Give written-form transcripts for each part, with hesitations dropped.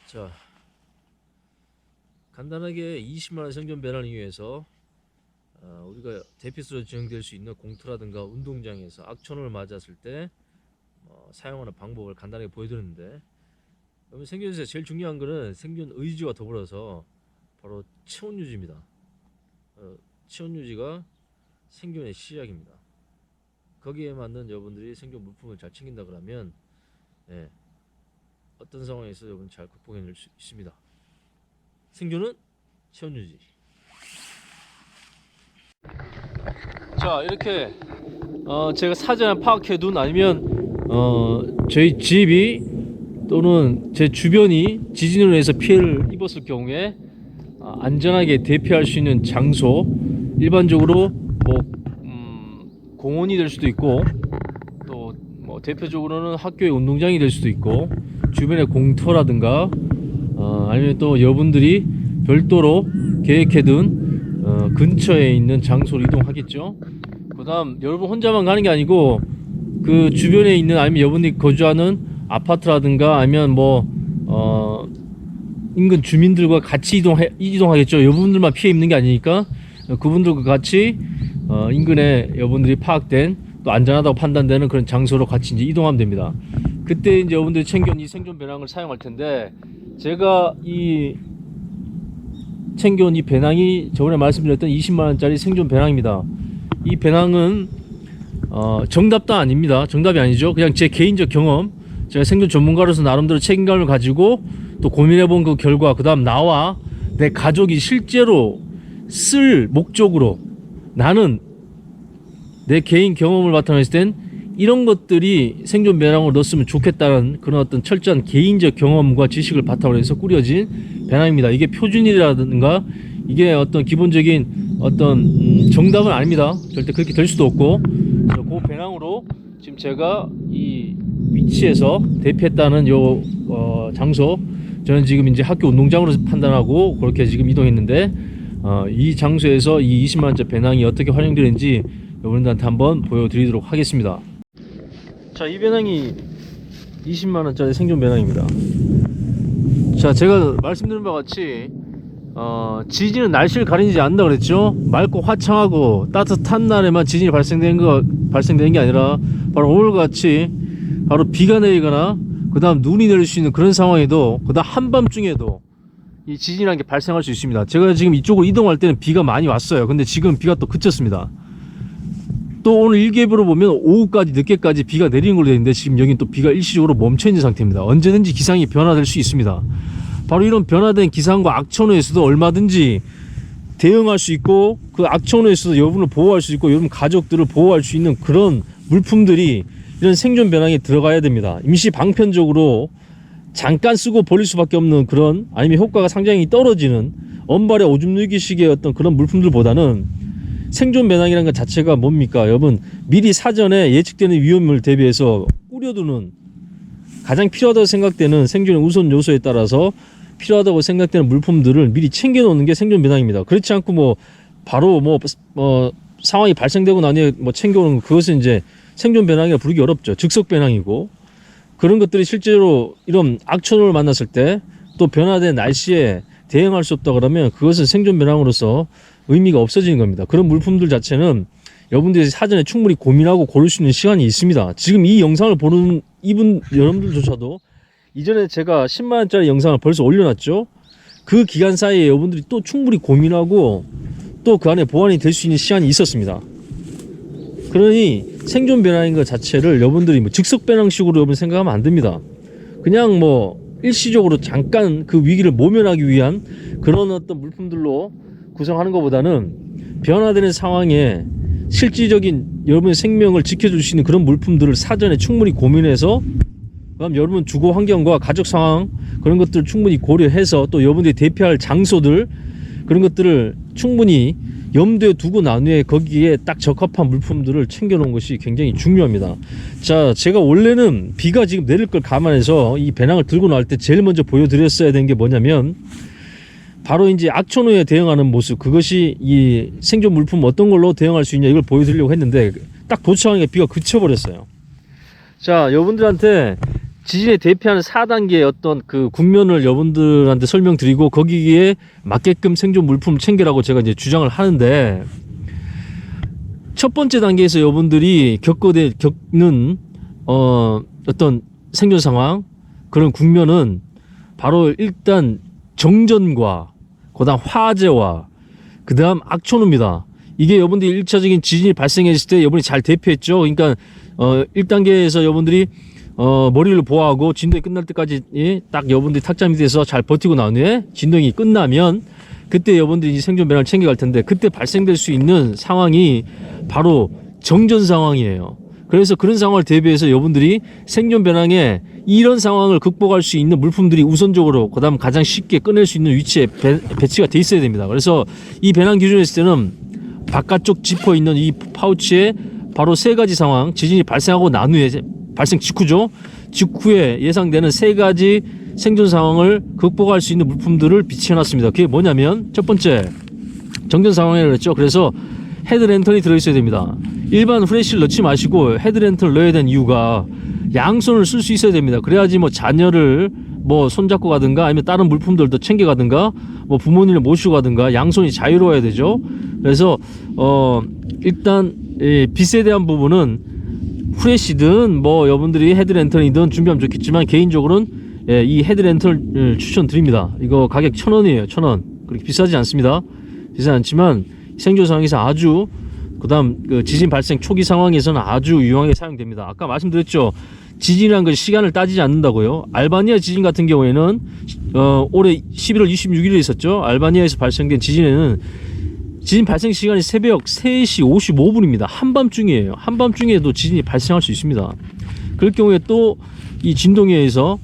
자, 간단하게 20만원 생존 배낭을 이용해서 우리가 대피소로 지정될 수 있는 공터라든가 운동장에서 악천후를 맞았을 때 사용하는 방법을 간단하게 보여드렸는데, 여러분 생존에서 제일 중요한 것은 생존 의지와 더불어서 바로 체온 유지입니다. 체온 유지가 생존의 시작입니다. 거기에 맞는 여러분들이 생존 물품을 잘 챙긴다 그러면 어떤 상황에서 여러분 잘 극복해낼 수 있습니다. 생존은 체온 유지. 자, 이렇게 제가 사전에 파악해둔, 아니면 저희 집이 또는 제 주변이 지진으로 인해서 피해를 입었을 경우에 안전하게 대피할 수 있는 장소, 일반적으로 공원이 될 수도 있고, 또 대표적으로는 학교의 운동장이 될 수도 있고, 주변의 공터라든가 아니면 또 여러분들이 별도로 계획해둔 근처에 있는 장소로 이동하겠죠. 그 다음 여러분 혼자만 가는 게 아니고 그 주변에 있는, 아니면 여러분들이 거주하는 아파트라든가 아니면 인근 주민들과 같이 이동하겠죠. 여러분들만 피해 입는 게 아니니까 그분들과 같이 인근에 여러분들이 파악된, 또 안전하다고 판단되는 그런 장소로 같이 이제 이동하면 됩니다. 그때 이제 여러분들이 챙겨온 이 생존 배낭을 사용할 텐데, 제가 챙겨온 이 배낭이 저번에 말씀드렸던 20만원짜리 생존 배낭입니다. 이 배낭은 정답도 아닙니다. 정답이 아니죠. 그냥 제 개인적 경험, 제가 생존 전문가로서 나름대로 책임감을 가지고 또 고민해본 그 결과, 그 다음 나와 내 가족이 실제로 쓸 목적으로, 나는 내 개인 경험을 바탕으로 했을 땐 이런 것들이 생존 배낭으로 넣었으면 좋겠다는 그런 어떤 철저한 개인적 경험과 지식을 바탕으로 해서 꾸려진 배낭입니다. 이게 표준이라든가 이게 어떤 기본적인 어떤 정답은 아닙니다. 절대 그렇게 될 수도 없고, 그 배낭으로 지금 제가 이 위치에서 대피했다는 요 장소, 저는 지금 이제 학교 운동장으로 판단하고 그렇게 지금 이동했는데, 이 장소에서 이 20만원짜리 배낭이 어떻게 활용되는지 여러분들한테 한번 보여드리도록 하겠습니다. 자, 이 배낭이 20만원짜리 생존 배낭입니다. 자, 제가 말씀드린 바와 같이 지진은 날씨를 가리지 않는다 그랬죠. 맑고 화창하고 따뜻한 날에만 지진이 발생되는 게 아니라, 바로 오늘같이 바로 비가 내리거나 그 다음 눈이 내릴 수 있는 그런 상황에도, 그 다음 한밤중에도 이 지진이라는 게 발생할 수 있습니다. 제가 지금 이쪽으로 이동할 때는 비가 많이 왔어요. 근데 지금 비가 또 그쳤습니다. 또 오늘 일기예보로 보면 오후까지, 늦게까지 비가 내리는 걸로 되어 있는데, 지금 여긴 또 비가 일시적으로 멈춰 있는 상태입니다. 언제든지 기상이 변화될 수 있습니다. 바로 이런 변화된 기상과 악천후에서도 얼마든지 대응할 수 있고, 그 악천후에서도 여러분을 보호할 수 있고 여러분 가족들을 보호할 수 있는 그런 물품들이 이런 생존 배낭에 들어가야 됩니다. 임시 방편적으로 잠깐 쓰고 버릴 수밖에 없는 그런, 아니면 효과가 상당히 떨어지는 언발의 오줌 누기식의 어떤 그런 물품들보다는, 생존 배낭이라는 것 자체가 뭡니까? 여러분, 미리 사전에 예측되는 위험을 대비해서 꾸려두는, 가장 필요하다고 생각되는 생존의 우선 요소에 따라서 필요하다고 생각되는 물품들을 미리 챙겨 놓는 게 생존 배낭입니다. 그렇지 않고 바로 상황이 발생되고 나니 챙겨오는, 그것은 이제 생존 배낭이라 부르기 어렵죠. 즉석 배낭이고, 그런 것들이 실제로 이런 악천후를 만났을 때 또 변화된 날씨에 대응할 수 없다 그러면 그것은 생존 배낭으로서 의미가 없어지는 겁니다. 그런 물품들 자체는 여러분들이 사전에 충분히 고민하고 고를 수 있는 시간이 있습니다. 지금 이 영상을 보는 여러분들조차도 이전에 제가 10만원짜리 영상을 벌써 올려놨죠. 그 기간 사이에 여러분들이 또 충분히 고민하고 또 그 안에 보완이 될 수 있는 시간이 있었습니다. 그러니 생존 배낭인 것 자체를 여러분들이 즉석 배낭식으로 여러분 생각하면 안 됩니다. 그냥 일시적으로 잠깐 그 위기를 모면하기 위한 그런 어떤 물품들로 구성하는 것보다는, 변화되는 상황에 실질적인 여러분의 생명을 지켜줄 수 있는 그런 물품들을 사전에 충분히 고민해서, 그다음 여러분 주거 환경과 가족 상황, 그런 것들을 충분히 고려해서, 또 여러분들이 대피할 장소들, 그런 것들을 충분히 염두에 두고 난 후에 거기에 딱 적합한 물품들을 챙겨 놓은 것이 굉장히 중요합니다. 자, 제가 원래는 비가 지금 내릴 걸 감안해서 이 배낭을 들고 나올 때 제일 먼저 보여드렸어야 되는 게 뭐냐면, 바로 이제 악천후에 대응하는 모습, 그것이 이 생존 물품 어떤 걸로 대응할 수 있냐, 이걸 보여드리려고 했는데 딱 도착하니까 비가 그쳐버렸어요. 자, 여러분들한테 지진에 대피하는 4단계의 어떤 그 국면을 여러분들한테 설명드리고 거기에 맞게끔 생존 물품 챙기라고 제가 이제 주장을 하는데, 첫 번째 단계에서 여러분들이 겪는 어떤 생존 상황, 그런 국면은 바로 일단 정전과 그다음 화재와 그다음 악천후입니다. 이게 여러분들이 1차적인 지진이 발생했을 때 여러분이 잘 대피했죠. 그러니까 1단계에서 여러분들이 머리를 보호하고 진동이 끝날 때까지 딱 여러분들이 탁자 밑에서 잘 버티고 난 후에 진동이 끝나면 그때 여러분들이 생존 배낭을 챙겨갈 텐데, 그때 발생될 수 있는 상황이 바로 정전 상황이에요. 그래서 그런 상황을 대비해서 여러분들이 생존 배낭에 이런 상황을 극복할 수 있는 물품들이 우선적으로 그다음 가장 쉽게 꺼낼 수 있는 위치에 배치가 돼 있어야 됩니다. 그래서 이 배낭 기준에 있을 때는 바깥쪽 지퍼 있는 이 파우치에 바로 세 가지 상황, 지진이 발생하고 난 후에, 발생 직후죠. 직후에 예상되는 세 가지 생존 상황을 극복할 수 있는 물품들을 비치해놨습니다. 그게 뭐냐면, 첫 번째, 정전 상황이라고 했죠. 그래서 헤드랜턴이 들어있어야 됩니다. 일반 후레쉬를 넣지 마시고 헤드랜턴을 넣어야 되는 이유가 양손을 쓸 수 있어야 됩니다. 그래야지 뭐 자녀를 뭐 손잡고 가든가 아니면 다른 물품들도 챙겨 가든가 뭐 부모님을 모시고 가든가 양손이 자유로워야 되죠. 그래서 일단 빛에 대한 부분은 후레쉬든 뭐 여러분들이 헤드랜턴이든 준비하면 좋겠지만, 개인적으로는 이 헤드랜턴을 추천드립니다. 이거 가격 1,000원이에요. 1,000원. 그렇게 비싸지 않습니다. 비싸지 않지만 생존 상황에서 아주, 그다음 그 지진 발생 초기 상황에서는 아주 유용하게 사용됩니다. 아까 말씀드렸죠. 지진이란 것이 시간을 따지지 않는다고요. 알바니아 지진 같은 경우에는 올해 11월 26일에 있었죠. 알바니아에서 발생된 지진에는 지진 발생 시간이 새벽 3시 55분입니다. 한밤중이에요. 한밤중에도 지진이 발생할 수 있습니다. 그럴 경우에 또 이 진동에 의해서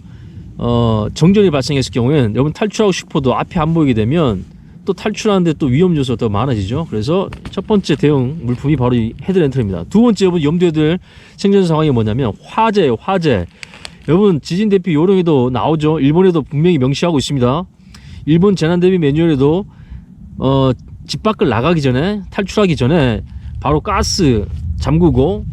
정전이 발생했을 경우에는 여러분 탈출하고 싶어도 앞이 안 보이게 되면 또 탈출하는데 또 위험 요소가 더 많아지죠. 그래서 첫 번째 대응 물품이 바로 이 헤드랜턴입니다. 두 번째 여러분 염두에 둘 생존 상황이 뭐냐면 화재예요. 화재. 여러분 지진 대피 요령에도 나오죠. 일본에도 분명히 명시하고 있습니다. 일본 재난 대비 매뉴얼에도 집 밖을 나가기 전에, 탈출하기 전에 바로 가스 잠그고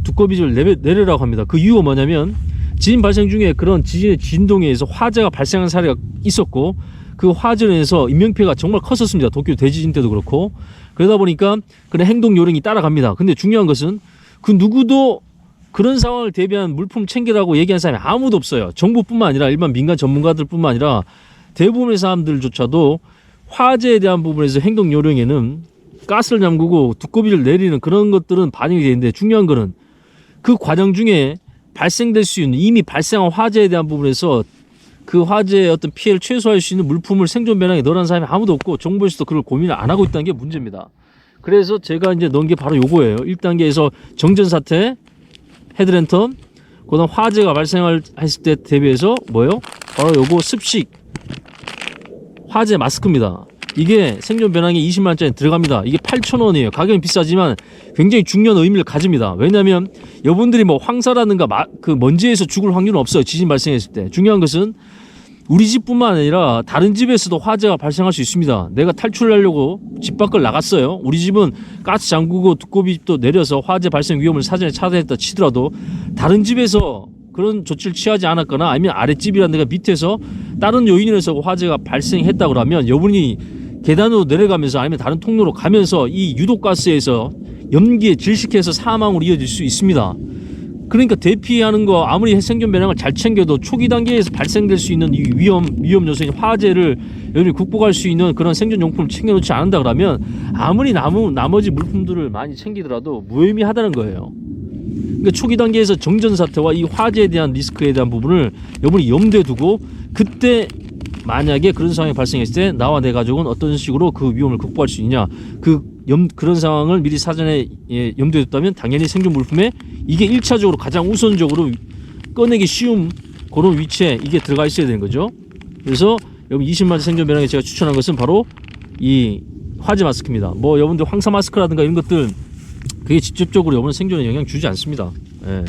두꺼비를 내려라고 합니다. 그 이유가 뭐냐면, 지진 발생 중에 그런 지진의 진동에 의해서 화재가 발생한 사례가 있었고, 그 화재로 인해서 인명피해가 정말 컸었습니다. 도쿄 대지진 때도 그렇고. 그러다 보니까 그런 행동 요령이 따라갑니다. 근데 중요한 것은 그 누구도 그런 상황을 대비한 물품 챙기라고 얘기한 사람이 아무도 없어요. 정부뿐만 아니라 일반 민간 전문가들뿐만 아니라 대부분의 사람들조차도 화재에 대한 부분에서 행동 요령에는 가스를 잠그고 두꺼비를 내리는 그런 것들은 반영이 되는데, 중요한 거는 그 과정 중에 발생될 수 있는, 이미 발생한 화재에 대한 부분에서 그 화재의 어떤 피해를 최소화할 수 있는 물품을 생존 배낭에 넣으라는 사람이 아무도 없고, 정부에서도 그걸 고민을 안 하고 있다는 게 문제입니다. 그래서 제가 이제 넣은 게 바로 요거예요. 1단계에서 정전 사태, 헤드랜턴, 그다음 화재가 발생했을 때 대비해서 뭐예요? 바로 요거 습식 화재 마스크입니다. 이게 생존 배낭에 20만원짜리 들어갑니다. 이게 8,000원이에요. 가격이 비싸지만 굉장히 중요한 의미를 가집니다. 왜냐하면 여러분들이 뭐 황사라든가 그 먼지에서 죽을 확률은 없어요. 지진 발생했을 때. 중요한 것은 우리 집뿐만 아니라 다른 집에서도 화재가 발생할 수 있습니다. 내가 탈출하려고 집 밖을 나갔어요. 우리 집은 가스 잠그고 두꺼비도 내려서 화재 발생 위험을 사전에 차단했다 치더라도, 다른 집에서 그런 조치를 취하지 않았거나 아니면 아랫집이라는 데가 밑에서 다른 요인으로 해서 화재가 발생했다 그러면, 여분이 계단으로 내려가면서 아니면 다른 통로로 가면서 이 유독가스에서 염기에 질식해서 사망으로 이어질 수 있습니다. 그러니까 대피하는 거, 아무리 생존 배낭을 잘 챙겨도 초기 단계에서 발생될 수 있는 이 위험 요소인 화재를 여러분이 극복할 수 있는 그런 생존 용품을 챙겨놓지 않는다 그러면 아무리 나머지 물품들을 많이 챙기더라도 무의미하다는 거예요. 그러니까 초기 단계에서 정전 사태와 이 화재에 대한 리스크에 대한 부분을 여러분이 염두에 두고, 그때 만약에 그런 상황이 발생했을 때 나와 내 가족은 어떤 식으로 그 위험을 극복할 수 있냐, 그런 상황을 미리 사전에 염두에 뒀다면 당연히 생존 물품에 이게 1차적으로 가장 우선적으로 꺼내기 쉬운 그런 위치에 이게 들어가 있어야 되는 거죠. 그래서 여러분 20만 생존 배낭에 제가 추천한 것은 바로 이 화재 마스크입니다. 뭐 여러분들 황사 마스크라든가 이런 것들, 그게 직접적으로 여러분 생존에 영향 주지 않습니다. 예.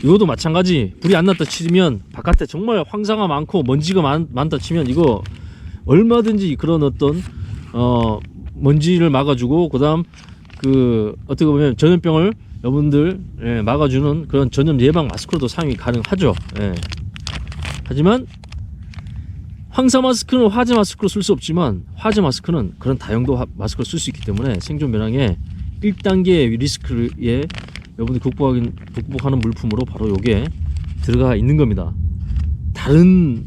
이것도 마찬가지. 불이 안 났다 치면, 바깥에 정말 황사가 많고 먼지가 많다 치면 이거 얼마든지 그런 어떤 먼지를 막아주고, 그다음 그 어떻게 보면 전염병을 여러분들 막아주는 그런 전염 예방 마스크로도 사용이 가능하죠. 하지만 황사 마스크는 화재 마스크로 쓸 수 없지만 화재 마스크는 그런 다용도 마스크로 쓸 수 있기 때문에 생존 배낭에 1단계 리스크에 여러분들 극복하는 물품으로 바로 요게 들어가 있는 겁니다. 다른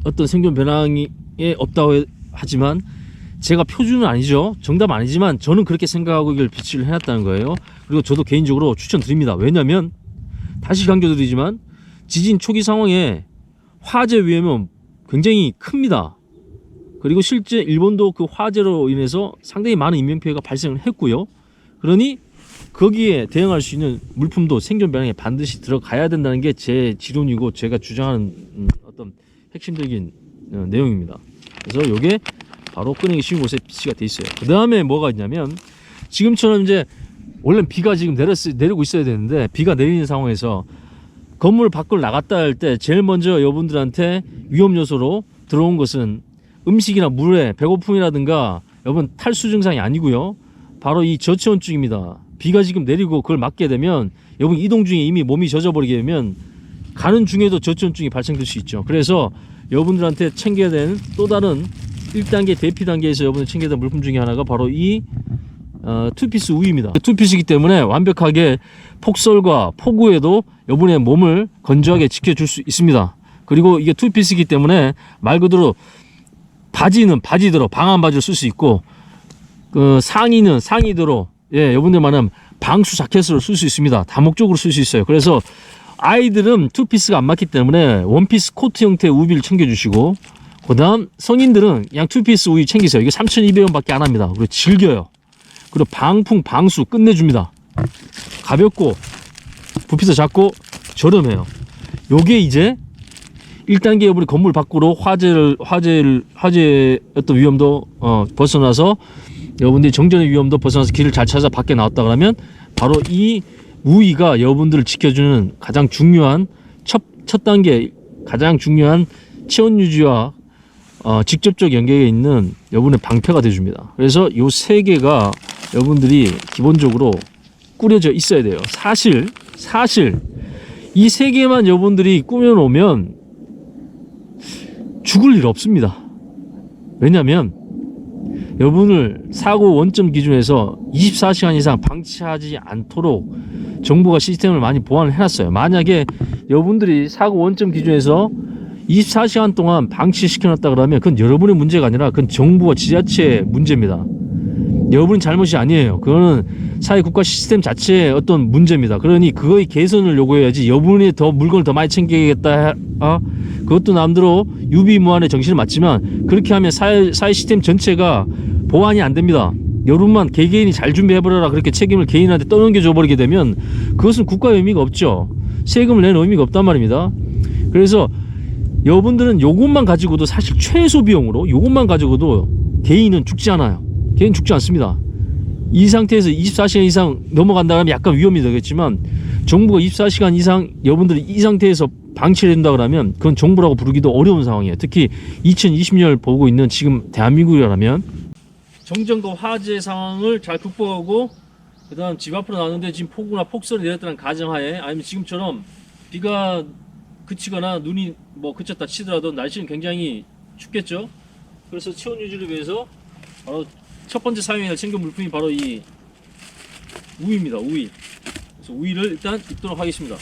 어떤 생존 배낭에 없다고 하지만 제가 표준은 아니죠. 정답 아니지만 저는 그렇게 생각하고 이걸 비치를 해놨다는 거예요. 그리고 저도 개인적으로 추천드립니다. 왜냐면 다시 강조드리지만 지진 초기 상황에 화재 위험은 굉장히 큽니다. 그리고 실제 일본도 그 화재로 인해서 상당히 많은 인명피해가 발생을 했고요. 그러니 거기에 대응할 수 있는 물품도 생존 배낭에 반드시 들어가야 된다는 게 제 지론이고 제가 주장하는 어떤 핵심적인 내용입니다. 그래서 요게 바로 꺼내기 쉬운 곳에 비치가 돼 있어요. 그 다음에 뭐가 있냐면 지금처럼 이제 원래 비가 지금 내리고 있어야 되는데 비가 내리는 상황에서 건물 밖으로 나갔다 할 때 제일 먼저 여러분들한테 위험 요소로 들어온 것은 음식이나 물에 배고픔이라든가 여러분 탈수 증상이 아니고요. 바로 이 저체온증입니다. 비가 지금 내리고 그걸 맞게 되면 여러분 이동 중에 이미 몸이 젖어버리게 되면 가는 중에도 저체온증이 발생될 수 있죠. 그래서 여러분들한테 챙겨야 되는 또 다른 1단계 대피 단계에서 여러분들 챙겨야 될 물품 중에 하나가 바로 이 투피스 우유입니다. 투피스이기 때문에 완벽하게 폭설과 폭우에도 여러분의 몸을 건조하게 지켜줄 수 있습니다. 그리고 이게 투피스이기 때문에 말 그대로 바지는 바지대로 방한 바지를 쓸 수 있고 그 상의는 상의대로 여러분들 말하면 방수 자켓으로 쓸 수 있습니다. 다목적으로 쓸 수 있어요. 그래서 아이들은 투피스가 안 맞기 때문에 원피스 코트 형태의 우비를 챙겨주시고 그 다음 성인들은 그냥 투피스 우유 챙기세요. 이게 3,200원 밖에 안 합니다. 그리고 질겨요. 그리고 방풍 방수 끝내줍니다. 가볍고 부피도 작고 저렴해요. 요게 이제 1단계 여러분이 건물 밖으로 화재의 어떤 위험도 벗어나서 여러분들이 정전의 위험도 벗어나서 길을 잘 찾아 밖에 나왔다 그러면 바로 이 우위가 여러분들을 지켜주는 가장 중요한 첫 단계 가장 중요한 체온 유지와 직접적 연계에 있는 여러분의 방패가 되어줍니다. 그래서 요 세 개가 여러분들이 기본적으로 꾸려져 있어야 돼요. 사실 이 세 개만 여러분들이 꾸며놓으면 죽을 일 없습니다. 왜냐면 여러분을 사고 원점 기준에서 24시간 이상 방치하지 않도록 정부가 시스템을 많이 보완을 해놨어요. 만약에 여러분들이 사고 원점 기준에서 24시간 동안 방치시켜놨다 그러면 그건 여러분의 문제가 아니라 그건 정부와 지자체의 문제입니다. 여러분의 잘못이 아니에요. 그거는 사회 국가 시스템 자체의 어떤 문제입니다. 그러니 그거의 개선을 요구해야지 여러분이 더 물건을 더 많이 챙기겠다 그것도 남대로 유비무환의 정신을 맞지만 그렇게 하면 사회 시스템 전체가 보완이 안 됩니다. 여러분만 개개인이 잘 준비해버려라 그렇게 책임을 개인한테 떠넘겨줘 버리게 되면 그것은 국가의 의미가 없죠. 세금을 내는 의미가 없단 말입니다. 그래서 여러분들은 요것만 가지고도 사실 최소 비용으로 요것만 가지고도 개인은 죽지 않아요. 개인 죽지 않습니다. 이 상태에서 24시간 이상 넘어간다 하면 약간 위험이 되겠지만 정부가 24시간 이상 여러분들이 이 상태에서 방치를 해준다 그러면 그건 정부라고 부르기도 어려운 상황이에요. 특히 2020년을 보고 있는 지금 대한민국이라면 정전과 화재 상황을 잘 극복하고 그 다음 집 앞으로 나왔는데 지금 폭우나 폭설이 내렸다는 가정하에 아니면 지금처럼 비가 그치거나 눈이 뭐 그쳤다 치더라도 날씨는 굉장히 춥겠죠. 그래서 체온 유지를 위해서 바로 첫 번째 사용해야 할 챙겨 물품이 바로 이 우유입니다. 우유. 그래서 우유를 일단 입도록 하겠습니다.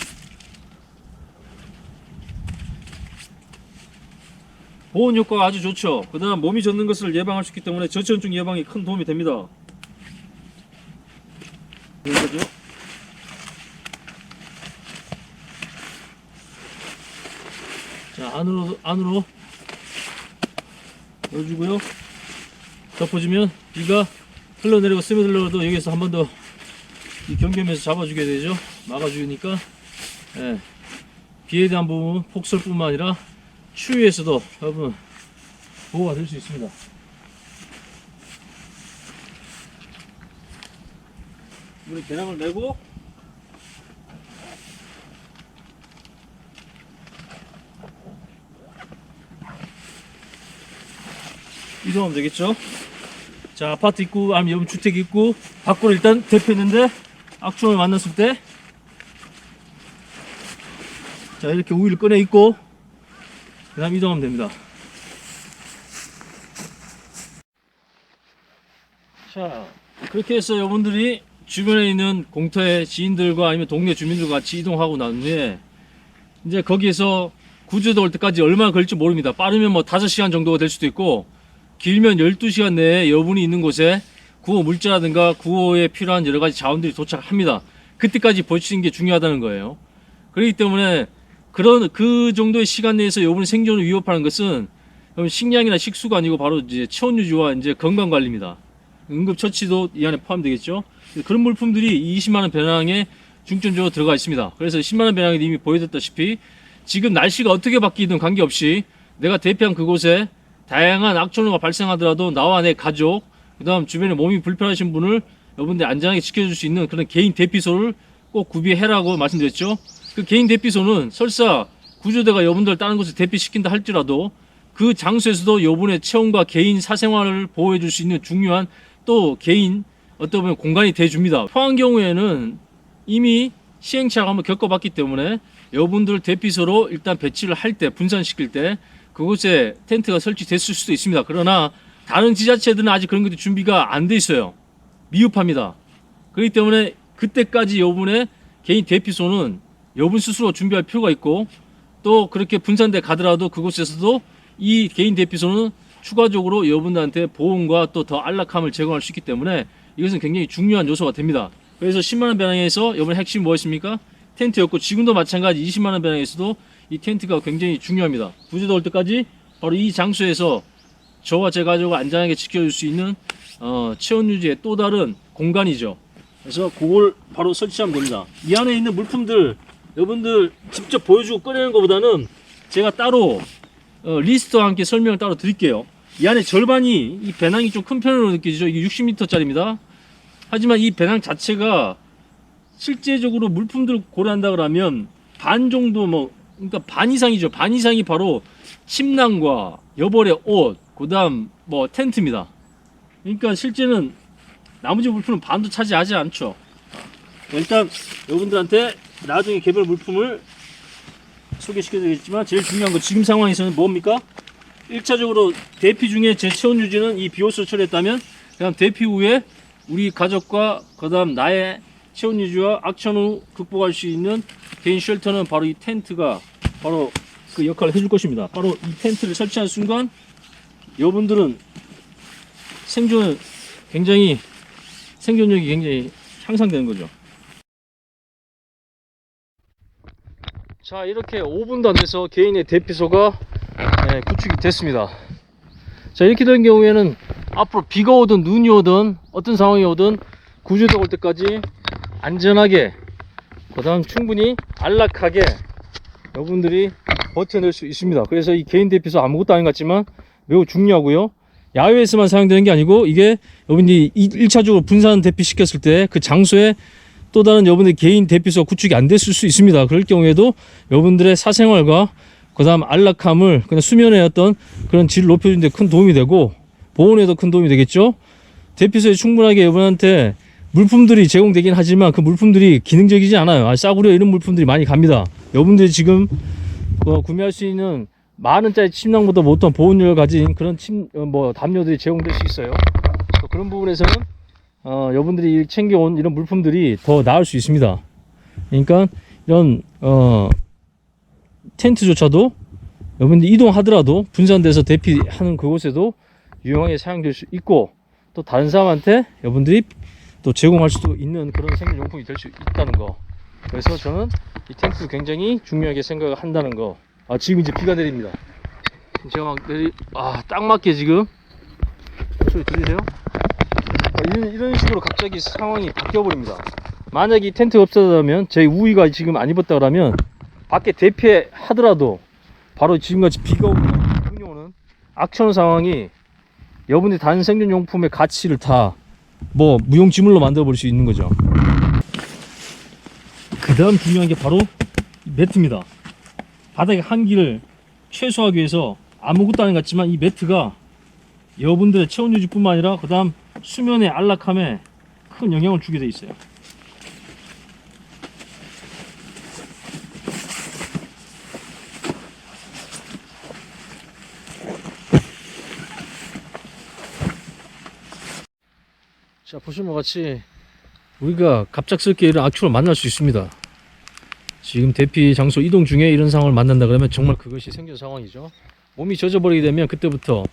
보온 효과가 아주 좋죠. 그 다음 몸이 젖는 것을 예방할 수 있기 때문에 저체온증 예방에 큰 도움이 됩니다. 여기까지요. 자, 안으로 넣어주고요. 덮어주면 비가 흘러내리고 스며들러도 여기서 한 번 더 이 경계면서 잡아주게 되죠. 막아주니까 비에 대한 부분 폭설뿐만 아니라 추위에서도 여러분 보호가 될 수 있습니다. 우리 배낭을 메고 이동하면 되겠죠. 자, 아파트 입구 아니면 여러분 주택 입구 밖으로 일단 대피했는데 악천후를 만났을 때, 자, 이렇게 우위를 꺼내 있고, 그 다음 이동하면 됩니다. 자, 그렇게 해서 여러분들이 주변에 있는 공터의 지인들과 아니면 동네 주민들과 같이 이동하고 난 후에 이제 거기에서 구조대 올 때까지 얼마나 걸릴지 모릅니다. 빠르면 뭐 5시간 정도가 될 수도 있고, 길면 12시간 내에 여분이 있는 곳에 구호 물자라든가 구호에 필요한 여러 가지 자원들이 도착합니다. 그때까지 버티는 게 중요하다는 거예요. 그렇기 때문에 그 정도의 시간 내에서 여분의 생존을 위협하는 것은 식량이나 식수가 아니고 바로 이제 체온 유지와 이제 건강 관리입니다. 응급처치도 이 안에 포함되겠죠. 그런 물품들이 20만원 배낭에 중점적으로 들어가 있습니다. 그래서 10만원 배낭에 이미 보여줬다시피 지금 날씨가 어떻게 바뀌든 관계없이 내가 대피한 그곳에 다양한 악천후가 발생하더라도 나와 내 가족, 그 다음 주변에 몸이 불편하신 분을 여러분들 안전하게 지켜줄 수 있는 그런 개인 대피소를 꼭 구비해라고 말씀드렸죠. 그 개인 대피소는 설사 구조대가 여러분들 다른 곳에 대피시킨다 할지라도 그 장소에서도 여러분의 체온과 개인 사생활을 보호해 줄 수 있는 중요한 또 개인 어떻게 보면 공간이 돼 줍니다. 포항 경우에는 이미 시행착오를 한번 겪어봤기 때문에 여러분들 대피소로 일단 배치를 할 때, 분산시킬 때 그곳에 텐트가 설치됐을 수도 있습니다. 그러나 다른 지자체들은 아직 그런 것도 준비가 안 돼 있어요. 미흡합니다. 그렇기 때문에 그때까지 여러분의 개인 대피소는 여러분 스스로 준비할 필요가 있고, 또 그렇게 분산돼 가더라도 그곳에서도 이 개인 대피소는 추가적으로 여러분들한테 보온과 또 더 안락함을 제공할 수 있기 때문에 이것은 굉장히 중요한 요소가 됩니다. 그래서 10만원 배낭에서 여러분의 핵심 무엇입니까? 텐트였고, 지금도 마찬가지 20만원 배낭에서도 이 텐트가 굉장히 중요합니다. 구조대 올 때까지 바로 이 장소에서 저와 제 가족을 안전하게 지켜줄 수 있는 체온 유지의 또 다른 공간이죠. 그래서 그걸 바로 설치하면 됩니다. 이 안에 있는 물품들 여러분들 직접 보여주고 꺼내는 것보다는 제가 따로 리스트와 함께 설명을 따로 드릴게요. 이 안에 절반이 이 배낭이 좀 큰 편으로 느껴지죠. 이게 60m짜리입니다. 하지만 이 배낭 자체가 실제적으로 물품들 고려한다 그러면 반 정도 그러니까 반 이상이죠. 반 이상이 바로 침낭과 여벌의 옷, 그 다음 텐트입니다. 그러니까 실제는 나머지 물품은 반도 차지하지 않죠. 일단 여러분들한테 나중에 개별 물품을 소개시켜 드리겠지만 제일 중요한 거 지금 상황에서는 뭡니까? 1차적으로 대피 중에 제 체온 유지는 이 비호스로 처리했다면, 그다음 대피 후에 우리 가족과 그다음 나의 체온 유지와 악천후 극복할 수 있는 개인 쉘터는 바로 이 텐트가 바로 그 역할을 해줄 것입니다. 바로 이 텐트를 설치한 순간 여러분들은 생존력이 굉장히 향상되는 거죠. 자, 이렇게 5분도 안 돼서 개인의 대피소가 구축이 됐습니다. 자, 이렇게 된 경우에는 앞으로 비가 오든 눈이 오든 어떤 상황이 오든 구조대가 올 때까지 안전하게, 그 다음 충분히 안락하게 여러분들이 버텨낼 수 있습니다. 그래서 이 개인 대피소 아무것도 아닌 것 같지만 매우 중요하고요. 야외에서만 사용되는 게 아니고 이게 여러분들이 1차적으로 분산 대피시켰을 때 그 장소에 또 다른 여러분들의 개인 대피소 구축이 안 됐을 수 있습니다. 그럴 경우에도 여러분들의 사생활과 그 다음 안락함을 그냥 수면의 어떤 그런 질을 높여주는 데 큰 도움이 되고 보온에도 큰 도움이 되겠죠. 대피소에 충분하게 여러분한테 물품들이 제공되긴 하지만 그 물품들이 기능적이지 않아요. 싸구려 이런 물품들이 많이 갑니다. 여러분들이 지금 구매할 수 있는 만원짜리 침낭보다 못한 보온력을 가진 그런 담요들이 제공될 수 있어요. 그런 부분에서는 여러분들이 챙겨온 이런 물품들이 더 나을 수 있습니다. 그러니까 이런 텐트조차도 여러분들 이동하더라도 분산돼서 대피하는 그곳에도 유용하게 사용될 수 있고, 또 다른 사람한테 여러분들이 또 제공할 수도 있는 그런 생활용품이 될 수 있다는 거. 그래서 저는 이 텐트 굉장히 중요하게 생각을 한다는 거. 지금 이제 비가 내립니다. 제가 딱 맞게 지금 소리 들리세요? 이런 식으로 갑자기 상황이 바뀌어 버립니다. 만약에 이 텐트가 없었다면, 제 우위가 지금 안 입었다 그러면 밖에 대피하더라도 바로 지금같이 비가 오거나 눈이 오는 악천후 상황이 여러분들이 다른 생존용품의 가치를 다 무용지물로 만들어 버릴 수 있는 거죠. 그 다음 중요한 게 바로 매트입니다. 바닥의 한기를 최소화하기 위해서 아무것도 아닌 것 같지만 이 매트가 여러분들의 체온 유지뿐만 아니라 그 다음 수면의 안락함에 큰 영향을 주게 돼 있어요. 자, 보시는 것 같이 우리가 갑작스럽게 이런 악취를 만날 수 있습니다. 지금 대피 장소 이동 중에 이런 상황을 만난다 그러면 정말 그것이 생존 상황이죠. 몸이 젖어버리게 되면 그때부터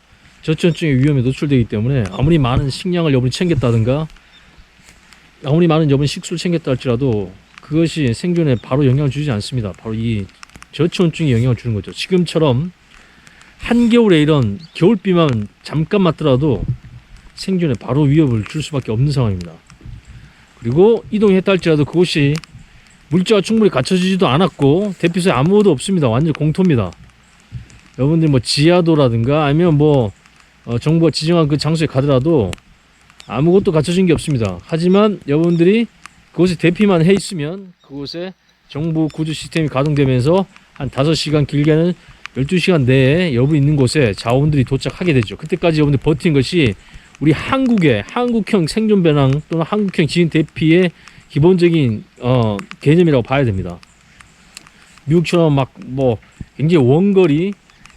저체온증의 위험에 노출되기 때문에 아무리 많은 식량을 여러분이 챙겼다든가 아무리 많은 여러분 식수를 챙겼다 할지라도 그것이 생존에 바로 영향을 주지 않습니다. 바로 이 저체온증이 영향을 주는 거죠. 지금처럼 한겨울에 이런 겨울비만 잠깐 맞더라도 생존에 바로 위협을 줄 수밖에 없는 상황입니다. 그리고 이동했다 할지라도 그곳이 물자가 충분히 갖춰지지도 않았고 대피소에 아무것도 없습니다. 완전 공터입니다. 여러분들 뭐 지하도라든가 아니면 뭐 정부가 지정한 그 장소에 가더라도 아무것도 갖춰진 게 없습니다. 하지만 여러분들이 그곳에 대피만 해 있으면 그곳에 정부 구조 시스템이 가동되면서 한 5시간 길게는 12시간 내에 여러분 있는 곳에 자원들이 도착하게 되죠. 그때까지 여러분들 버틴 것이 우리 한국형 생존 배낭 또는 한국형 지진 대피의 기본적인 개념이라고 봐야 됩니다. 미국처럼 막 뭐 굉장히 원거리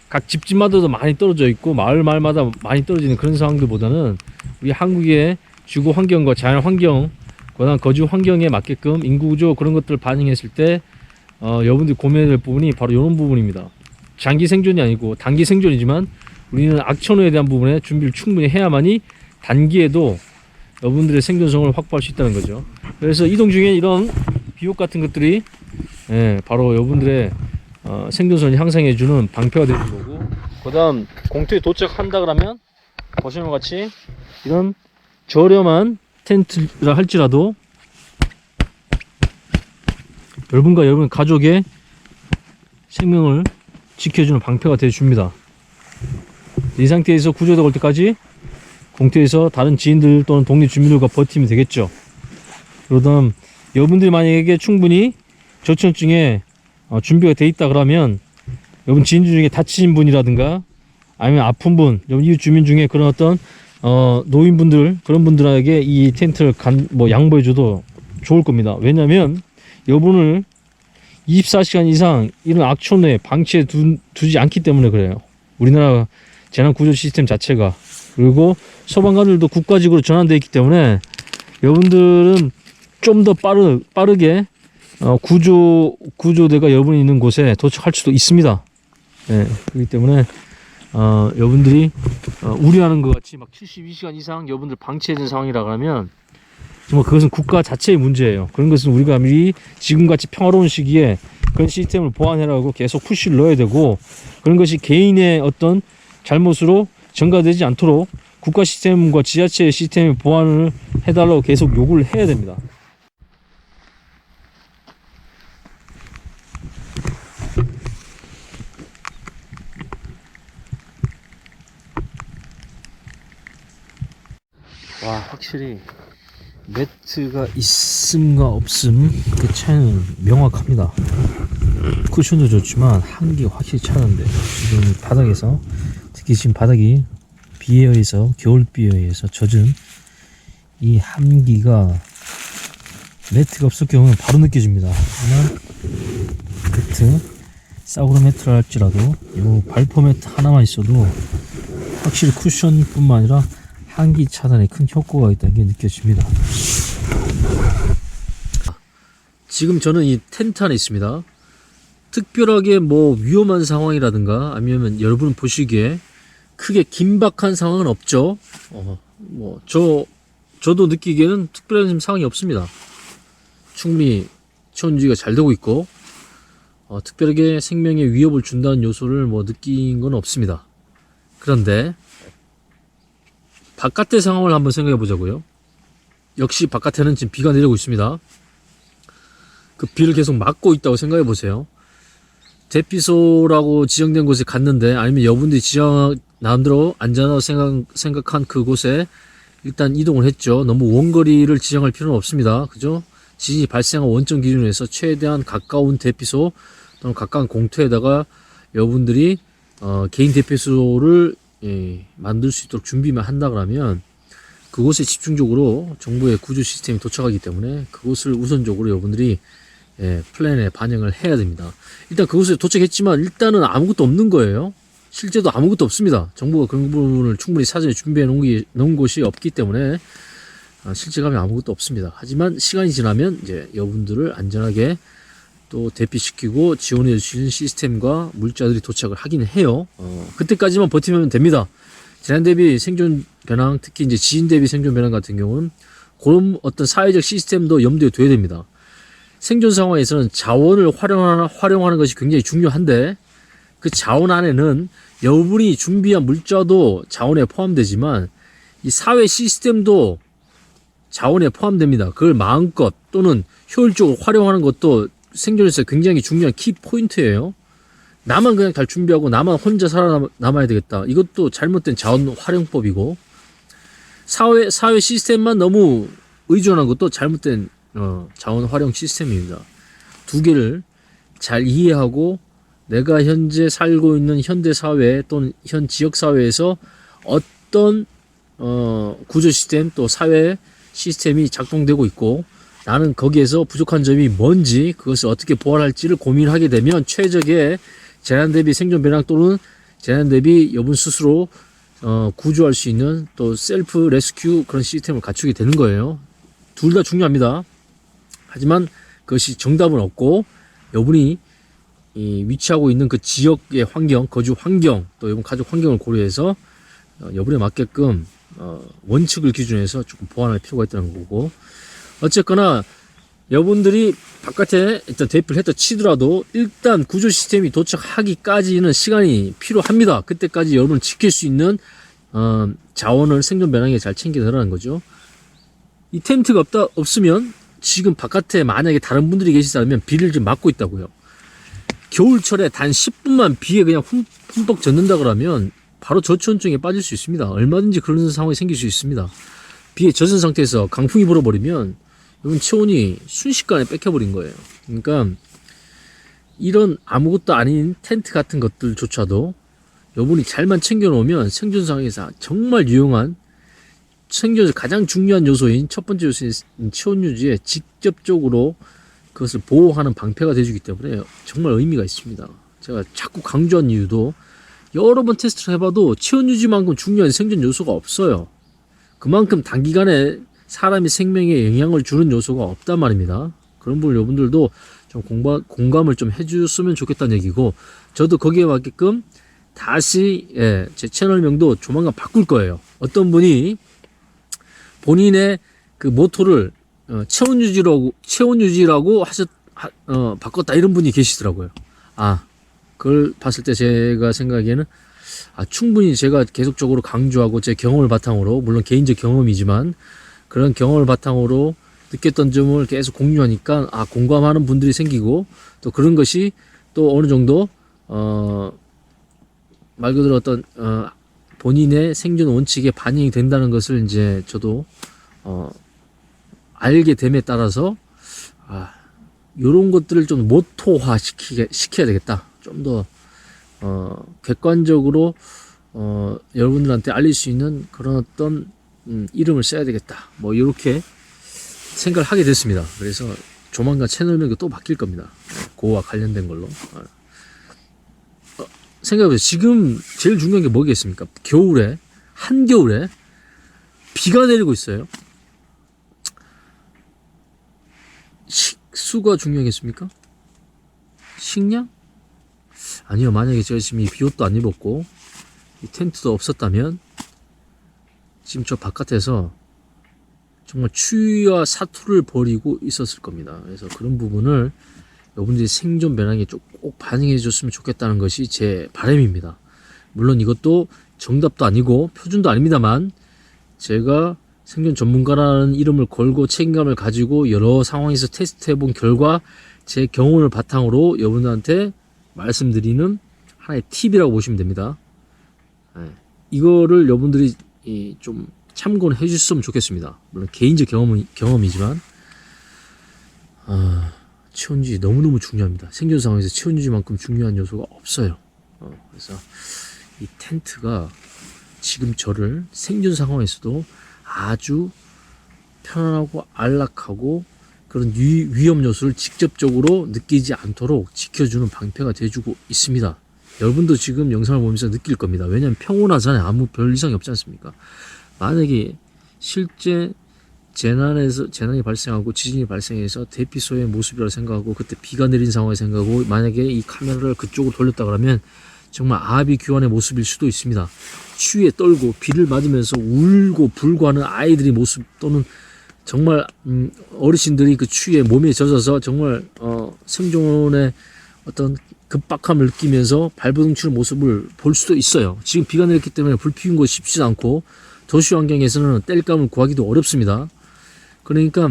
각 집집마다도 많이 떨어져 있고 마을마다 많이 떨어지는 그런 상황들보다는 우리 한국의 주거 환경과 자연 환경, 그다음 거주 환경에 맞게끔 인구 구조 그런 것들을 반영했을 때 여러분들이 고민해야 될 부분이 바로 이런 부분입니다. 장기 생존이 아니고 단기 생존이지만 우리는 악천후에 대한 부분에 준비를 충분히 해야만이 단기에도 여러분들의 생존성을 확보할 수 있다는 거죠. 그래서 이동 중에 이런 비옥 같은 것들이 바로 여러분들의 생존성을 향상해주는 방패가 되는 거고, 그 다음 공터에 도착한다 그러면 보시는 것 같이 이런 저렴한 텐트라 할지라도 여러분과 여러분 가족의 생명을 지켜주는 방패가 되어줍니다. 이 상태에서 구조가 올 때까지 공터에서 다른 지인들 또는 동네 주민들과 버티면 되겠죠. 그러다 여러분들이 만약에 충분히 저체온증에 준비가 돼 있다 그러면 여러분 지인들 중에 다치신 분이라든가 아니면 아픈 분, 여러분 이웃 주민 중에 그런 어떤 노인분들 그런 분들에게 이 텐트를 양보해줘도 좋을 겁니다. 왜냐면 여러분을 24시간 이상 이런 악천후에 방치해 두지 않기 때문에 그래요. 우리나라 재난구조 시스템 자체가. 그리고 소방관들도 국가직으로 전환되어 있기 때문에 여러분들은 좀 더 빠르게 구조대가 여러분이 있는 곳에 도착할 수도 있습니다. 그렇기 때문에 여러분들이 우려하는 것 같이 막 72시간 이상 여러분들 방치해진 상황이라 하면 정말 그것은 국가 자체의 문제예요. 그런 것은 우리가 미리 지금같이 평화로운 시기에 그런 시스템을 보완해라고 계속 푸시를 넣어야 되고, 그런 것이 개인의 어떤 잘못으로 전가되지 않도록 국가 시스템과 지자체 시스템의 보완을 해달라고 계속 요구를 해야 됩니다. 와, 확실히 매트가 있음과 없음 그 차이는 명확합니다. 쿠션도 좋지만 한기가 확실히 차는데 지금 바닥에서, 특히 지금 바닥이 비에 의해서, 겨울비에 의해서 젖은 이 한기가 매트가 없을 경우는 바로 느껴집니다. 하지만 매트, 싸구려 매트라 할지라도 이 발포 매트 하나만 있어도 확실히 쿠션뿐만 아니라 한기 차단에 큰 효과가 있다는 게 느껴집니다. 지금 저는 이 텐트 안에 있습니다. 특별하게 뭐 위험한 상황이라든가 아니면 여러분 보시기에 크게 긴박한 상황은 없죠. 저도 느끼기에는 특별한 상황이 없습니다. 충분히 체온 유지가 잘 되고 있고 특별하게 생명에 위협을 준다는 요소를 느낀 건 없습니다. 그런데 바깥의 상황을 한번 생각해 보자고요. 역시 바깥에는 지금 비가 내리고 있습니다. 그 비를 계속 막고 있다고 생각해 보세요. 대피소라고 지정된 곳에 갔는데, 아니면 여러분들이 나름대로 안전하다고 생각한 그곳에 일단 이동을 했죠. 너무 원거리를 지정할 필요는 없습니다. 그죠? 지진이 발생한 원점 기준으로 해서 최대한 가까운 대피소 또는 가까운 공터에다가 여러분들이 개인 대피소를 만들 수 있도록 준비만 한다 그러면 그곳에 집중적으로 정부의 구조 시스템이 도착하기 때문에 그곳을 우선적으로 여러분들이 플랜에 반영을 해야 됩니다. 일단 그곳에 도착했지만 일단은 아무것도 없는 거예요. 실제도 아무것도 없습니다. 정부가 그런 부분을 충분히 사전에 준비해 놓은 곳이 없기 때문에 실질감이 아무것도 없습니다. 하지만 시간이 지나면 이제 여러분들을 안전하게 또 대피시키고 지원해 주시는 시스템과 물자들이 도착을 하긴 해요. 그때까지만 버티면 됩니다. 재난 대비 생존 변환, 특히 이제 지진 대비 생존 변환 같은 경우는 그런 어떤 사회적 시스템도 염두에 둬야 됩니다. 생존 상황에서는 자원을 활용하는 것이 굉장히 중요한데, 그 자원 안에는 여러분이 준비한 물자도 자원에 포함되지만 이 사회 시스템도 자원에 포함됩니다. 그걸 마음껏 또는 효율적으로 활용하는 것도 생존에서 굉장히 중요한 키 포인트예요. 나만 그냥 잘 준비하고 나만 혼자 살아남아야 되겠다. 이것도 잘못된 자원 활용법이고, 사회 시스템만 너무 의존한 것도 잘못된 자원 활용 시스템입니다. 두 개를 잘 이해하고 내가 현재 살고 있는 현대 사회 또는 현 지역 사회에서 어떤 구조 시스템 또 사회 시스템이 작동되고 있고, 나는 거기에서 부족한 점이 뭔지 그것을 어떻게 보완할지를 고민하게 되면 최적의 재난 대비 생존 배낭 또는 재난 대비 여러분 스스로 구조할 수 있는 또 셀프 레스큐 그런 시스템을 갖추게 되는 거예요. 둘 다 중요합니다. 하지만 그것이 정답은 없고, 여러분이 위치하고 있는 그 지역의 환경, 거주 환경, 또 여러분 가족 환경을 고려해서 여러분에 맞게끔 원칙을 기준해서 조금 보완할 필요가 있다는 거고, 어쨌거나 여러분들이 바깥에 일단 대피를 했다 치더라도 일단 구조 시스템이 도착하기까지는 시간이 필요합니다. 그때까지 여러분을 지킬 수 있는 자원을 생존 배낭에 잘 챙겨 넣으라는 거죠. 이 텐트가 없으면 지금 바깥에 만약에 다른 분들이 계시다면 비를 좀 맞고 있다고요. 겨울철에 단 10분만 비에 그냥 흠뻑 젖는다 그러면 바로 저체온증에 빠질 수 있습니다. 얼마든지 그런 상황이 생길 수 있습니다. 비에 젖은 상태에서 강풍이 불어버리면 여러분 체온이 순식간에 뺏겨버린 거예요. 그러니까 이런 아무것도 아닌 텐트 같은 것들조차도 여러분이 잘만 챙겨놓으면 생존 상황에서 정말 유용한, 생존에서 가장 중요한 요소인 첫 번째 요소인 체온 유지에 직접적으로 그것을 보호하는 방패가 되어주기 때문에 정말 의미가 있습니다. 제가 자꾸 강조한 이유도 여러 번 테스트를 해봐도 체온 유지만큼 중요한 생존 요소가 없어요. 그만큼 단기간에 사람의 생명에 영향을 주는 요소가 없단 말입니다. 그런 부분 여러분들도 좀 공감을 좀 해줬으면 좋겠다는 얘기고, 저도 거기에 맞게끔 다시 제 채널명도 조만간 바꿀 거예요. 어떤 분이 본인의 그 모토를 체온 유지라고 바꿨다 이런 분이 계시더라고요. 그걸 봤을 때 제가 생각에는 충분히 제가 계속적으로 강조하고 제 경험을 바탕으로, 물론 개인적 경험이지만 그런 경험을 바탕으로 느꼈던 점을 계속 공유하니까 공감하는 분들이 생기고, 또 그런 것이 또 어느 정도 말 그대로 어떤 본인의 생존 원칙에 반영이 된다는 것을 이제 저도 알게 됨에 따라서 요런 것들을 좀 모토화 시켜야 되겠다. 좀 더 객관적으로 여러분들한테 알릴 수 있는 그런 어떤 이름을 써야 되겠다. 뭐 이렇게 생각을 하게 됐습니다. 그래서 조만간 채널명도 또 바뀔 겁니다. 그와 관련된 걸로. 생각해보세요. 지금 제일 중요한 게 뭐겠습니까? 겨울에, 한겨울에 비가 내리고 있어요. 식수가 중요하겠습니까? 식량? 아니요. 만약에 제가 지금 이 비옷도 안 입었고 이 텐트도 없었다면 지금 저 바깥에서 정말 추위와 사투를 벌이고 있었을 겁니다. 그래서 그런 부분을 여러분들이 생존 배낭에 꼭 반영해 줬으면 좋겠다는 것이 제 바람입니다. 물론 이것도 정답도 아니고 표준도 아닙니다만, 제가 생존 전문가라는 이름을 걸고 책임감을 가지고 여러 상황에서 테스트 해본 결과 제 경험을 바탕으로 여러분들한테 말씀드리는 하나의 팁이라고 보시면 됩니다. 이거를 여러분들이 좀 참고를 해주셨으면 좋겠습니다. 물론 개인적 경험이지만 체온 유지 너무너무 중요합니다. 생존 상황에서 체온 유지만큼 중요한 요소가 없어요. 그래서 이 텐트가 지금 저를 생존 상황에서도 아주 편안하고 안락하고 그런 위험 요소를 직접적으로 느끼지 않도록 지켜주는 방패가 돼주고 있습니다. 여러분도 지금 영상을 보면서 느낄 겁니다. 왜냐하면 평온하잖아요. 아무 별 이상이 없지 않습니까? 만약에 실제 재난이 발생하고 지진이 발생해서 대피소의 모습이라고 생각하고 그때 비가 내린 상황을 생각하고 만약에 이 카메라를 그쪽으로 돌렸다 그러면 정말 아비규환의 모습일 수도 있습니다. 추위에 떨고 비를 맞으면서 울고 불고 하는 아이들의 모습 또는 정말 어르신들이 그 추위에 몸에 젖어서 정말 생존의 어떤 급박함을 느끼면서 발버둥 치는 모습을 볼 수도 있어요. 지금 비가 내렸기 때문에 불 피운 거 쉽지 않고 도시 환경에서는 땔감을 구하기도 어렵습니다. 그러니까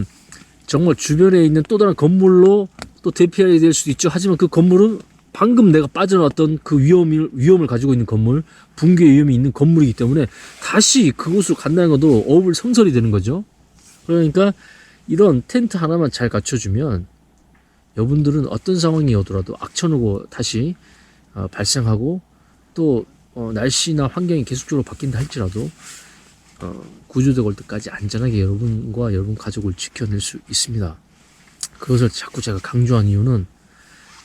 정말 주변에 있는 또 다른 건물로 또 대피해야 될 수도 있죠. 하지만 그 건물은 방금 내가 빠져나왔던 그 위험을 가지고 있는 건물, 붕괴 위험이 있는 건물이기 때문에 다시 그곳으로 간다는 것도 어불성설이 되는 거죠. 그러니까 이런 텐트 하나만 잘 갖춰주면 여러분들은 어떤 상황이 오더라도 악천후고 다시 발생하고 또 날씨나 환경이 계속적으로 바뀐다 할지라도 구조되고 올 때까지 안전하게 여러분과 여러분 가족을 지켜낼 수 있습니다. 그것을 자꾸 제가 강조한 이유는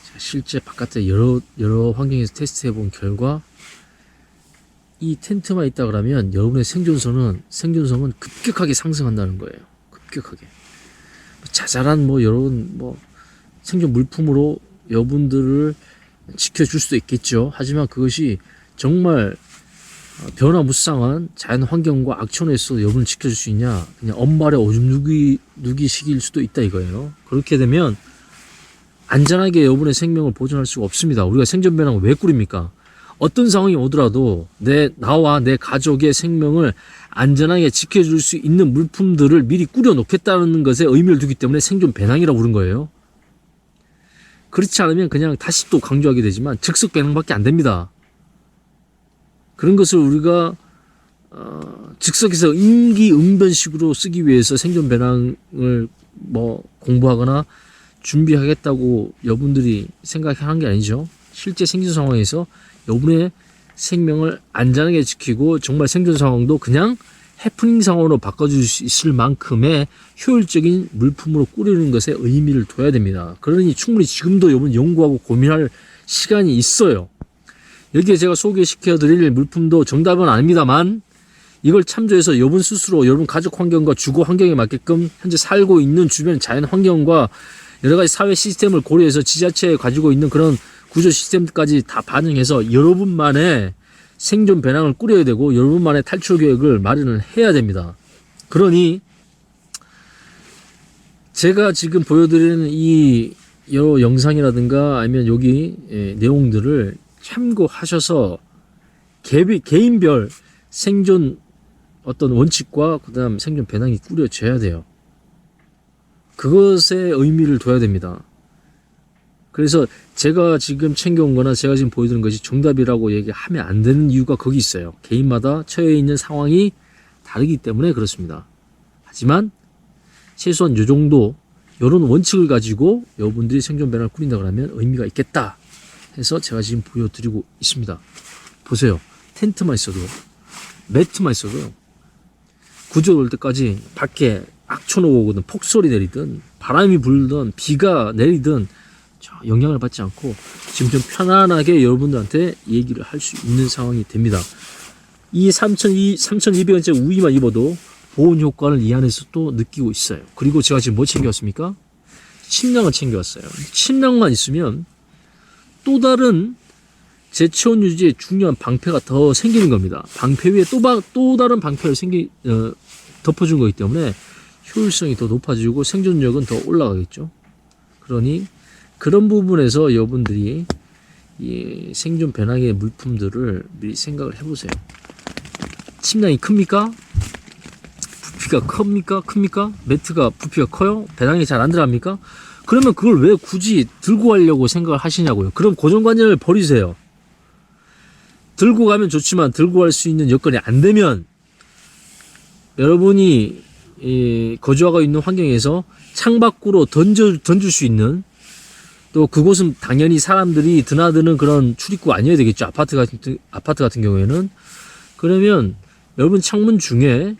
제가 실제 바깥에 여러 환경에서 테스트해 본 결과 이 텐트만 있다 그러면 여러분의 생존성은 급격하게 상승한다는 거예요. 급격하게. 자잘한 여러분 생존 물품으로 여러분들을 지켜줄 수도 있겠죠. 하지만 그것이 정말 변화무쌍한 자연 환경과 악천후에서 여러분을 지켜줄 수 있냐? 그냥 엄발에 오줌 누기식일 수도 있다 이거예요. 그렇게 되면 안전하게 여러분의 생명을 보존할 수가 없습니다. 우리가 생존 배낭을 왜 꾸립니까? 어떤 상황이 오더라도 나와 내 가족의 생명을 안전하게 지켜줄 수 있는 물품들을 미리 꾸려 놓겠다는 것에 의미를 두기 때문에 생존 배낭이라고 부른 거예요. 그렇지 않으면 그냥 다시 또 강조하게 되지만 즉석 배낭밖에 안 됩니다. 그런 것을 우리가 즉석에서 임기응변식으로 쓰기 위해서 생존 배낭을 공부하거나 준비하겠다고 여러분들이 생각하는 게 아니죠. 실제 생존 상황에서 여러분의 생명을 안전하게 지키고 정말 생존 상황도 그냥 해프닝 상황으로 바꿔줄 수 있을 만큼의 효율적인 물품으로 꾸리는 것에 의미를 둬야 됩니다. 그러니 충분히 지금도 여러분 연구하고 고민할 시간이 있어요. 여기에 제가 소개시켜드릴 물품도 정답은 아닙니다만 이걸 참조해서 여러분 스스로 여러분 가족 환경과 주거 환경에 맞게끔 현재 살고 있는 주변 자연 환경과 여러 가지 사회 시스템을 고려해서 지자체에 가지고 있는 그런 구조 시스템까지 다 반영해서 여러분만의 생존 배낭을 꾸려야 되고 여러분만의 탈출 계획을 마련을 해야 됩니다. 그러니 제가 지금 보여드리는 이 여러 영상이라든가 아니면 여기 내용들을 참고하셔서 개인별 생존 어떤 원칙과 그다음 생존 배낭이 꾸려져야 돼요. 그것에 의미를 둬야 됩니다. 그래서 제가 지금 챙겨온 거나 제가 지금 보여드리는 것이 정답이라고 얘기하면 안 되는 이유가 거기 있어요. 개인마다 처해 있는 상황이 다르기 때문에 그렇습니다. 하지만 최소한 요 정도 이런 원칙을 가지고 여러분들이 생존 배낭을 꾸린다 그러면 의미가 있겠다 해서 제가 지금 보여드리고 있습니다. 보세요. 텐트만 있어도 매트만 있어도 구조 올 때까지 밖에 악천후가 오거든 폭설이 내리든 바람이 불든 비가 내리든 영향을 받지 않고 지금 좀 편안하게 여러분들한테 얘기를 할 수 있는 상황이 됩니다. 이 3,200원짜리 우위만 입어도 보온 효과를 이 안에서 또 느끼고 있어요. 그리고 제가 지금 뭐 챙겨왔습니까? 침낭을 챙겨왔어요. 침낭만 있으면 또 다른 제 체온 유지에 중요한 방패가 더 생기는 겁니다. 방패 위에 또 다른 방패를 덮어준 거기 때문에 효율성이 더 높아지고 생존력은 더 올라가겠죠. 그러니 그런 부분에서 여러분들이 이 생존 배낭의 물품들을 미리 생각을 해보세요. 침낭이 큽니까? 부피가 큽니까? 매트가 부피가 커요? 배낭이 잘 안 들어갑니까? 그러면 그걸 왜 굳이 들고 가려고 생각을 하시냐고요. 그럼 고정관념을 버리세요. 들고 가면 좋지만 들고 갈 수 있는 여건이 안 되면 여러분이 거주하고 있는 환경에서 창밖으로 던질 수 있는 또 그곳은 당연히 사람들이 드나드는 그런 출입구 아니어야 되겠죠. 아파트 같은 경우에는. 그러면 여러분 창문 중에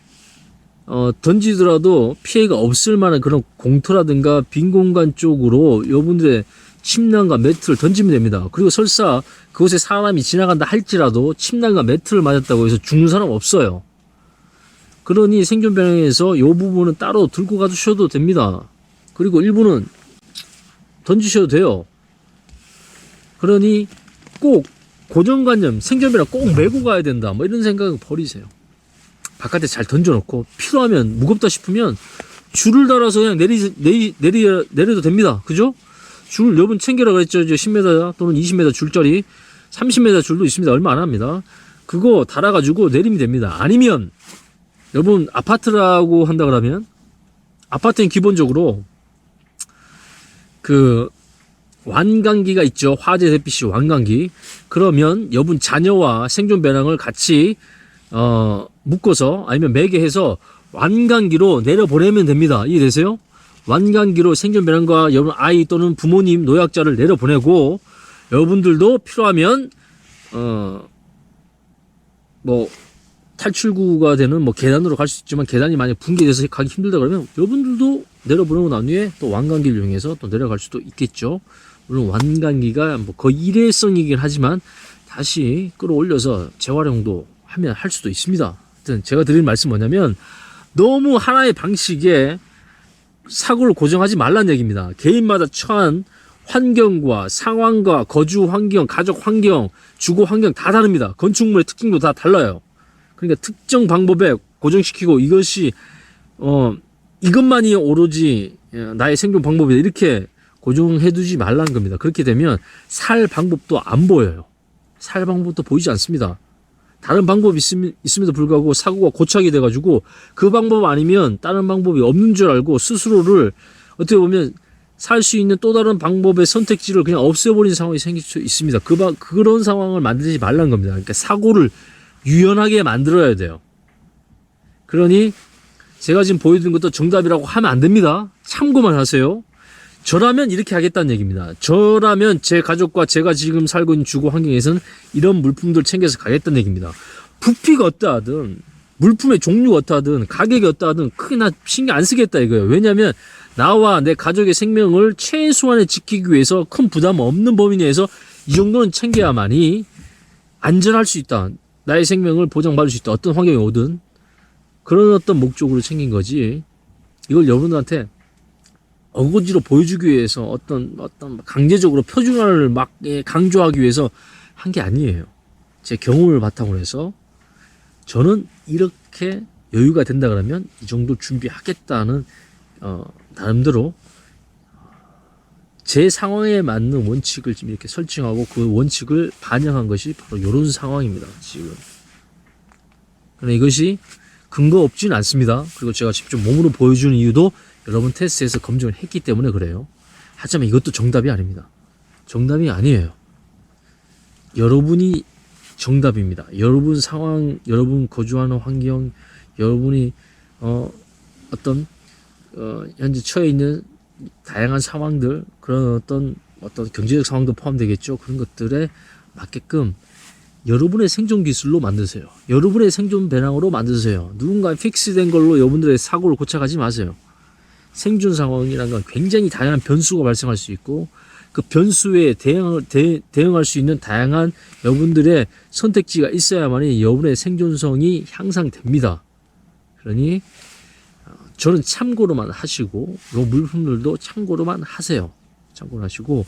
던지더라도 피해가 없을 만한 그런 공터라든가 빈 공간 쪽으로 여러분들의 침낭과 매트를 던지면 됩니다. 그리고 설사 그곳에 사람이 지나간다 할지라도 침낭과 매트를 맞았다고 해서 죽는 사람 없어요. 그러니 생존 배낭에서 이 부분은 따로 들고 가주셔도 됩니다. 그리고 일부는 던지셔도 돼요. 그러니 꼭 고정관념, 생존 배낭 꼭 메고 가야 된다, 뭐 이런 생각은 버리세요. 바깥에 잘 던져놓고 필요하면 무겁다 싶으면 줄을 달아서 그냥 내려도 됩니다. 그죠? 줄 여러분 챙겨라 그랬죠. 10m 또는 20m 줄짜리 30m 줄도 있습니다. 얼마 안 합니다. 그거 달아가지고 내리면 됩니다. 아니면 여러분 아파트라고 한다 그러면 아파트는 기본적으로 그 완강기가 있죠. 화재 대피 시 완강기. 그러면 여러분 자녀와 생존 배낭을 같이 묶어서 아니면 매개해서 완강기로 내려보내면 됩니다. 이해되세요? 완강기로 생존 배낭과 여러분 아이 또는 부모님 노약자를 내려보내고 여러분들도 필요하면 뭐 탈출구가 되는 뭐 계단으로 갈 수 있지만 계단이 만약 붕괴돼서 가기 힘들다 그러면 여러분들도 내려보내고 난 후에 또 완강기를 이용해서 또 내려갈 수도 있겠죠. 물론 완강기가 뭐 거의 일회성이긴 하지만 다시 끌어올려서 재활용도 하면 할 수도 있습니다. 하여튼 제가 드릴 말씀 뭐냐면 너무 하나의 방식에 사고를 고정하지 말라는 얘기입니다. 개인마다 처한 환경과 상황과 거주 환경, 가족 환경, 주거 환경 다 다릅니다. 건축물의 특징도 다 달라요. 그러니까 특정 방법에 고정시키고 이것이 이것만이 오로지 나의 생존 방법이다 이렇게 고정해두지 말라는 겁니다. 그렇게 되면 살 방법도 안 보여요. 살 방법도 보이지 않습니다. 다른 방법이 있음에도 불구하고 사고가 고착이 돼가지고 그 방법 아니면 다른 방법이 없는 줄 알고 스스로를 어떻게 보면 살 수 있는 또 다른 방법의 선택지를 그냥 없애버린 상황이 생길 수 있습니다. 그런 상황을 만들지 말라는 겁니다. 그러니까 사고를 유연하게 만들어야 돼요. 그러니 제가 지금 보여드린 것도 정답이라고 하면 안 됩니다. 참고만 하세요. 저라면 이렇게 하겠다는 얘기입니다. 저라면 제 가족과 제가 지금 살고 있는 주거 환경에서는 이런 물품들 챙겨서 가겠다는 얘기입니다. 부피가 어떠하든 물품의 종류가 어떠하든 가격이 어떠하든 크게 나 신경 안 쓰겠다 이거예요. 왜냐하면 나와 내 가족의 생명을 최소한에 지키기 위해서 큰 부담 없는 범위 내에서 이 정도는 챙겨야만이 안전할 수 있다. 나의 생명을 보장받을 수 있다. 어떤 환경이 오든 그런 어떤 목적으로 챙긴 거지. 이걸 여러분들한테 어거지로 보여주기 위해서 어떤 강제적으로 표준화를 막 강조하기 위해서 한 게 아니에요. 제 경험을 바탕으로 해서 저는 이렇게 여유가 된다 그러면 이 정도 준비하겠다는 나름대로 제 상황에 맞는 원칙을 지금 이렇게 설정하고 그 원칙을 반영한 것이 바로 이런 상황입니다. 지금. 그러나 이것이 근거 없지는 않습니다. 그리고 제가 직접 몸으로 보여주는 이유도 여러분 테스트에서 검증을 했기 때문에 그래요. 하지만 이것도 정답이 아닙니다. 정답이 아니에요. 여러분이 정답입니다. 여러분 상황, 여러분 거주하는 환경, 여러분이 어떤 현재 처해 있는 다양한 상황들, 그런 어떤 경제적 상황도 포함되겠죠. 그런 것들에 맞게끔 여러분의 생존 기술로 만드세요. 여러분의 생존 배낭으로 만드세요. 누군가 픽스된 걸로 여러분들의 사고를 고착하지 마세요. 생존 상황이라는 건 굉장히 다양한 변수가 발생할 수 있고 그 변수에 대응할 수 있는 다양한 여러분들의 선택지가 있어야만이 여러분의 생존성이 향상됩니다. 그러니 저는 참고로만 하시고 이 물품들도 참고로만 하세요. 참고로 하시고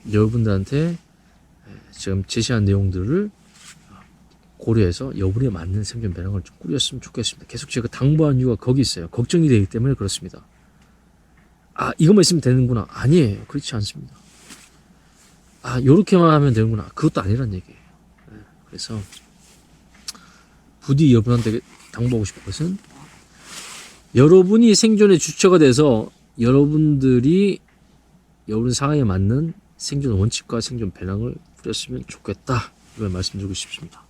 여러분들한테 지금 제시한 내용들을 고려해서 여러분에 맞는 생존 배낭을 좀 꾸렸으면 좋겠습니다. 계속 제가 당부하는 이유가 거기 있어요. 걱정이 되기 때문에 그렇습니다. 아, 이것만 있으면 되는구나. 아니에요. 그렇지 않습니다. 아, 요렇게만 하면 되는구나. 그것도 아니란 얘기예요. 그래서 부디 여러분한테 당부하고 싶은 것은 여러분이 생존의 주체가 돼서 여러분들이 여러분 상황에 맞는 생존 원칙과 생존 배낭을 꾸렸으면 좋겠다. 이걸 말씀드리고 싶습니다.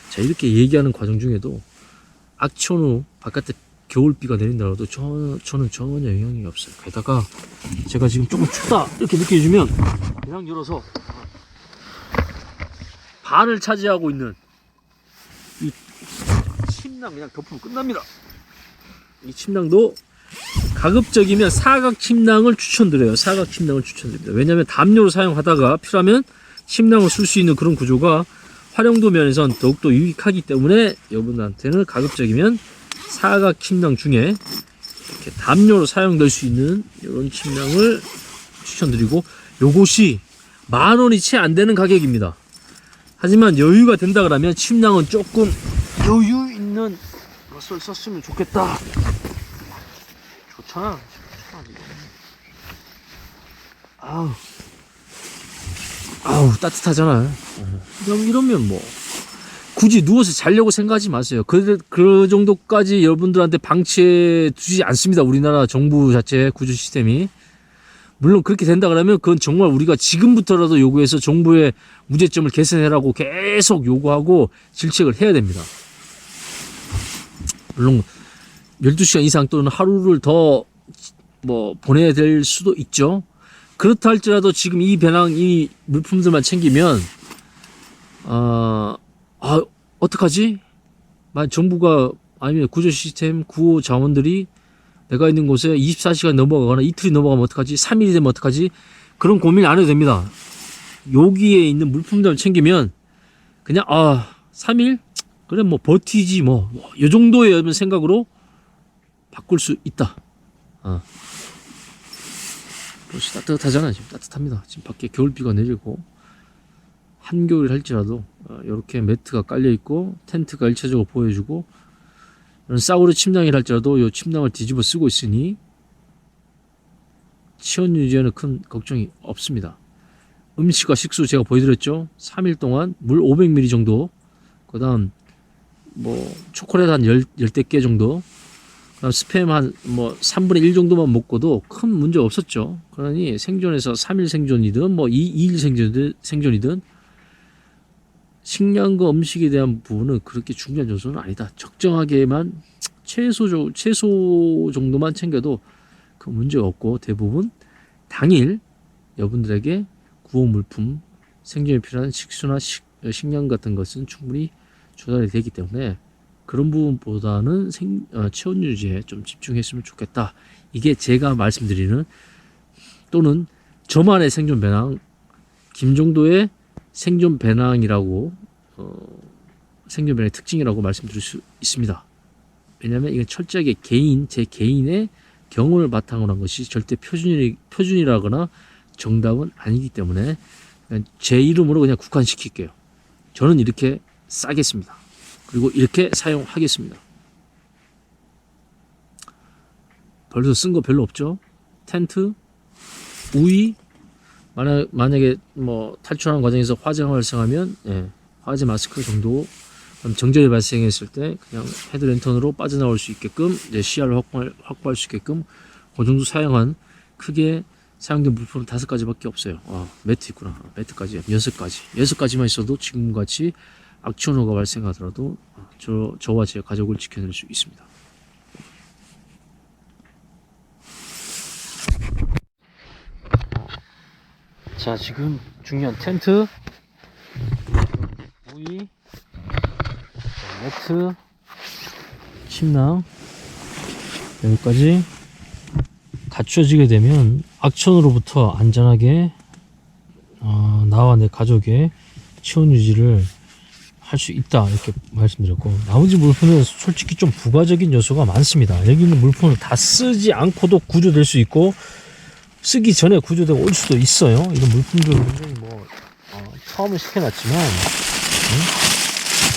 자, 이렇게 얘기하는 과정 중에도 악천 후 바깥에 겨울비가 내린다고 해도 저는 전혀 영향이 없어요. 게다가 제가 지금 조금 춥다 이렇게 느껴지면 배낭 열어서 반을 차지하고 있는 이 침낭 그냥 덮으면 끝납니다. 이 침낭도 가급적이면 사각 침낭을 추천드려요. 사각 침낭을 추천드립니다. 왜냐하면 담요를 사용하다가 필요하면 침낭을 쓸 수 있는 그런 구조가 활용도 면에선 더욱더 유익하기 때문에 여러분들한테는 가급적이면 사각 침낭 중에 이렇게 담요로 사용될 수 있는 이런 침낭을 추천드리고, 요것이 10,000원이 채 안 되는 가격입니다. 하지만 여유가 된다 그러면 침낭은 조금 여유 있는 것을 썼으면 좋겠다. 좋잖아. 아우 따뜻하잖아. 그럼 이러면 뭐 굳이 누워서 자려고 생각하지 마세요. 그 정도까지 여러분들한테 방치해 두지 않습니다. 우리나라 정부 자체 구조 시스템이. 물론 그렇게 된다 그러면 그건 정말 우리가 지금부터라도 요구해서 정부의 문제점을 개선해라고 계속 요구하고 질책을 해야 됩니다. 물론 12시간 이상 또는 하루를 더 뭐 보내야 될 수도 있죠. 그렇다 할지라도 지금 이 배낭, 이 물품들만 챙기면 어떡하지? 만약 정부가 아니면 구조 시스템, 구호 자원들이 내가 있는 곳에 24시간 넘어가거나 이틀이 넘어가면 어떡하지? 3일이 되면 어떡하지? 그런 고민 안 해도 됩니다. 여기에 있는 물품들만 챙기면 그냥 3일? 그래 뭐 버티지 뭐 요 정도의 생각으로 바꿀 수 있다. 벌써 따뜻하잖아요. 지금 따뜻합니다. 지금 밖에 겨울비가 내리고 한겨울 할지라도 이렇게 매트가 깔려 있고 텐트가 일차적으로 보여주고, 이런 싸구려 침낭이라 할지라도 이 침낭을 뒤집어 쓰고 있으니 체온 유지에는 큰 걱정이 없습니다. 음식과 식수 제가 보여드렸죠. 3일 동안 물 500ml 정도, 그 다음 뭐 초콜릿 한 10개 정도, 그다음 스팸 한 뭐 3분의 1 정도만 먹고도 큰 문제 없었죠. 그러니 생존에서 3일 생존이든 뭐 2일 생존이든 식량과 음식에 대한 부분은 그렇게 중요한 요소는 아니다. 적정하게만 최소 정도만 챙겨도 그 문제가 없고, 대부분 당일 여러분들에게 구호 물품, 생존에 필요한 식수나 식량 같은 것은 충분히 조달이 되기 때문에 그런 부분보다는 체온 유지에 좀 집중했으면 좋겠다. 이게 제가 말씀드리는, 또는 저만의 생존 배낭, 김정도의 생존 배낭이라고 생존 배낭의 특징이라고 말씀드릴 수 있습니다. 왜냐하면 이건 철저하게 제 개인의 경험을 바탕으로 한 것이 절대 표준이라거나 정답은 아니기 때문에 제 이름으로 그냥 국한시킬게요. 저는 이렇게 싸겠습니다. 그리고 이렇게 사용하겠습니다. 벌써 쓴 거 별로 없죠. 텐트, 우위, 만약에 뭐 탈출하는 과정에서 화재가 발생하면 화재 마스크 정도, 그럼 정전이 발생했을 때 그냥 헤드랜턴으로 빠져나올 수 있게끔, 시야를 확보할 수 있게끔 그 정도 사용한, 크게 사용된 물품은 5가지밖에 없어요. 매트 있구나. 매트까지 6가지만 있어도 지금같이 악천후가 발생하더라도 저와 제 가족을 지켜낼 수 있습니다. 자, 지금 중요한 텐트, 우위, 매트, 침낭, 여기까지 갖춰지게 되면 악천후로부터 안전하게 나와 내 가족의 체온 유지를 할 수 있다, 이렇게 말씀드렸고, 나머지 물품은 솔직히 좀 부가적인 요소가 많습니다. 여기 있는 물품을 다 쓰지 않고도 구조될 수 있고, 쓰기 전에 구조되고 올 수도 있어요. 이런 물품들은 굉장히 처음에 시켜놨지만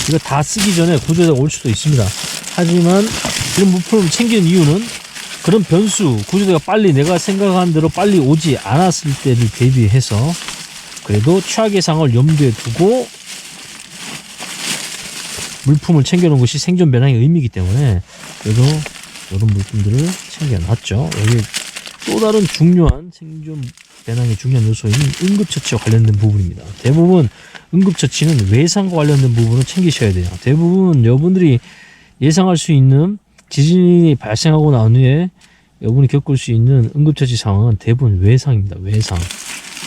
이거 다 쓰기 전에 구조되고 올 수도 있습니다. 하지만 이런 물품을 챙기는 이유는 그런 변수, 구조대가 빨리 내가 생각한 대로 빨리 오지 않았을 때를 대비해서 그래도 최악의 상황을 염두에 두고 물품을 챙겨놓은 것이 생존 배낭의 의미이기 때문에 그래도 이런 물품들을 챙겨놨죠. 여기 또 다른 중요한 생존 배낭의 중요한 요소인 응급처치와 관련된 부분입니다. 대부분 응급처치는 외상과 관련된 부분을 챙기셔야 돼요. 대부분 여러분들이 예상할 수 있는 지진이 발생하고 난 후에 여러분이 겪을 수 있는 응급처치 상황은 대부분 외상입니다. 외상.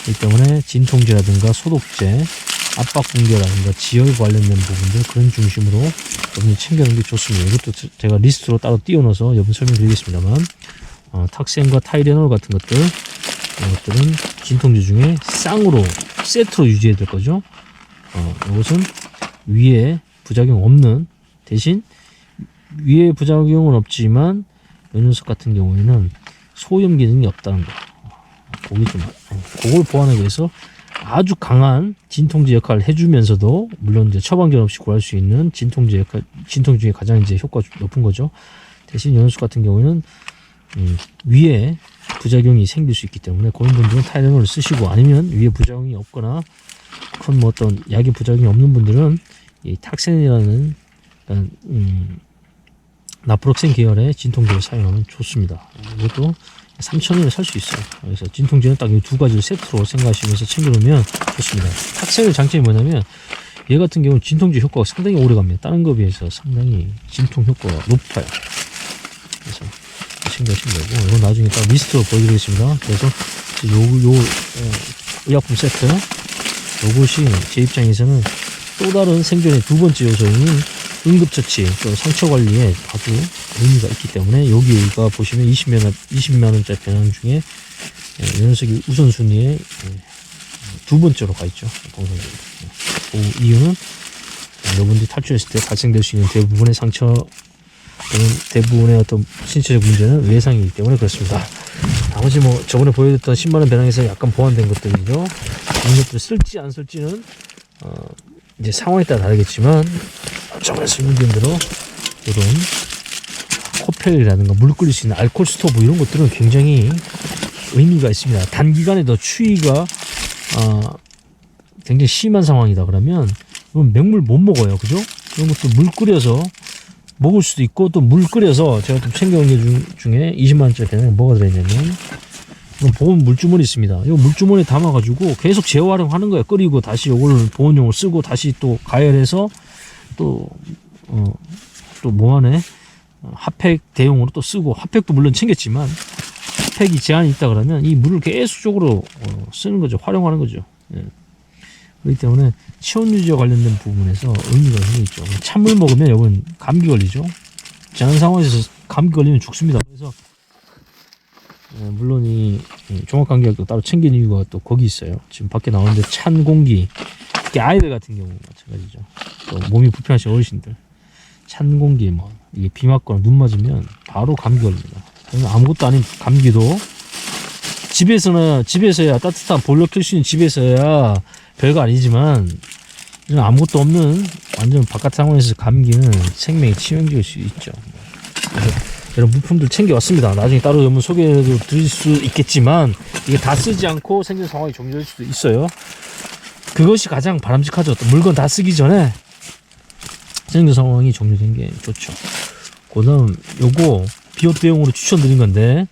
그렇기 때문에 진통제라든가 소독제, 압박붕괴라든가 지혈과 관련된 부분들, 그런 중심으로 여러분이 챙겨놓는 게 좋습니다. 이것도 제가 리스트로 따로 띄워넣어서 여러분 설명드리겠습니다만, 탁센과 타이레놀 같은 것들, 이것들은 진통제 중에 쌍으로 세트로 유지해야 될 거죠. 이것은 위에 부작용 없는, 대신 위에 부작용은 없지만 요 녀석 같은 경우에는 소염 기능이 없다는 거. 그걸 보완하기 위해서 아주 강한 진통제 역할을 해주면서도, 물론 이제 처방전 없이 구할 수 있는 진통제 역할, 진통 중에 가장 이제 효과가 높은 거죠. 대신 요 녀석 같은 경우는 위에 부작용이 생길 수 있기 때문에 그런 분들은 타이레놀을 쓰시고, 아니면 위에 부작용이 없거나 큰 뭐 어떤 약의 부작용이 없는 분들은 이 탁센이라는 나프록센 계열의 진통제를 사용하면 좋습니다. 이것도 3,000원에 살 수 있어요. 그래서 진통제는 딱 이 두 가지를 세트로 생각하시면서 챙겨놓으면 좋습니다. 탁센의 장점이 뭐냐면 얘 같은 경우는 진통제 효과가 상당히 오래 갑니다. 다른 거에 비해서 상당히 진통 효과가 높아요. 그래서 챙겨주시면 되고, 이건 나중에 딱 리스트로 보여드리겠습니다. 그래서 요 의약품 세트, 요것이 제 입장에서는 또 다른 생존의 두 번째 요소인 응급처치, 또 상처 관리에 아주 의미가 있기 때문에, 여기가 보시면 20만원짜리 배낭 중에 이 녀석이 우선순위에 두 번째로 가 있죠. 동성적으로. 그 이유는 여러분들이 탈출했을 때 발생될 수 있는 대부분의 상처 또는 대부분의 어떤 신체적 문제는 외상이기 때문에 그렇습니다. 나머지 뭐 저번에 보여줬던 10만원 배낭에서 약간 보완된 것들이죠. 이런 것들을 쓸지 안 쓸지는 이제 상황에 따라 다르겠지만, 저번에 설명드린 대로 이런 코펠이라든가 물 끓일 수 있는 알코올 스토브, 이런 것들은 굉장히 의미가 있습니다. 단기간에 추위가 굉장히 심한 상황이다 그러면 이건 맹물 못 먹어요. 그죠? 이런 것도 물 끓여서 먹을 수도 있고, 또 물 끓여서 제가 좀 챙겨온 게 중에 20만원짜리 배낭에 뭐가 들어있냐면, 이건 보온 물주머니 있습니다. 이 물주머니에 담아가지고 계속 재활용하는 거예요. 끓이고 다시 이걸 보온용으로 쓰고, 다시 또 가열해서 또 뭐 안에 핫팩 대용으로 또 쓰고, 핫팩도 물론 챙겼지만 핫팩이 제한이 있다 그러면 이 물을 계속적으로 쓰는 거죠. 활용하는 거죠. 예. 그렇기 때문에 체온 유지와 관련된 부분에서 의미가 굉장히 있죠. 찬물 먹으면 여러분 감기 걸리죠. 제한 상황에서 감기 걸리면 죽습니다. 그래서 물론 이 종합감기약도 따로 챙기는 이유가 또 거기 있어요. 지금 밖에 나오는데 찬 공기, 특히 아이들 같은 경우 마찬가지죠. 또 몸이 불편하신 어르신들, 찬 공기에 뭐 이게 비 맞거나 눈 맞으면 바로 감기 걸립니다. 아무것도 아닌 감기도 집에서야 따뜻한 보일러 켤 수 있는 집에서야 별거 아니지만, 이런 아무것도 없는 완전 바깥 상황에서 감기는 생명에 치명적일 수 있죠. 그래서 이런 물품들 챙겨왔습니다. 나중에 따로 여러분 소개해도 드릴 수 있겠지만, 이게 다 쓰지 않고 생긴 상황이 종료될 수도 있어요. 그것이 가장 바람직하죠. 또 물건 다 쓰기 전에 생긴 상황이 종료된 게 좋죠. 그 다음 요거 비옷 대용으로 추천드린 건데,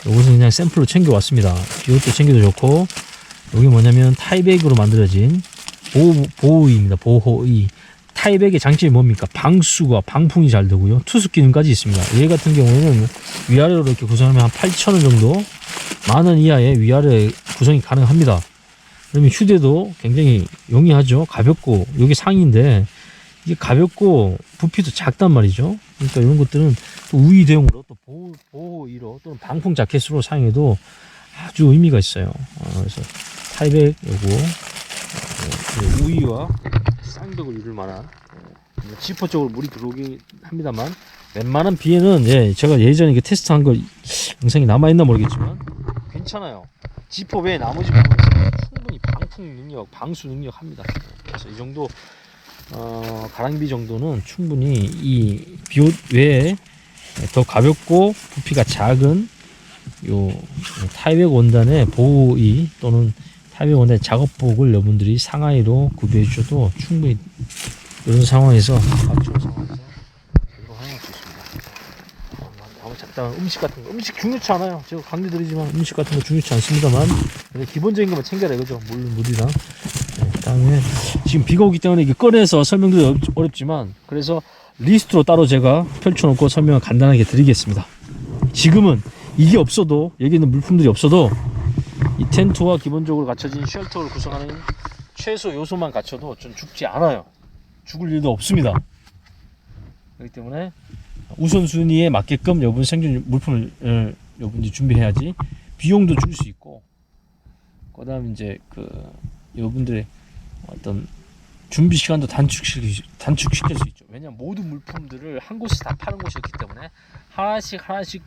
요것은 그냥 샘플로 챙겨왔습니다. 비옷도 챙겨도 좋고, 여기 뭐냐면 타이백으로 만들어진 보호의입니다. 보호의. 타이백의 장점이 뭡니까? 방수가, 방풍이 잘 되고요. 투숙 기능까지 있습니다. 얘 같은 경우에는 위아래로 이렇게 구성하면 한 8,000원 정도, 만원 이하의 위아래 구성이 가능합니다. 그러면 휴대도 굉장히 용이하죠. 가볍고, 여기 상의인데 이게 가볍고 부피도 작단 말이죠. 그러니까 이런 것들은 또 우의 대용으로, 또 보호의로, 또는 방풍 자켓으로 사용해도 아주 의미가 있어요. 그래서 타이백 요거 우의와 쌍벽을 이룰 만한, 지퍼 쪽으로 물이 들어오긴 합니다만, 웬만한 비에는 제가 예전에 이게 테스트한 거 영상이 남아있나 모르겠지만 괜찮아요. 지퍼 외에 나머지 부분에서 충분히 방풍 능력, 방수 능력 합니다. 그래서 이 정도 가랑비 정도는 충분히 이 비옷 외에 더 가볍고 부피가 작은 요 타이백 원단의 보호의 또는 타이백 원단의 작업복을 여러분들이 상하이로 구비해 주셔도 충분히 이런 상황에서, 맞춤 상황에서 제대로 활용할 수 있습니다. 아무 잡다한 음식 같은 거, 음식 중요치 않아요. 제가 강조드리지만 음식 같은 거 중요치 않습니다만, 기본적인 것만 챙겨라 이거죠. 물이랑. 그다음에 지금 비가 오기 때문에 이게 꺼내서 설명도 어렵지만, 그래서 리스트로 따로 제가 펼쳐놓고 설명을 간단하게 드리겠습니다. 지금은 이게 없어도, 여기 있는 물품들이 없어도 이 텐트와 기본적으로 갖춰진 쉘터를 구성하는 최소 요소만 갖춰도 전 죽지 않아요. 죽을 일도 없습니다. 그렇기 때문에 우선순위에 맞게끔 여러분 생존 물품을 여러분들이 준비해야지 비용도 줄 수 있고, 그 다음에 이제 여러분들의 어떤 준비 시간도 단축시킬 수 있죠. 왜냐면 모든 물품들을 한 곳에 다 파는 곳이었기 때문에 하나씩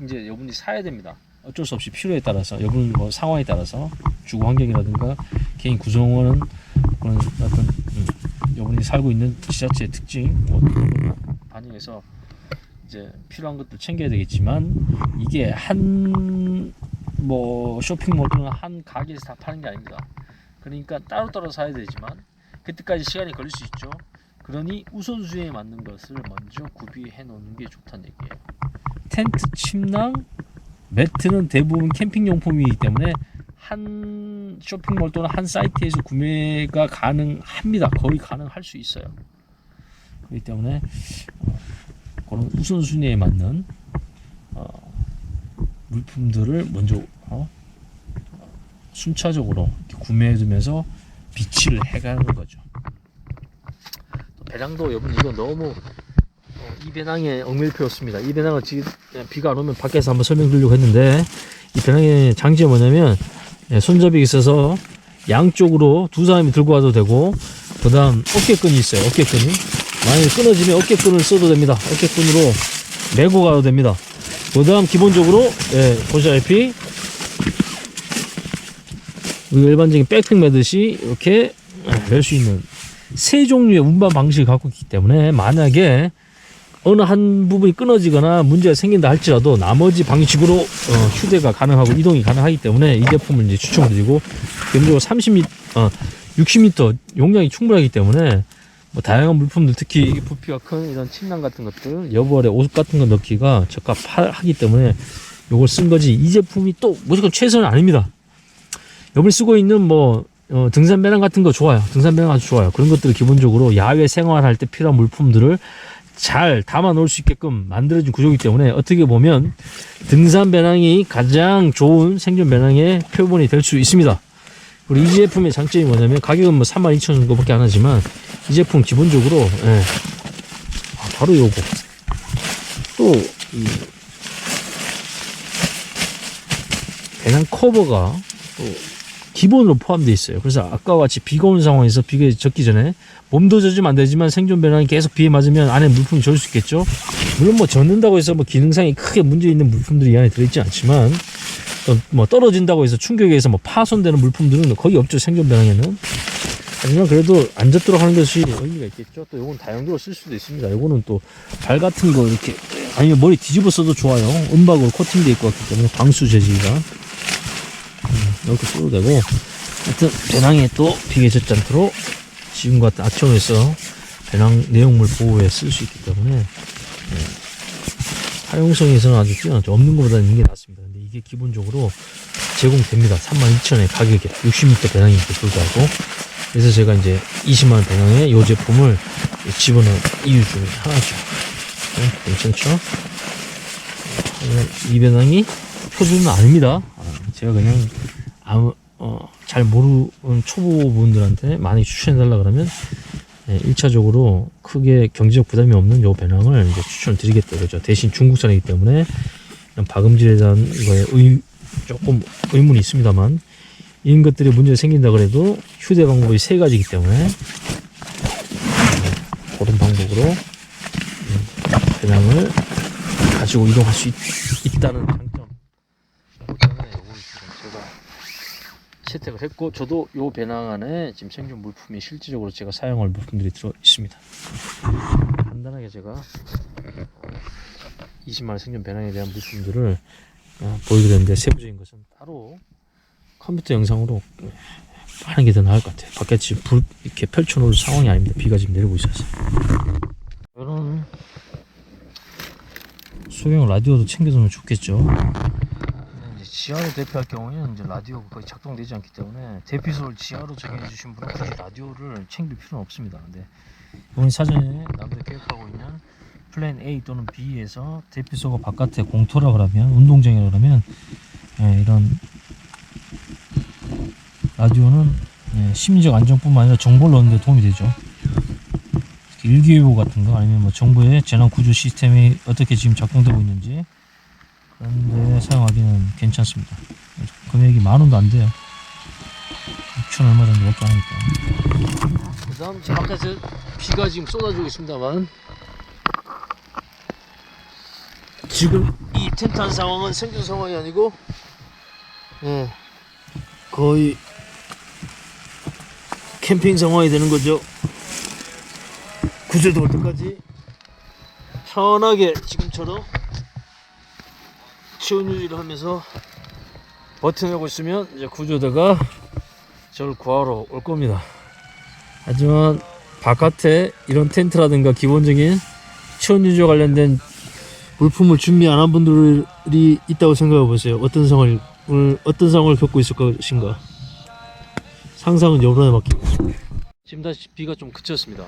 이제 여러분이 사야 됩니다. 어쩔 수 없이 필요에 따라서 여러분 뭐 상황에 따라서 주거 환경이라든가 개인 구성원은 그런 어떤 여러분이 살고 있는 지자체의 특징 뭐 반영해서 이제 필요한 것도 챙겨야 되겠지만 이게 한 뭐 쇼핑몰 또는 한 가게에서 다 파는 게 아닙니다. 그러니까 따로따로 사야 되지만 그때까지 시간이 걸릴 수 있죠. 그러니 우선순위에 맞는 것을 먼저 구비해 놓는 게 좋다는 얘기예요. 텐트, 침낭, 매트는 대부분 캠핑용품이기 때문에 한 쇼핑몰 또는 한 사이트에서 구매가 가능합니다. 거의 가능할 수 있어요. 그렇기 때문에 그런 우선순위에 맞는 물품들을 먼저 순차적으로 구매해두면서 비치를 해가는 거죠. 또 배낭도 여러분 이거 너무 이 배낭에 얽매일 필요 없습니다. 이 배낭은 지금 비가 안 오면 밖에서 한번 설명드리려고 했는데 이 배낭의 장점이 뭐냐면 손잡이가 있어서 양쪽으로 두 사람이 들고 가도 되고 그 다음 어깨끈이 있어요. 어깨끈이 만약에 끊어지면 어깨끈을 써도 됩니다. 어깨끈으로 메고 가도 됩니다. 그 다음 기본적으로 보시다시피 일반적인 백팩 매듯이 이렇게 멜 수 있는 세 종류의 운반 방식을 갖고 있기 때문에 만약에 어느 한 부분이 끊어지거나 문제가 생긴다 할지라도 나머지 방식으로 휴대가 가능하고 이동이 가능하기 때문에 이 제품을 이제 추천드리고 기본적으로 60m 용량이 충분하기 때문에 뭐 다양한 물품들 특히 부피가 큰 이런 침낭 같은 것들 여벌에 옷 같은 거 넣기가 적합하기 때문에 요걸 쓴 거지 이 제품이 또 무조건 최선은 아닙니다. 여러분이 쓰고 있는 뭐 등산 배낭 같은 거 좋아요. 등산 배낭 아주 좋아요. 그런 것들을 기본적으로 야외 생활할 때 필요한 물품들을 잘 담아 놓을 수 있게끔 만들어진 구조이기 때문에 어떻게 보면 등산 배낭이 가장 좋은 생존 배낭의 표본이 될 수 있습니다. 그리고 이 제품의 장점이 뭐냐면 가격은 뭐 32,000원 정도밖에 안 하지만 이 제품 기본적으로 바로 요거 또 이 배낭 커버가 또 기본으로 포함되어 있어요. 그래서 아까와 같이 비가 오는 상황에서 비가 젖기 전에 몸도 젖으면 안 되지만 생존 배낭이 계속 비에 맞으면 안에 물품이 젖을 수 있겠죠. 물론 뭐 젖는다고 해서 뭐 기능상이 크게 문제 있는 물품들이 이 안에 들어있지 않지만 또 뭐 떨어진다고 해서 충격에 의해서 뭐 파손되는 물품들은 거의 없죠. 생존 배낭에는. 하지만 그래도 안 젖도록 하는 것이 의미가 있겠죠. 또 요건 다용도로 쓸 수도 있습니다. 요거는 또 발 같은 거 이렇게 아니면 머리 뒤집어 써도 좋아요. 은박으로 코팅되어 있고 같기 때문에 방수 재질이가 이렇게 써도 되고 하여튼 배낭에 또 비가 젖지 않도록 지금과 같은 악천후에서 배낭 내용물 보호에 쓸 수 있기 때문에 활용성에서는 아주 뛰어나죠. 없는 것보다 있는 게 낫습니다. 근데 이게 기본적으로 제공됩니다. 32,000원의 가격에 60m 배낭임에도 불구하고 그래서 제가 이제 20만원 배낭에 이 제품을 집어넣은 이유 중에 하나죠. 괜찮죠? 이 배낭이 표준은 아닙니다. 제가 그냥 잘 모르는 초보분들한테 많이 추천해달라 그러면 1차적으로 크게 경제적 부담이 없는 요 배낭을 이제 추천을 드리겠다 그죠. 대신 중국산이기 때문에 이런 박음질에 대한 거에 조금 의문이 있습니다만 이런 것들이 문제가 생긴다 그래도 휴대 방법이 세 가지이기 때문에 그런 방법으로 배낭을 가지고 이동할 수 있다는 장점 때문에 요걸 제가 채택을 했고 저도 요 배낭 안에 지금 생존 물품이 실질적으로 제가 사용할 물품들이 들어 있습니다. 간단하게 제가 20만원 생존 배낭에 대한 물품들을 보여드렸는데 세부적인 것은 따로 컴퓨터 영상으로 하는 게 더 나을 것 같아요. 밖에 지금 불 이렇게 펼쳐놓을 상황이 아닙니다. 비가 지금 내리고 있어서. 이런 소형 라디오도 챙겨두면 좋겠죠. 이제 지하로 대피할 경우에는 이제 라디오가 거의 작동되지 않기 때문에 대피소를 지하로 정해주신 분은 굳이 라디오를 챙길 필요는 없습니다. 근데 이번 사전에 남들 계획하고 있는 플랜 A 또는 B에서 대피소가 바깥에 공터라 그러면 운동장이라 그러면 이런 라디오는 심리적 안정뿐만 아니라 정보를 얻는 데 도움이 되죠. 일기예보 같은 거 아니면 뭐 정부의 재난 구조 시스템이 어떻게 지금 작동되고 있는지 그런 데 사용하기는 괜찮습니다. 금액이 10,000원도 안 돼요. 6천 얼마 정도밖에 안 하니까. 그 다음 바깥에 비가 지금 쏟아지고 있습니다만, 지금 이 텐트 한 상황은 생존 상황이 아니고, 예, 거의 캠핑 상황이 되는 거죠. 구조도 올 때까지 편하게 지금처럼 체온 유지를 하면서 버텨내고 있으면 이제 구조대가 저를 구하러 올 겁니다. 하지만 바깥에 이런 텐트라든가 기본적인 체온 유지와 관련된 물품을 준비 안 한 분들이 있다고 생각해 보세요. 어떤 상황을 겪고 있을 것인가. 상상은 여론에 맡기고. 지금 다시 비가 좀 그쳤습니다.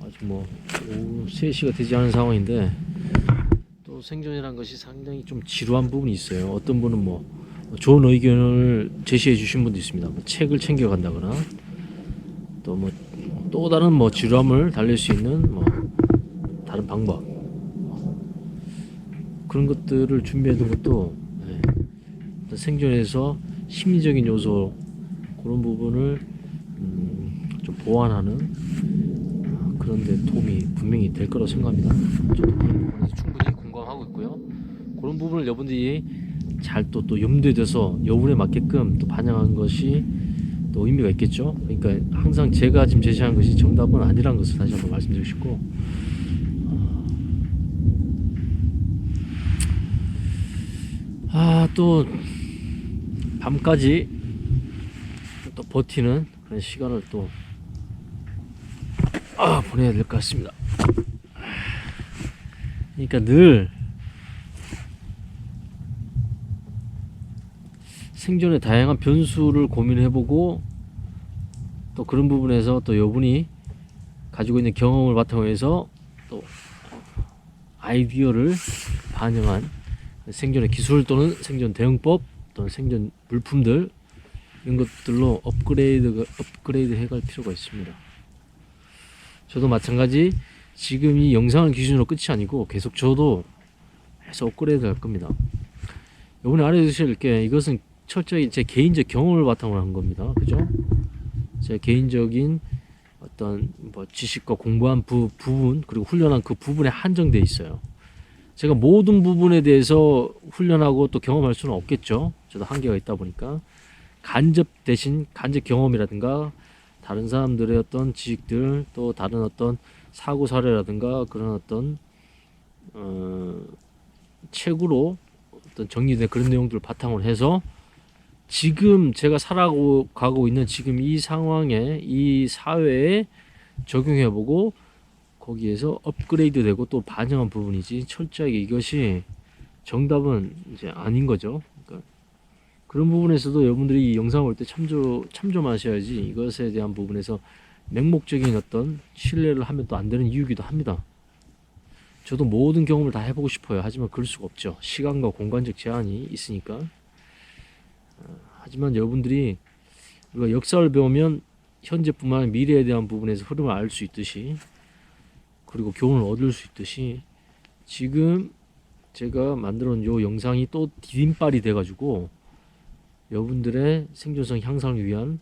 아직 뭐 오후 3시가 되지 않은 상황인데, 또 생존이라는 것이 상당히 좀 지루한 부분이 있어요. 어떤 분은 뭐 좋은 의견을 제시해 주신 분도 있습니다. 뭐 책을 챙겨 간다거나, 또 뭐 또 다른 뭐 지루함을 달랠 수 있는 뭐 다른 방법, 그런 것들을 준비해 둔 것도, 네, 생존에서 심리적인 요소, 그런 부분을 좀 보완하는 그런 데 도움이 분명히 될 거라고 생각합니다. 저도 그런 부분에서 충분히 공감하고 있고요. 그런 부분을 여러분들이 잘 또 염두에 둬서 여분에 맞게끔 또 반영한 것이 또 의미가 있겠죠. 그러니까 항상 제가 지금 제시한 것이 정답은 아니라는 것을 다시 한번 말씀드리고 싶고, 또 밤까지 또 버티는 그런 시간을 또 보내야 될 것 같습니다. 그러니까 늘 생존의 다양한 변수를 고민해보고, 또 그런 부분에서 또 여분이 가지고 있는 경험을 바탕으로 해서 또 아이디어를 반영한 생존의 기술 또는 생존 대응법 또는 생존 물품들, 이런 것들로 업그레이드 해갈 필요가 있습니다. 저도 마찬가지, 지금 이 영상을 기준으로 끝이 아니고 계속 저도 해서 업그레이드 할 겁니다. 이번에 알아두실 게, 이것은 철저히 제 개인적 경험을 바탕으로 한 겁니다. 그죠? 제 개인적인 어떤 뭐 지식과 공부한 부분, 그리고 훈련한 그 부분에 한정돼 있어요. 제가 모든 부분에 대해서 훈련하고 또 경험할 수는 없겠죠. 저도 한계가 있다 보니까 간접 대신 간접 경험이라든가 다른 사람들의 어떤 지식들, 또 다른 어떤 사고 사례라든가 그런 어떤 책으로 어떤 정리된 그런 내용들을 바탕으로 해서 지금 제가 살아가고 있는 지금 이 상황에, 이 사회에 적용해보고 거기에서 업그레이드 되고 또 반영한 부분이지, 철저하게 이것이 정답은 이제 아닌 거죠. 그러니까 그런 부분에서도 여러분들이 이 영상을 볼 때 참조하셔야지, 이것에 대한 부분에서 맹목적인 어떤 신뢰를 하면 또 안 되는 이유기도 합니다. 저도 모든 경험을 다 해보고 싶어요. 하지만 그럴 수가 없죠. 시간과 공간적 제한이 있으니까. 하지만 여러분들이 우리가 역사를 배우면 현재뿐만 아니라 미래에 대한 부분에서 흐름을 알 수 있듯이, 그리고 교훈을 얻을 수 있듯이, 지금 제가 만들어 놓은 요 영상이 또 디딤발이 돼 가지고 여러분들의 생존성 향상을 위한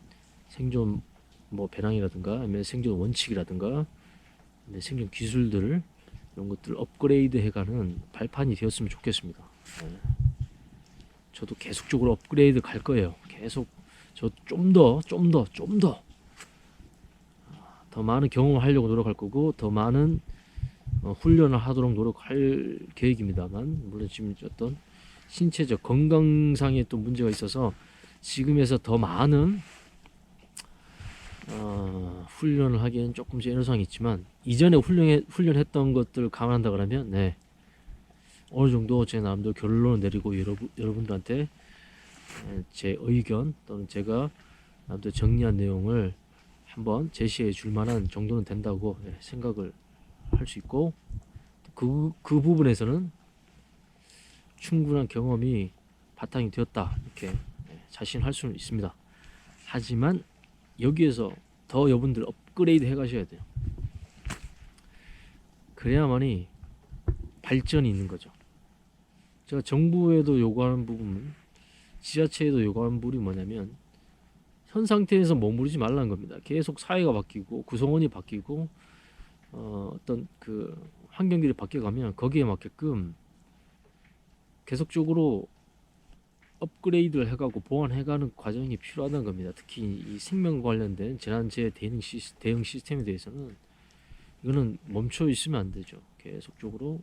생존 뭐 배낭이라든가, 아니면 생존 원칙이라든가, 생존 기술들을, 이런 것들을 업그레이드 해가는 발판이 되었으면 좋겠습니다. 저도 계속적으로 업그레이드 갈 거예요. 계속 저 좀 더 많은 경험을 하려고 노력할 거고, 더 많은 훈련을 하도록 노력할 계획입니다만, 물론 지금 어떤 신체적 건강상의 또 문제가 있어서 지금에서 더 많은 훈련을 하기엔 조금 애로사항이 있지만, 이전에 훈련했던 것들을 감안한다 그러면, 네, 어느 정도 제 나름대로 결론을 내리고 여러분들한테 제 의견 또는 제가 나름대로 정리한 내용을 한번 제시해 줄 만한 정도는 된다고 생각을 할 수 있고, 그 부분에서는 충분한 경험이 바탕이 되었다, 이렇게 자신할 수는 있습니다. 하지만 여기에서 더 여러분들 업그레이드 해 가셔야 돼요. 그래야만이 발전이 있는 거죠. 제가 정부에도 요구하는 부분은, 지자체에도 요구한 물이 뭐냐면 현 상태에서 머무르지 말라는 겁니다. 계속 사회가 바뀌고 구성원이 바뀌고 어떤 그 환경들이 바뀌어가면 거기에 맞게끔 계속적으로 업그레이드를 해가고 보완해가는 과정이 필요하다는 겁니다. 특히 이 생명 관련된 재난재해 대응 시스템에 대해서는 이거는 멈춰 있으면 안 되죠. 계속적으로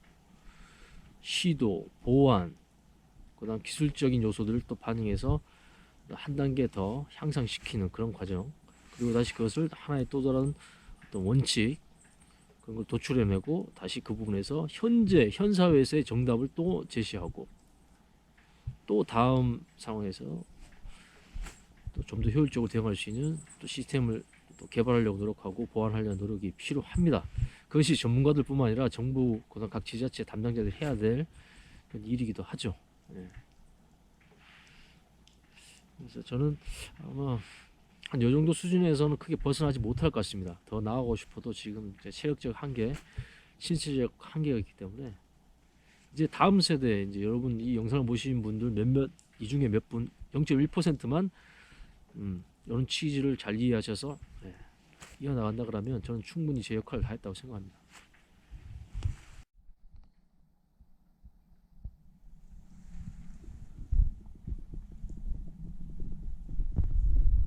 시도, 보완, 그다음 기술적인 요소들을 또 반영해서 한 단계 더 향상시키는 그런 과정, 그리고 다시 그것을 하나의 또 다른 어떤 원칙 그런 걸 도출해내고 다시 그 부분에서 현 사회에서의 정답을 또 제시하고 또 다음 상황에서 또 좀 더 효율적으로 대응할 수 있는 또 시스템을 또 개발하려고 노력하고 보완하려는 노력이 필요합니다. 그것이 전문가들뿐만 아니라 정부, 그다음 각 지자체 담당자들이 해야 될 그런 일이기도 하죠. 네. 그래서 저는 아마 한 요 정도 수준에서는 크게 벗어나지 못할 것 같습니다. 더 나아가고 싶어도 지금 이제 체력적 한계, 신체적 한계가 있기 때문에 이제 다음 세대, 이제 여러분 이 영상을 보시는 분들 이 중에 몇 분, 0.1%만 이런 취지를 잘 이해하셔서 이어나간다 그러면 저는 충분히 제 역할을 다 했다고 생각합니다.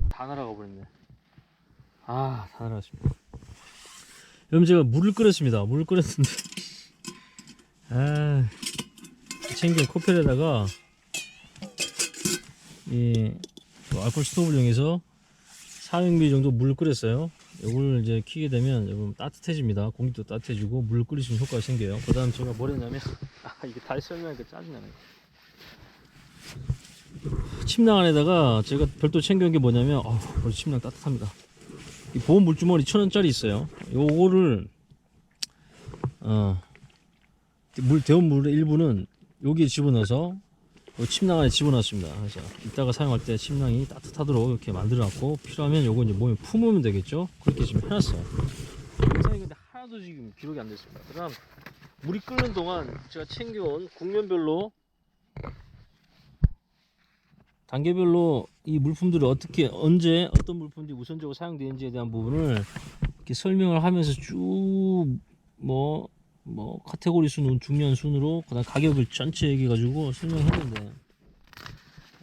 다 날아가 버렸네. 다 날아갔습니다. 여러분 제가 물을 끓였습니다. 물을 끓였는데 챙긴 코펠에다가 이 알코올 스토브를 이용해서 400ml 정도 물을 끓였어요. 이걸 이제 키게 되면 여러분 따뜻해집니다. 공기도 따뜻해지고 물을 끓이시면 효과가 생겨요. 그 다음 제가 뭘 했냐면 이게 다시 설명하니까 짜증나네. 침낭 안에다가 제가 별도 챙겨온 게 뭐냐면 우리 침낭 따뜻합니다. 이 보온 물주머니 1,000원짜리 있어요. 요거를 데운 물의 일부는 여기에 집어넣어서 침낭 안에 집어넣었습니다. 그래서 이따가 사용할 때 침낭이 따뜻하도록 이렇게 만들어놨고, 필요하면 요거 이제 몸에 품으면 되겠죠. 그렇게 지금 해놨어요. 영상이 근데 하나도 지금 기록이 안 됐습니다. 그다음 물이 끓는 동안 제가 챙겨온 국면별로 단계별로 이 물품들을 어떻게 언제 어떤 물품들이 우선적으로 사용되는지에 대한 부분을 이렇게 설명을 하면서 쭉 카테고리 순, 중요한 순으로 그다음 가격을 전체 얘기해 가지고 설명했는데,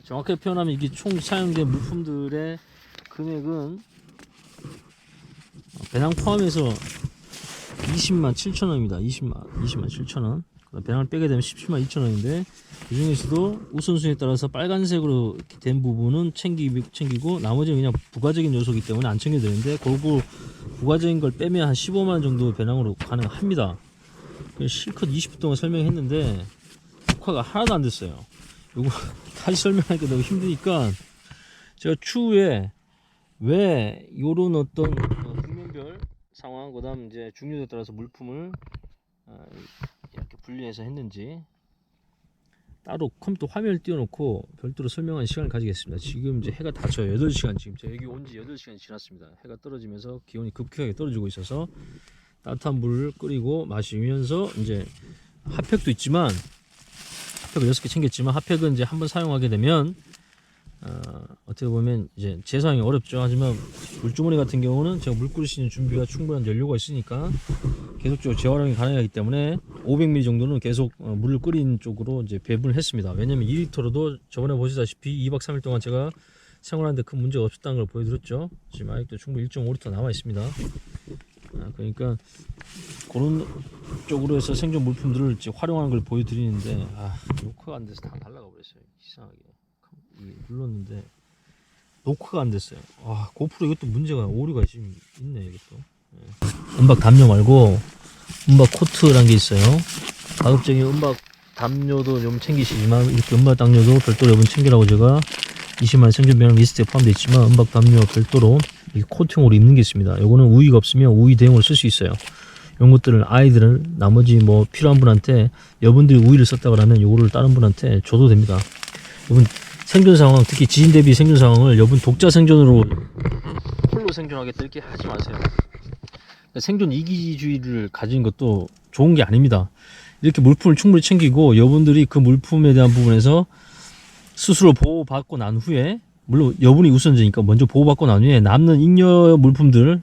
정확하게 표현하면 이게 총 사용된 물품들의 금액은 배낭 포함해서 20만 7천원입니다. 20만 7천원. 배낭을 빼게 되면 17만 2천원인데, 그 중에서도 우선순위에 따라서 빨간색으로 된 부분은 챙기고 나머지는 그냥 부가적인 요소이기 때문에 안 챙겨도 되는데, 그거 부가적인 걸 빼면 한 15만원 정도 배낭으로 가능합니다. 실컷 20분 동안 설명했는데 효과가 하나도 안 됐어요. 요거 다시 설명하니까 너무 힘드니까 제가 추후에 왜 요런 어떤 국면별 상황, 그 다음 이제 중요도에 따라서 물품을 이렇게 분리해서 했는지 따로 컴퓨터 화면을 띄워놓고 별도로 설명하는 시간을 가지겠습니다. 지금 이제 해가 다 져요. 8시간, 지금 제가 여기 온 지 8시간이 지났습니다. 해가 떨어지면서 기온이 급격하게 떨어지고 있어서 따뜻한 물을 끓이고 마시면서, 이제 핫팩도 있지만 핫팩을 6개 챙겼지만, 핫팩은 이제 한번 사용하게 되면 어떻게 보면 이제 재사용이 어렵죠. 하지만 물주머니 같은 경우는 제가 물 끓이시는 준비가 충분한 연료가 있으니까 계속적으로 재활용이 가능하기 때문에 500ml 정도는 계속 물을 끓인 쪽으로 이제 배분을 했습니다. 왜냐면 2리터로도 저번에 보시다시피 2박 3일 동안 제가 생활하는데 큰 문제가 없었다는 걸 보여드렸죠. 지금 아직도 충분히 1.5리터 남아 있습니다. 그러니까 그런 쪽으로 해서 생존 물품들을 이제 활용하는 걸 보여드리는데, 녹화가 안 돼서 다 날라가 버렸어요. 이상하게 눌렀는데 녹화가 안 됐어요. 고프로 이것도 문제가, 오류가 지금 있네. 이것도 음박 담요 말고 음박 코트라는 게 있어요. 가급적인 음박 담요도 좀 챙기시지만, 이렇게 음박 담요도 별도로 여러분 챙기라고 제가 20만 생존 배낭 리스트에 포함되어 있지만, 음박 담요 별도로 이 코팅으로 입는 게 있습니다. 요거는 우위가 없으면 우위 대용으로 쓸 수 있어요. 이런 것들을 아이들은 나머지 필요한 분한테, 여러분들이 우위를 썼다고 하면 요거를 다른 분한테 줘도 됩니다. 여러분 생존 상황, 특히 지진 대비 생존 상황을 여러분 독자 생존으로 홀로 생존하겠다 이렇게 하지 마세요. 생존 이기주의를 가진 것도 좋은 게 아닙니다. 이렇게 물품을 충분히 챙기고 여러분들이 그 물품에 대한 부분에서 스스로 보호받고 난 후에, 물론 여분이 우선이니까 먼저 보호받고 난 후에 남는 잉여 물품들,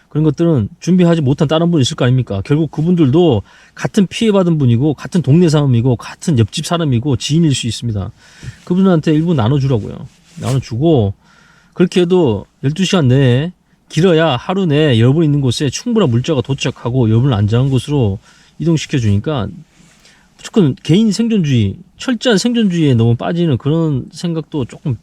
그런 것들은 준비하지 못한 다른 분이 있을 거 아닙니까? 결국 그분들도 같은 피해받은 분이고 같은 동네 사람이고 같은 옆집 사람이고 지인일 수 있습니다. 그분한테 일부 나눠주라고요. 나눠주고, 그렇게 해도 12시간 내에, 길어야 하루 내에 여분 있는 곳에 충분한 물자가 도착하고 여분을 안전한 곳으로 이동시켜 주니까, 무조건 개인 생존주의, 철저한 생존주의에 너무 빠지는 그런 생각도 조금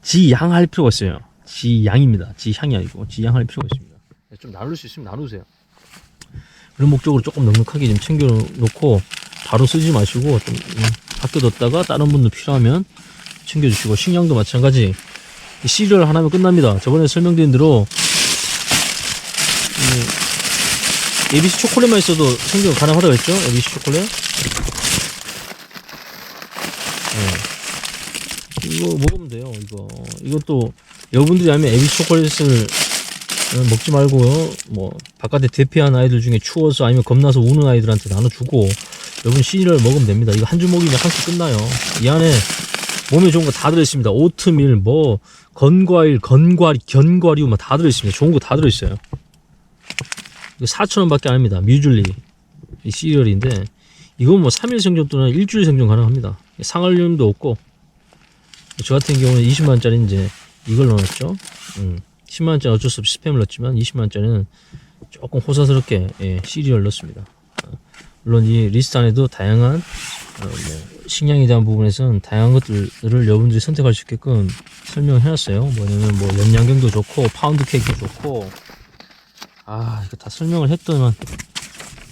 지양할 필요가 있어요. 지양입니다. 지향이 아니고 지양할 필요가 있습니다. 좀 나눌 수 있으면 나누세요. 그런 목적으로 조금 넉넉하게 좀 챙겨놓고 바로 쓰지 마시고 좀 아껴뒀다가 다른 분들 필요하면 챙겨주시고, 식량도 마찬가지. 시리얼 하나면 끝납니다. 저번에 설명드린 대로 ABC 초콜릿만 있어도 생존 가능하다고 했죠? ABC 초콜릿. 이거 먹으면 돼요. 이것도 여러분들이 아니면 ABC 초콜릿을 먹지 말고, 뭐 바깥에 대피한 아이들 중에 추워서 아니면 겁나서 우는 아이들한테 나눠주고, 여러분 시리얼 먹으면 됩니다. 이거 한 주먹이면 한 끼 끝나요. 이 안에 몸에 좋은 거 다 들어있습니다. 오트밀, 뭐 건과일, 견과류 막 다 들어있습니다. 좋은 거 다 들어있어요. 이거 4,000원 밖에 안 합니다. 뮤즐리 이 시리얼인데, 이건 뭐 3일 생존 또는 일주일 생존 가능합니다. 상할 위험도 없고, 저 같은 경우는 20만원짜리 이제 이걸 넣었죠. 10만원짜리 어쩔 수 없이 스팸을 넣었지만 20만원짜리는 조금 호사스럽게 시리얼 넣었습니다. 물론 이 리스트 안에도 다양한 뭐 식량에 대한 부분에서는 다양한 것들을 여러분들이 선택할 수 있게끔 설명을 해놨어요. 뭐냐면 뭐 연양경도 좋고 파운드 케이크도 좋고, 이거 다 설명을 했더니만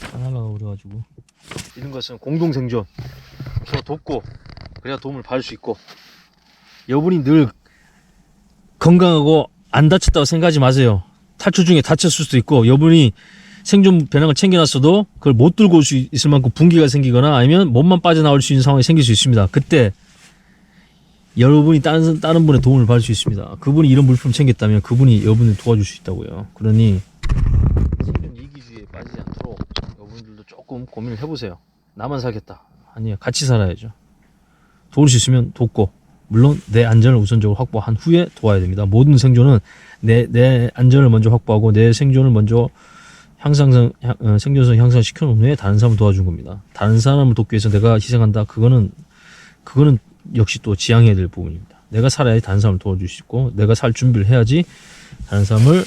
다 날라가 버려가지고. 이런 것은 공동생존, 서로 돕고 그래야 도움을 받을 수 있고, 여러분이 늘 건강하고 안 다쳤다고 생각하지 마세요. 탈출 중에 다쳤을 수도 있고, 여러분이 생존 배낭을 챙겨놨어도 그걸 못 들고 올 수 있을 만큼 분기가 생기거나 아니면 몸만 빠져나올 수 있는 상황이 생길 수 있습니다. 그때 여러분이 다른 분의 도움을 받을 수 있습니다. 그분이 이런 물품 챙겼다면 그분이 여러분을 도와줄 수 있다고요. 그러니 생존 이기주의에 빠지지 않도록 여러분들도 조금 고민을 해보세요. 나만 살겠다, 아니요, 같이 살아야죠. 도울 수 있으면 돕고, 물론 내 안전을 우선적으로 확보한 후에 도와야 됩니다. 모든 생존은 내 안전을 먼저 확보하고 내 생존을 먼저 생존성 향상시켜 놓은 후에 다른 사람을 도와준 겁니다. 다른 사람을 돕기 위해서 내가 희생한다, 그거는 역시 또 지향해야 될 부분입니다. 내가 살아야지 다른 사람을 도와줄 수 있고, 내가 살 준비를 해야지 다른 사람을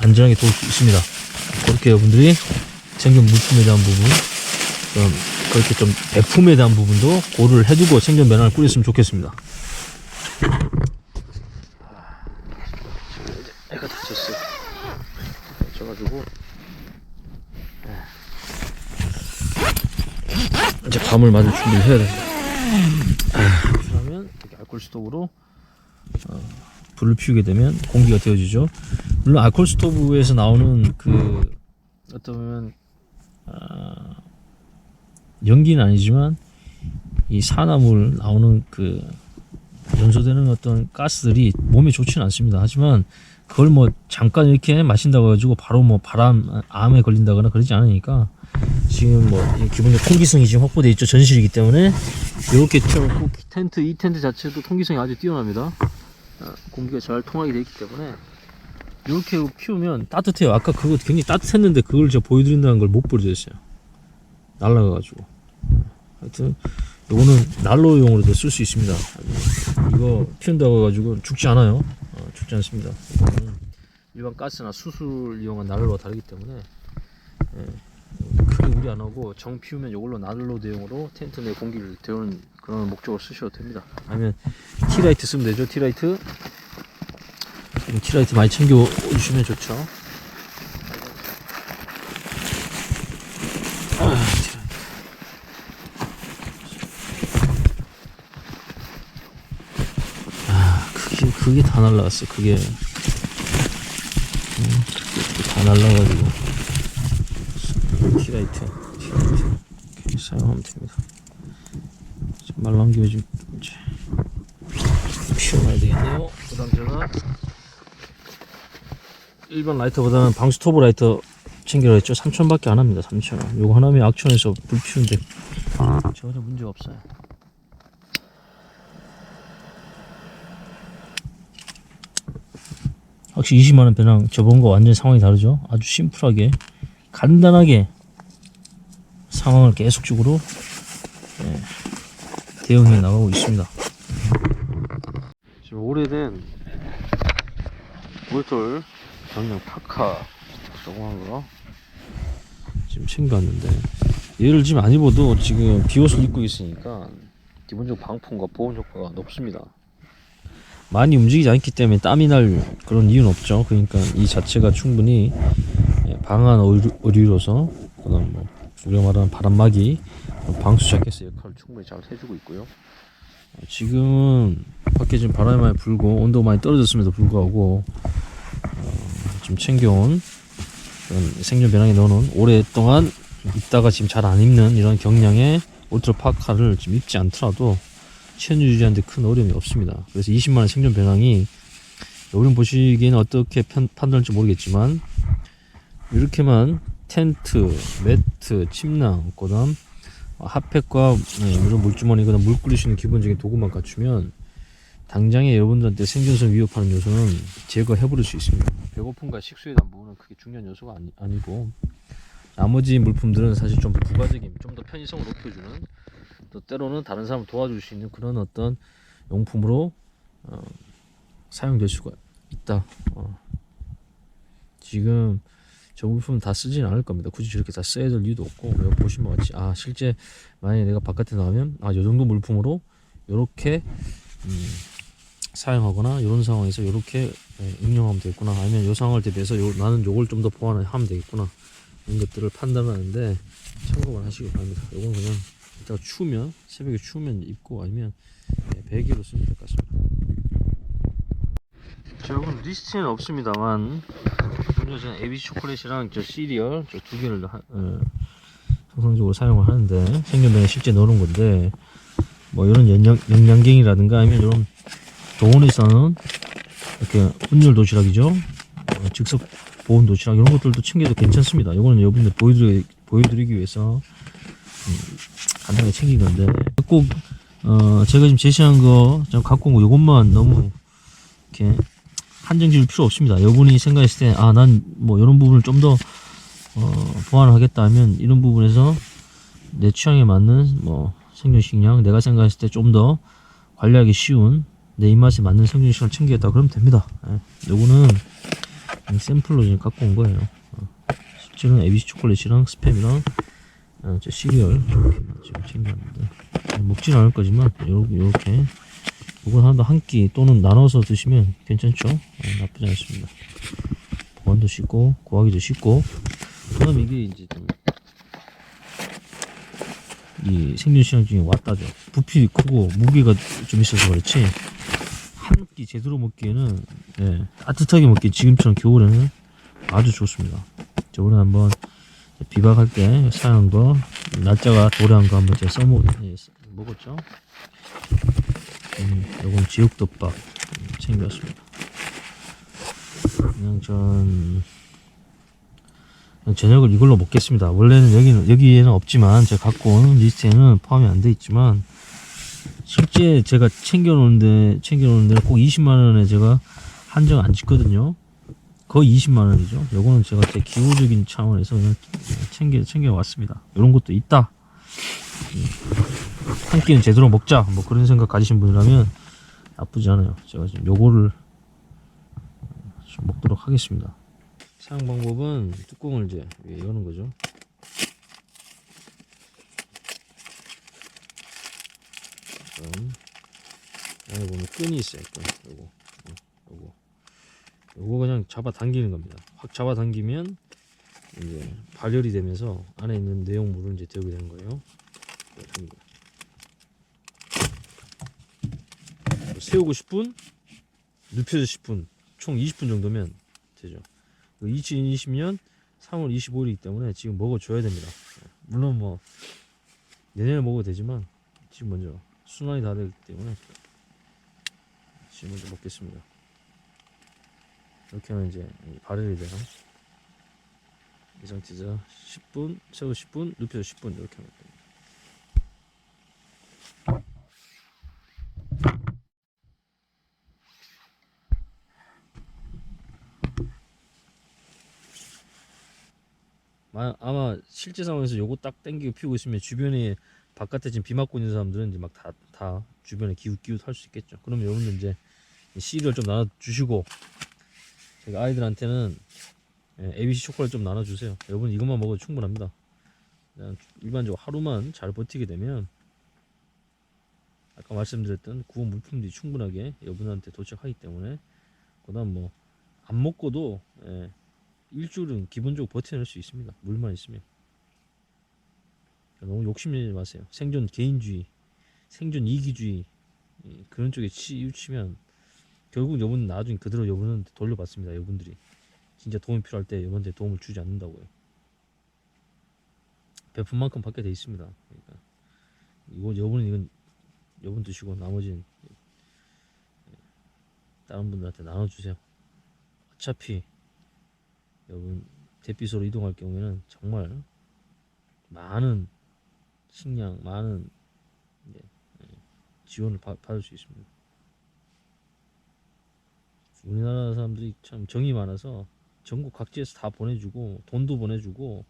안전하게 도울 수 있습니다. 그렇게 여러분들이 생존 물품에 대한 부분, 그렇게 좀 배품에 대한 부분도 고려를 해두고 생존 배낭을 꾸렸으면 좋겠습니다. 애가 다쳤어요. 다쳐가지고 이제 밤을 맞을 준비를 해야 됩니다. 그러면 이렇게 알코올 스토브로 불을 피우게 되면 공기가 데워지죠. 물론 알코올 스토브에서 나오는 어떻게 보면 연기는 아니지만 이 산화물 나오는 연소되는 어떤 가스들이 몸에 좋지는 않습니다. 하지만 그걸 뭐 잠깐 이렇게 마신다고 해가지고 바로 뭐 암에 걸린다거나 그러지 않으니까, 지금 뭐 기본적으로 통기성이 지금 확보되어 있죠. 전실이기 때문에 이렇게 펴놓고, 이 텐트 자체도 통기성이 아주 뛰어납니다. 공기가 잘 통하게 되어 있기 때문에 이렇게 피우면 따뜻해요. 아까 그거 굉장히 따뜻했는데 그걸 제가 보여드린다는 걸 못 보여드렸어요. 날라가가지고. 하여튼 요거는 난로용으로도 쓸 수 있습니다. 이거 피운다고 해가지고 죽지 않아요. 죽지 않습니다. 이거는 일반 가스나 수술 이용한 난로와 다르기 때문에 크게 우리 안 하고, 정 피우면 이걸로 난로 대용으로 텐트 내 공기를 데우는 그런 목적으로 쓰셔도 됩니다. 아니면 티라이트 쓰면 되죠. 티라이트 많이 챙겨 주시면 좋죠. 그게 다 날라갔어. 그게 다 날라가지고 티라이트 이렇게 사용하면 됩니다. 말 나온 김에 좀 이제 피워놔야 되겠네요. 그다음 제가 일반 라이터보다는 방수토브 라이터 챙기라 했죠. 3,000원밖에 안 합니다. 3,000원. 요거 하나면 악천에서 불 피우는데 전혀 문제 없어요. 확실히 20만원 배낭 저번과 완전 상황이 다르죠. 아주 심플하게 간단하게 상황을 계속적으로 대응해 나가고 있습니다. 지금 오래된 물돌 경량 파카 조그만 거 지금 챙겨왔는데, 얘를 지금 안 입어도 지금 비옷을 입고 있으니까 기본적으로 방풍과 보온 효과가 높습니다. 많이 움직이지 않기 때문에 땀이 날 그런 이유는 없죠. 그러니까 이 자체가 충분히 방한 의류로서, 그다음 뭐 우리가 말하는 바람막이, 방수 자켓의 역할을 충분히 잘 해주고 있고요. 지금 밖에 지금 바람이 많이 불고 온도가 많이 떨어졌음에도 불구하고 지금 챙겨온 생존 배낭에 넣어놓은, 오랫동안 입다가 지금 잘 안 입는 이런 경량의 울트라 파카를 지금 입지 않더라도 체온 유지하는데 큰 어려움이 없습니다. 그래서 20만원 생존 배낭이, 여러분 보시기에는 어떻게 판단할지 모르겠지만, 이렇게만 텐트, 매트, 침낭, 그다음 핫팩과 이런 물주머니, 그다음 물 끓일 수 있는 기본적인 도구만 갖추면 당장에 여러분들한테 생존성 위협하는 요소는 제거해버릴 수 있습니다. 배고픔과 식수에 대한 부분은 크게 중요한 요소가 아니고, 나머지 물품들은 사실 좀 부가적인, 좀 더 편의성을 높여주는, 또 때로는 다른 사람을 도와줄 수 있는 그런 어떤 용품으로 사용될 수가 있다. 지금 저 물품은 다 쓰진 않을 겁니다. 굳이 저렇게 다 써야 될 이유도 없고, 여기 보시면 같이 실제 만약에 내가 바깥에 나가면 요 정도 물품으로 요렇게 사용하거나, 이런 상황에서 이렇게 응용하면 되겠구나, 아니면 이 상황을 대비해서 나는 요걸 좀 더 보완하면 되겠구나, 이런 것들을 판단하는데 참고만 하시기 바랍니다. 요건 그냥 이따가 추우면, 새벽에 추우면 입고, 아니면 배기로 쓰면 될 것 같습니다. 여러분 리스트에는 없습니다만, 먼저 저는 ABC 초콜릿이랑 저 시리얼 저 두 개를 정상적으로 사용을 하는데, 생존배에 실제 넣어놓은 건데, 뭐 이런 영양갱이라든가, 아니면 이런 도원에서는 이렇게 혼혈 도시락이죠, 즉석 보온 도시락, 이런 것들도 챙겨도 괜찮습니다. 이거는 여러분들 보여드리기 위해서 간단하게 챙긴 건데, 꼭 제가 지금 제시한 거, 좀 갖고 온 거, 요것만 너무 이렇게 한정 지을 필요 없습니다. 여러분이 생각했을 때 난 뭐 이런 부분을 좀 더 보완을 하겠다 하면, 이런 부분에서 내 취향에 맞는 뭐 생존식량, 내가 생각했을 때 좀 더 관리하기 쉬운 내 입맛에 맞는 생존식량을 챙기겠다 그러면 됩니다. 요거는 샘플로 지금 갖고 온 거예요. 실제로는 ABC 초콜릿이랑 스팸이랑 저 시리얼 이렇게 지금 챙겨왔는데, 먹진 않을 거지만 요렇게 요건 하나도 한 끼 또는 나눠서 드시면 괜찮죠. 나쁘지 않습니다. 보관도 쉽고 구하기도 쉽고, 그다음 이게 이제 이 생존시장 중에 왔다죠. 부피 크고 무게가 좀 있어서 그렇지, 한 끼 제대로 먹기에는 따뜻하게 먹기, 지금처럼 겨울에는 아주 좋습니다. 저번에 한번 비박할 때 사용한 거, 날짜가 도래한 거 한번 제가 먹었죠. 요건 지옥덮밥 챙겼습니다. 그냥 저녁을 이걸로 먹겠습니다. 원래는 여기에는 없지만, 제가 갖고 온 리스트에는 포함이 안 돼 있지만, 실제 제가 챙겨놓는 데는 꼭 20만원에 제가 한정 안 짓거든요. 거의 20만원이죠. 요거는 제가 제 기호적인 차원에서 그냥 챙겨왔습니다. 요런 것도 있다, 한 끼는 제대로 먹자, 뭐 그런 생각 가지신 분이라면 나쁘지 않아요. 제가 지금 요거를 좀 먹도록 하겠습니다. 사용 방법은 뚜껑을 이제 위에 여는 거죠. 안에 보면 끈이 있어요. 요거 그냥 잡아 당기는 겁니다. 확 잡아 당기면 이제 발열이 되면서 안에 있는 내용물을 이제 데우게 되는 거예요. 세우고 10분, 눕혀서 10분, 총 20분 정도면 되죠. 2020년 3월 25일이기 때문에 지금 먹어줘야 됩니다. 물론 뭐 내년에 먹어도 되지만, 지금 먼저 순환이 다 되기 때문에 지금 먼저 먹겠습니다. 이렇게 하면 이제 발열이 돼요. 이 상태에서 10분, 세워 10분, 눕혀서 10분 이렇게 하면 됩니다. 아마 실제 상황에서 요거 딱 땡기고 피우고 있으면 주변에 바깥에 지금 비 맞고 있는 사람들은 이제 막 다 주변에 기웃기웃 할 수 있겠죠. 그러면 여러분들 이제 씨를 좀 나눠 주시고, 제가 아이들한테는 ABC 초콜릿 좀 나눠 주세요. 여러분 이것만 먹어도 충분합니다. 그냥 일반적으로 하루만 잘 버티게 되면 아까 말씀드렸던 구워 물품들이 충분하게 여러분한테 도착하기 때문에, 그다음 뭐 안 먹고도 일주일은 기본적으로 버텨낼 수 있습니다. 물만 있으면. 너무 욕심내지 마세요. 생존 개인주의, 생존 이기주의, 그런 쪽에 치우치면 결국 여러분 나중에 그대로 여러분은 돌려받습니다. 여러분들이 진짜 도움이 필요할 때 여러분한테 도움을 주지 않는다고요. 베푼 만큼 받게 돼 있습니다. 그러니까 이건 여러분 드시고 나머지는 다른 분들한테 나눠주세요. 어차피 여러분 대피소로 이동할 경우에는 정말 많은 식량, 많은 지원을 받을 수 있습니다. 우리나라 사람들이 참 정이 많아서 전국 각지에서 다 보내주고, 돈도 보내주고,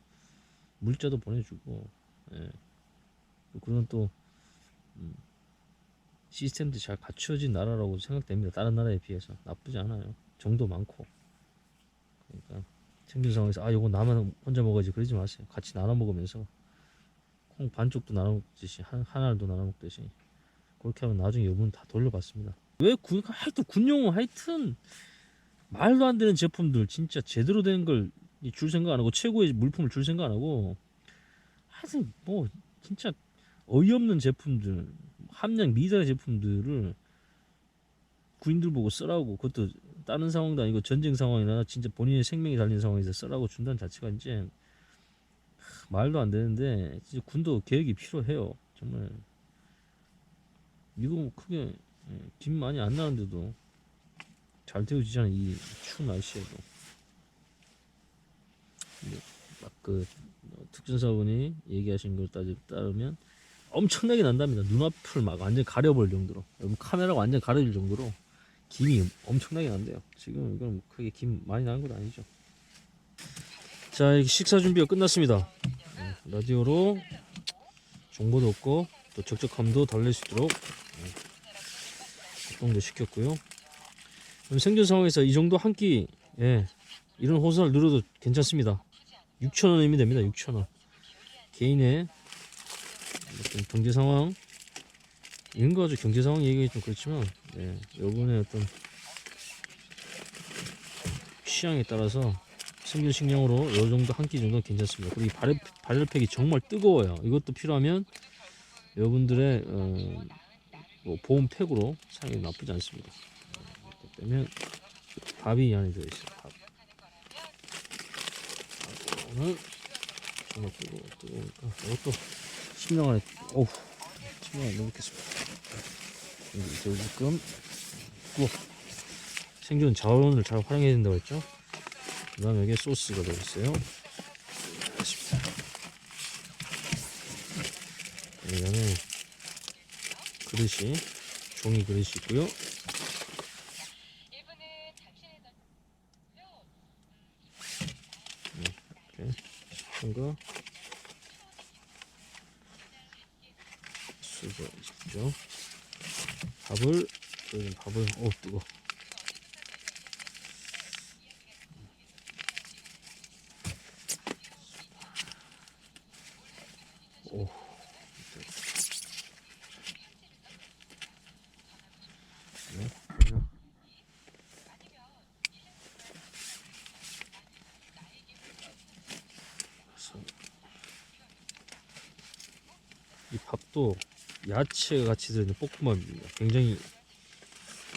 물자도 보내주고, 그런 또 시스템도 잘 갖추어진 나라라고 생각됩니다. 다른 나라에 비해서 나쁘지 않아요. 정도 많고. 그러니까 생존 상황에서 요거 나만 혼자 먹어야지 그러지 마세요. 같이 나눠 먹으면서 콩 반쪽도 나눠 먹듯이 하나도 나눠 먹듯이 그렇게 하면 나중에 여러분 다 돌려받습니다. 왜 하여튼 군용어, 하여튼 말도 안 되는 제품들 진짜 제대로 된 걸 줄 생각 안 하고, 최고의 물품을 줄 생각 안 하고, 하여튼 뭐 진짜 어이없는 제품들, 함량 미달의 제품들을 군인들 보고 쓰라고, 그것도 다른 상황도 아니고 전쟁 상황이나 진짜 본인의 생명이 달린 상황에서 쓰라고 준다는 자체가 이제 말도 안 되는데, 진짜 군도 계획이 필요해요. 정말 미국 크게 김 많이 안 나는데도 잘 되어지잖아요. 이 추운 날씨에도. 막 특전사원이 얘기하신 걸 따르면 엄청나게 난답니다. 눈앞을 막 완전 가려볼 정도로, 여러분 카메라가 완전 가려질 정도로 김이 엄청나게 난대요. 지금 이건 크게 김 많이 나는 건 아니죠. 자, 이렇게 식사 준비가 끝났습니다. 라디오로 정보도 얻고 또 적적함도 달랠 수 있도록 작동도 시켰고요. 그럼 생존 상황에서 이 정도 한 끼, 이런 호선을 누려도 괜찮습니다. 6,000원이면 됩니다. 6,000원. 개인의 어떤 경제 상황, 이런 거 가지고 경제 상황 얘기하기 좀 그렇지만, 여러분의 어떤 취향에 따라서 생존 식량으로 요 정도 한 끼 정도는 괜찮습니다. 그리고 이 발열팩이 정말 뜨거워요. 이것도 필요하면 여러분들의 뭐 보온팩으로 사용이 나쁘지 않습니다. 빼면 밥이 이 안에 들어있어요. 밥. 오늘 정말 뜨거우니까 이것도 심령 안에 심령 안에 넣겠습니다. 이제 조금 구워. 생존 자원을 잘 활용해야 된다고 했죠. 그 다음에 여기에 소스가 들어있어요. 이 안에 그릇이, 종이 그릇이 있고요. 이렇게 뭔가 수저 있죠. 밥을 뜨거. 이 밥도 야채가 같이 들어있는 볶음밥입니다. 굉장히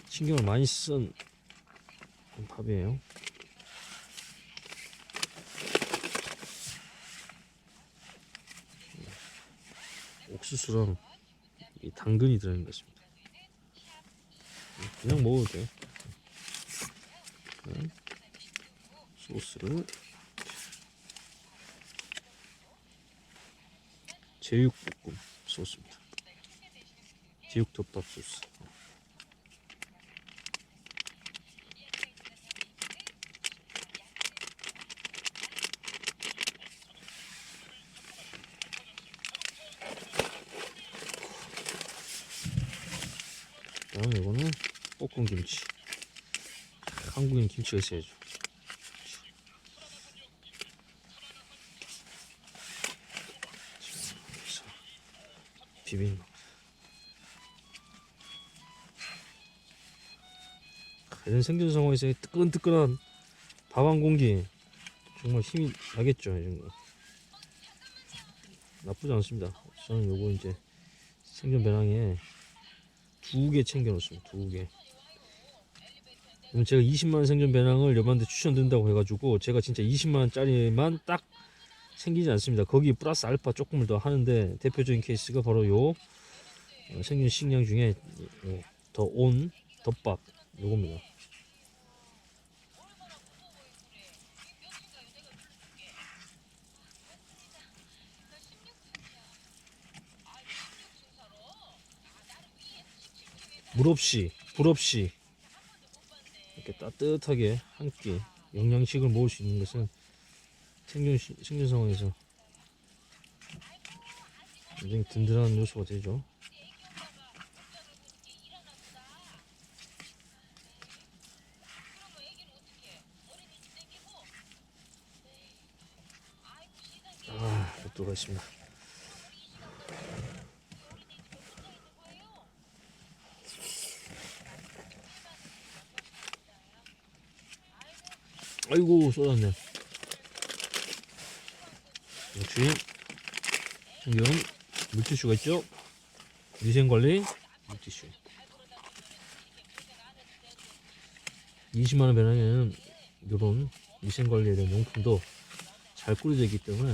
신경을 많이 쓴 밥이에요. 옥수수랑 이 당근이 들어있는 것입니다. 그냥 먹어도 돼요. 소스를 제육볶음 소스입니다. 제육덮밥 소스. 자, 이거는 볶은 김치. 한국인 김치가 있어야죠. 자, 비빔밥. 이런 생존 상황에서 뜨끈뜨끈한 밥 한 공기 정말 힘이 나겠죠. 이런 거 나쁘지 않습니다. 저는 요거 이제 생존 배낭에 2개 챙겨 놓습니다. 2개. 제가 20만원 생존 배낭을 여러분한테 추천드린다고 해가지고 제가 진짜 20만원짜리만 딱 생기지 않습니다. 거기 플러스 알파 조금을 더 하는데 대표적인 케이스가 바로 요 생존 식량 중에 더 온 덮밥 요겁니다. 물 없이 불 없이 이렇게 따뜻하게 한 끼 영양식을 먹을 수 있는 것은 생존 상황에서 굉장히 든든한 요소가 되죠. 또 가겠습니다. 아이고 쏟았네. 역시 챙겨온 물티슈가 있죠. 위생관리 물티슈. 20만원 배낭에는 이런 위생관리에 대한 용품도 잘 꾸려져 있기 때문에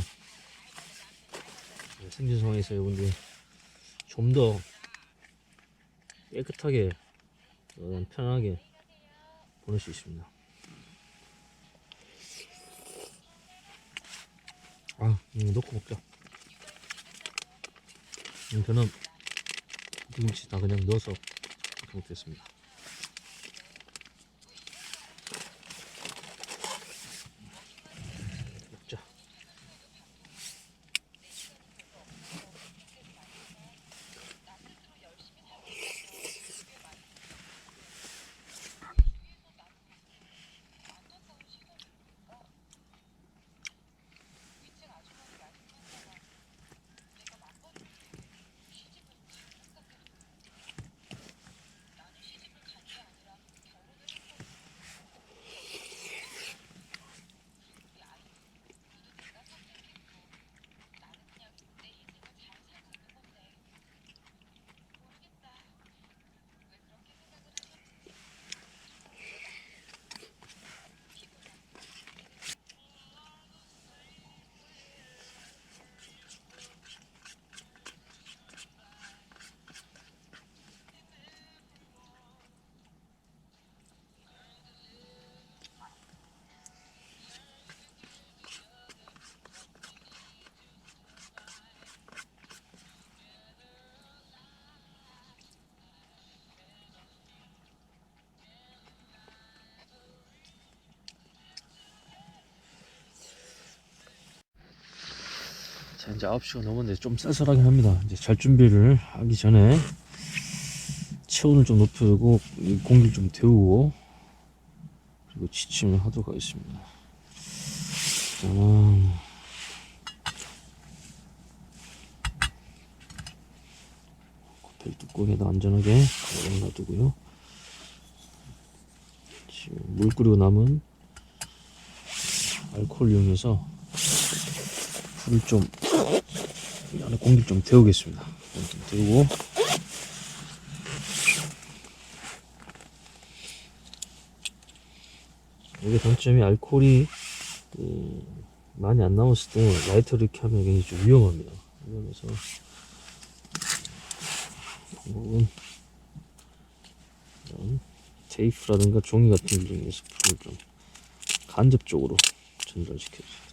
생존 상황에서 여러분들이 좀 더 깨끗하게 편하게 보낼 수 있습니다. 넣고 먹자. 저는 김치 다 그냥 넣어서 이렇게 먹겠습니다. 먹자. 자, 이제 9시가 넘었는데 좀 쌀쌀하긴 합니다. 이제 잘 준비를 하기 전에 체온을 좀 높이고 공기를 좀 데우고 그리고 지침을 하도록 하겠습니다. 벨 뚜껑에다 안전하게 놔두고요. 지금 물 끓이고 남은 알코올 이용해서 불을 좀 안에 공기를 좀 데우겠습니다. 좀 데우고 이게 단점이 알코올이 많이 안 남았을 때 라이터를 이렇게 하면 굉장히 좀 위험합니다. 위험해서 방법은 테이프라든가 종이 같은 걸 이용해서 불을 좀 간접적으로 전달시켜줍니다.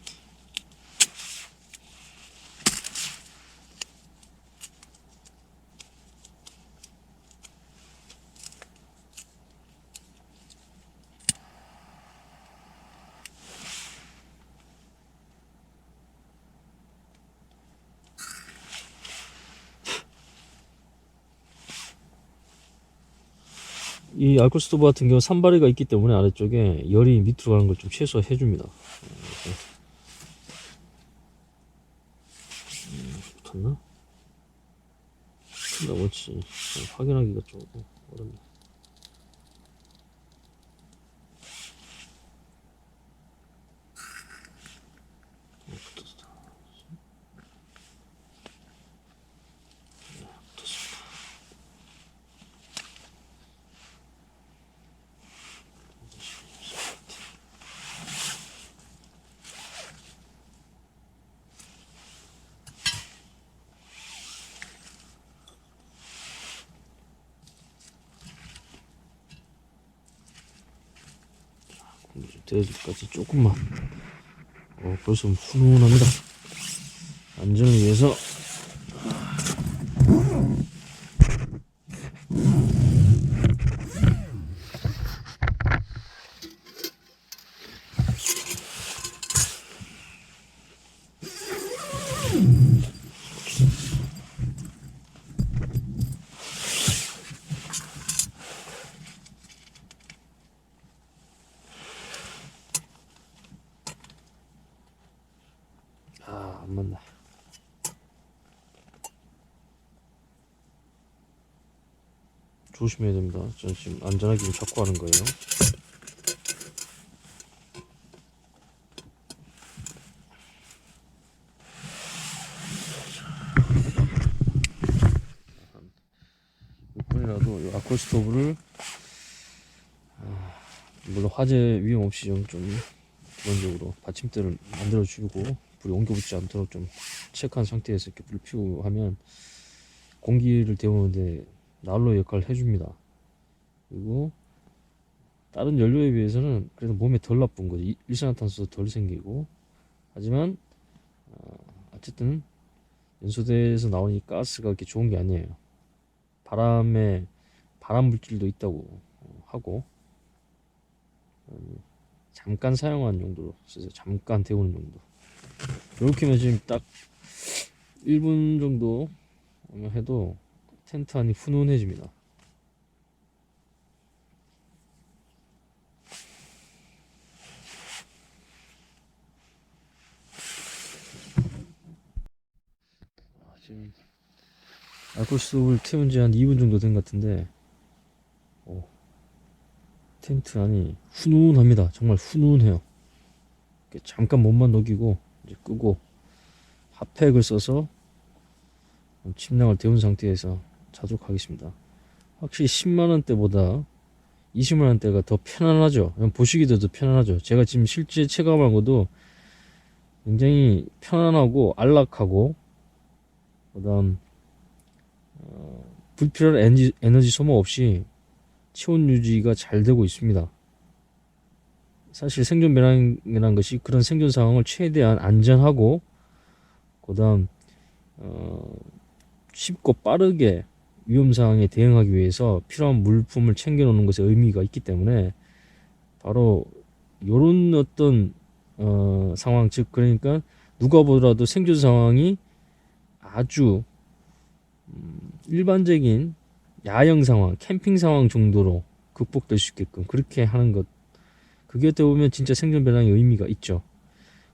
이 알콜 스토브 같은 경우 산발이가 있기 때문에 아래쪽에 열이 밑으로 가는 걸 좀 최소화해 줍니다. 붙었나? 붙었나 그렇지. 확인하기가 좀 어렵네. 붙었다. 붙었습니다. 공기 좀 데워질 때까지 조금만. 벌써 훈훈합니다. 안전을 위해서. 안 맞네. 조심해야 됩니다. 저는 지금 안전하게 좀 잡고 하는 거예요. 몇 번이라도 이 알콜 스토브를 물론 화재 위험 없이 좀 기본적으로 받침대를 만들어 주고 불이 옮겨붙지 않도록 좀 체크한 상태에서 이렇게 불을 피우고 하면 공기를 데우는데 난로 역할을 해줍니다. 그리고 다른 연료에 비해서는 그래도 몸에 덜 나쁜 거죠. 일산화탄소도 덜 생기고. 하지만 어쨌든 연소대에서 나오는 이 가스가 그렇게 좋은 게 아니에요. 바람에 발암 물질도 있다고 하고, 잠깐 사용한 용도로 써서 잠깐 데우는 용도. 이렇게만 지금 딱 1분 정도 해도 텐트 안이 훈훈해집니다. 지금 알콜 스토브를 태운 지 한 2분 정도 된 것 같은데 텐트 안이 훈훈합니다. 정말 훈훈해요. 잠깐 몸만 녹이고 이제 끄고 핫팩을 써서 침낭을 데운 상태에서 자도록 하겠습니다. 확실히 10만원대보다 20만원대가 더 편안하죠. 보시기도 더 편안하죠. 제가 지금 실제 체감한 것도 굉장히 편안하고 안락하고, 그 다음 불필요한 에너지 소모 없이 체온 유지가 잘 되고 있습니다. 사실 생존 배낭이라는 것이 그런 생존 상황을 최대한 안전하고, 그 다음 쉽고 빠르게 위험 상황에 대응하기 위해서 필요한 물품을 챙겨 놓는 것에 의미가 있기 때문에 바로 요런 어떤 상황, 즉 그러니까 누가 보더라도 생존 상황이 아주 일반적인 야영 상황, 캠핑 상황 정도로 극복될 수 있게끔 그렇게 하는 것, 그게 어떻게 보면 진짜 생존 배낭의 의미가 있죠.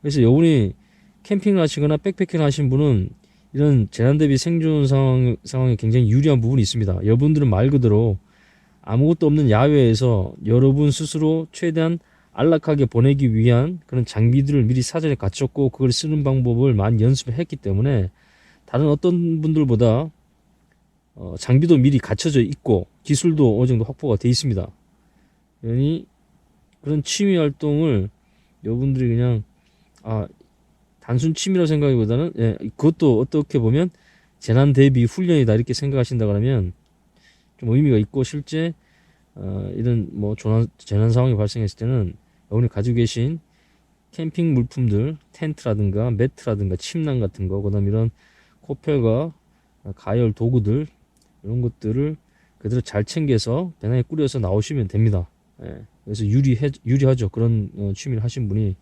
그래서 여러분이 캠핑을 하시거나 백패킹을 하신 분은 이런 재난 대비 생존 상황에 굉장히 유리한 부분이 있습니다. 여러분들은 말 그대로 아무것도 없는 야외에서 여러분 스스로 최대한 안락하게 보내기 위한 그런 장비들을 미리 사전에 갖췄고 그걸 쓰는 방법을 많이 연습을 했기 때문에 다른 어떤 분들보다 장비도 미리 갖춰져 있고 기술도 어느 정도 확보가 돼 있습니다. 그러니 그런 취미 활동을 여러분들이 그냥 단순 취미라고 생각하기보다는 그것도 어떻게 보면 재난 대비 훈련이다 이렇게 생각하신다 그러면 좀 의미가 있고, 실제 이런 뭐 재난 상황이 발생했을 때는 여러분이 가지고 계신 캠핑 물품들, 텐트라든가 매트라든가 침낭 같은 거, 그다음 이런 코펠과 가열 도구들, 이런 것들을 그대로 잘 챙겨서 배낭에 꾸려서 나오시면 됩니다. 그래서 유리하죠. 그런 취미를 하신 분이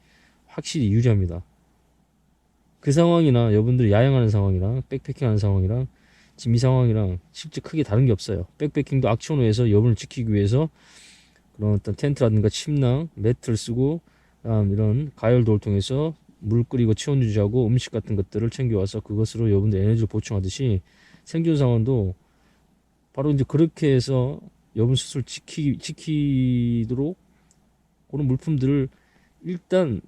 확실히 유리합니다. 그 상황이나 여러분들이 야영하는 상황이랑 백패킹하는 상황이랑 지금 이 상황이랑 실제 크게 다른 게 없어요. 백패킹도 악천 후에서 여분을 지키기 위해서 그런 어떤 텐트라든가 침낭, 매트를 쓰고 이런 가열도를 통해서 물 끓이고 체온 유지하고 음식 같은 것들을 챙겨와서 그것으로 여러분들 에너지를 보충하듯이 생존 상황도 바로 이제 그렇게 해서 여분 스스로 지키도록 그런 물품들을 일단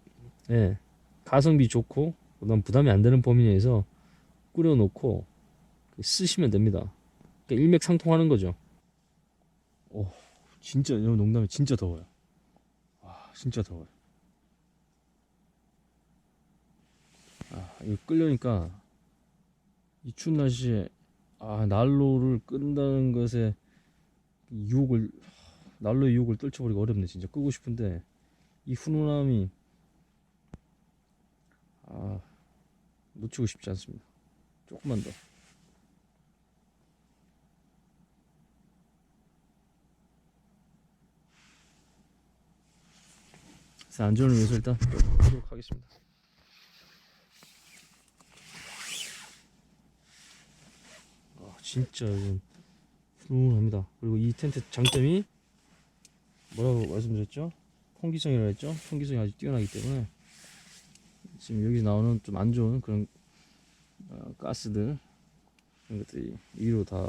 가성비 좋고 그다음 부담이 안 되는 범위 내에서 끓여놓고 쓰시면 됩니다. 그러니까 일맥상통하는 거죠. 오, 진짜 여러분 농담이 진짜 더워요. 와, 진짜 더워요. 이거 끓려니까 이 추운 날씨에 난로를 끈다는 것에 유혹을 난로의 유혹을 떨쳐버리기 어렵네. 진짜 끄고 싶은데 이 훈훈함이 놓치고 싶지 않습니다. 조금만 더. 그래서 안전을 위해서 일단 끄도록 하겠습니다. 진짜 이건 훈훈합니다. 그리고 이 텐트 장점이 뭐라고 말씀드렸죠? 통기성이라고 했죠? 통기성이 아주 뛰어나기 때문에 지금 여기 나오는 좀 안 좋은 그런 가스들 이런 것들이 위로 다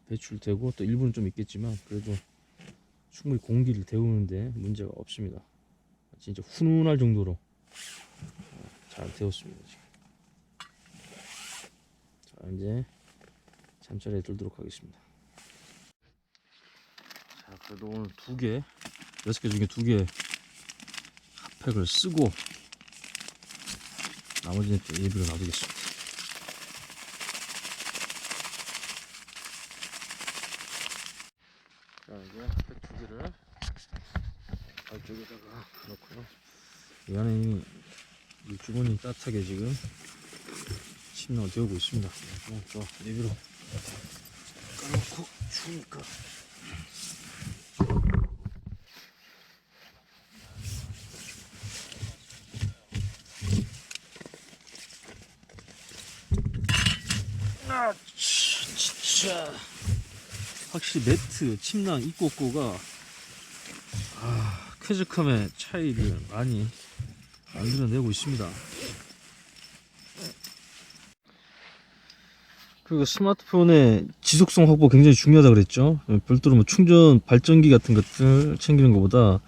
배출되고 또 일부는 좀 있겠지만 그래도 충분히 공기를 데우는데 문제가 없습니다. 진짜 훈훈할 정도로 잘 데웠습니다. 지금. 자, 이제 잠자리에 들도록 하겠습니다. 자, 그래도 오늘 6개 중에 2개 핫팩을 쓰고 나머지는 또 예비로 놔두겠습니다. 자, 이제 핫팩 2개를 안쪽에다가 넣고요. 이 안에 이미 이 주머니 따뜻하게 지금 침낭을 데우고 있습니다. 또 예비로 까놓고 추우니까. 진짜 확실히 매트, 침낭, 입고가 쾌적함의 차이를 많이 만들어내고 있습니다. 그리고 스마트폰의 지속성 확보 굉장히 중요하다 그랬죠. 별도로 뭐 충전 발전기 같은 것들 챙기는 것보다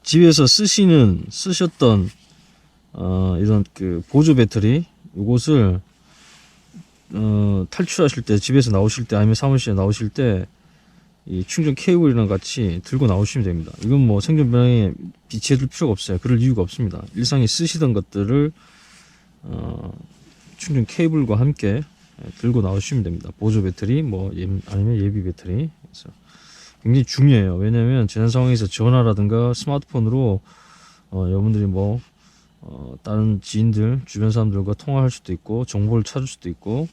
집에서 쓰셨던 이런 그 보조 배터리 요것을 탈출하실 때, 집에서 나오실 때 아니면 사무실에 나오실 때 이 충전 케이블이랑 같이 들고 나오시면 됩니다. 이건 뭐 생존 변형에 비치해 둘 필요가 없어요. 그럴 이유가 없습니다. 일상에 쓰시던 것들을 충전 케이블과 함께 들고 나오시면 됩니다. 보조 배터리 뭐 아니면 예비 배터리. 그래서 굉장히 중요해요. 왜냐면 재난 상황에서 전화라든가 스마트폰으로 여러분들이 뭐 다른 지인들, 주변 사람들과 통화할 수도 있고 정보를 찾을 수도 있고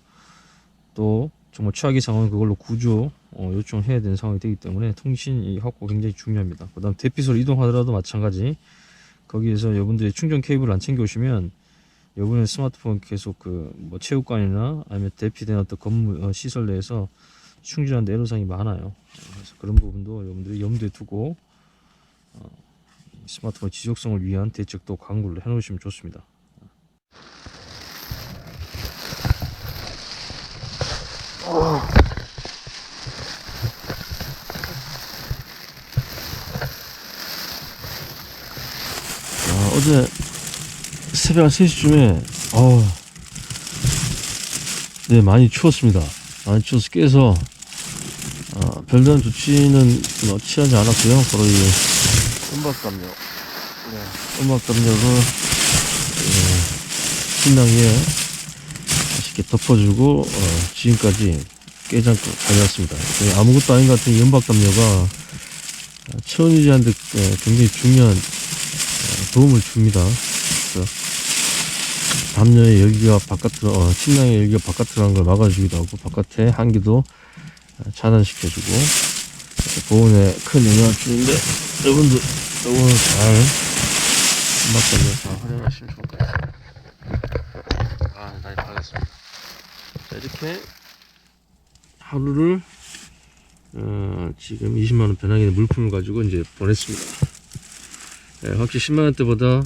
또 정말 최악의 상황은 그걸로 구조 요청해야 되는 상황이 되기 때문에 통신 확보 굉장히 중요합니다. 그 다음 대피소로 이동하더라도 마찬가지. 거기에서 여러분들이 충전 케이블을 안 챙겨 오시면 여러분의 스마트폰 계속 그 뭐 체육관이나 아니면 대피된 어떤 건물 시설 내에서 충전하는 애로사항이 많아요. 그래서 그런 부분도 여러분들이 염두에 두고 스마트폰 지속성을 위한 대책도 강구를 해 놓으시면 좋습니다. 어제 새벽 3시쯤에 네, 많이 추웠습니다. 많이 추워서 깨서 별다른 조치는 취하지 않았고요. 바로 이 음박담요, 음박담요를 침낭 위에 맛있게 덮어주고 지금까지 깨지 않고 다녀왔습니다. 아무것도 아닌 것 같은 이 음박담요가 체온 유지하는 데 굉장히 중요한 도움을 줍니다. 그래서 담요의 열기가 바깥으로 침낭의 열기가 바깥으로 가는 걸 막아주기도 하고 바깥에 한기도 차단시켜주고 보온에 큰 영향을 주는데 여러분들 오늘 잘 음악담요 잘 활용하시면 좋을 것 같습니다. 날이 밝았습니다. 이렇게 하루를 지금 20만원 배낭에 있는 물품을 가지고 이제 보냈습니다. 확실히 10만원 대보다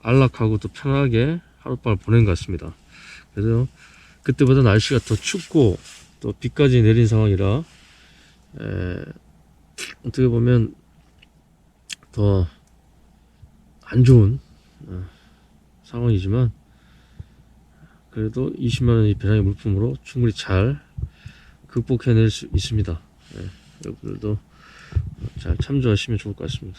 안락하고 또 편하게 하룻밤을 보낸 것 같습니다. 그래서 그때보다 날씨가 더 춥고 또 비까지 내린 상황이라 어떻게 보면 더 안 좋은 상황이지만 그래도 20만원의 배낭의 물품으로 충분히 잘 극복해낼 수 있습니다. 여러분들도 잘 참조하시면 좋을 것 같습니다.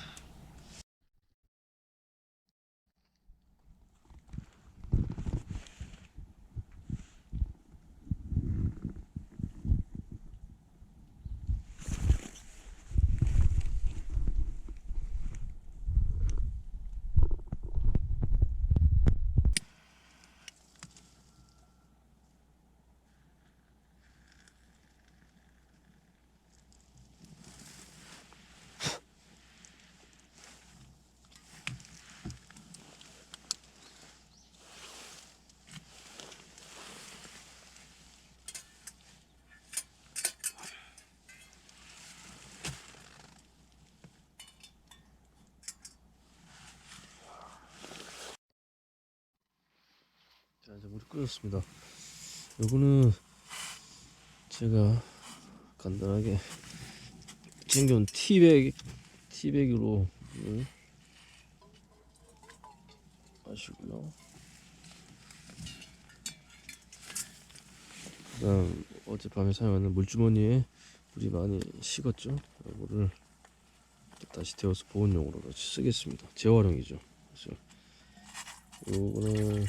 자, 이제 물이 끓였습니다. 요거는 제가 간단하게 챙겨온 티백으로 마시고요. 그다음 어젯밤에 사용하는 물주머니에 물이 많이 식었죠. 이거를 다시 데워서 보온용으로 쓰겠습니다. 재활용이죠. 그래서 요거는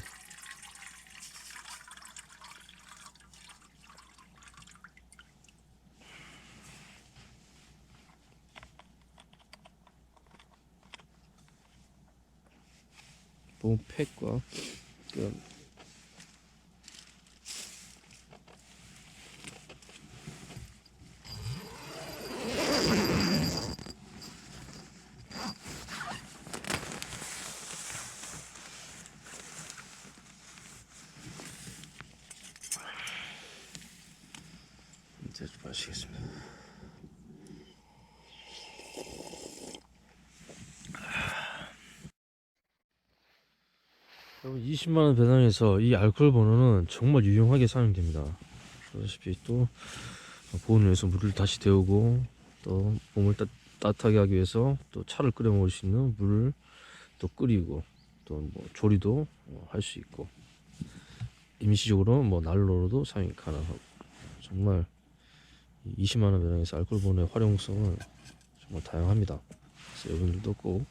보온팩과 이제 좀 마시겠습니다. 여러분 20만원 배낭에서 이 알코올 번호는 정말 유용하게 사용됩니다. 그러다시피 또 보온을 위해서 물을 다시 데우고 또 몸을 따뜻하게 하기 위해서 또 차를 끓여 먹을 수 있는 물을 또 끓이고 또 뭐 조리도 할 수 있고 임시적으로 뭐 난로로도 사용이 가능하고 정말 20만원 배낭에서 알코올 번호의 활용성은 정말 다양합니다. 그래서 여러분들도 꼭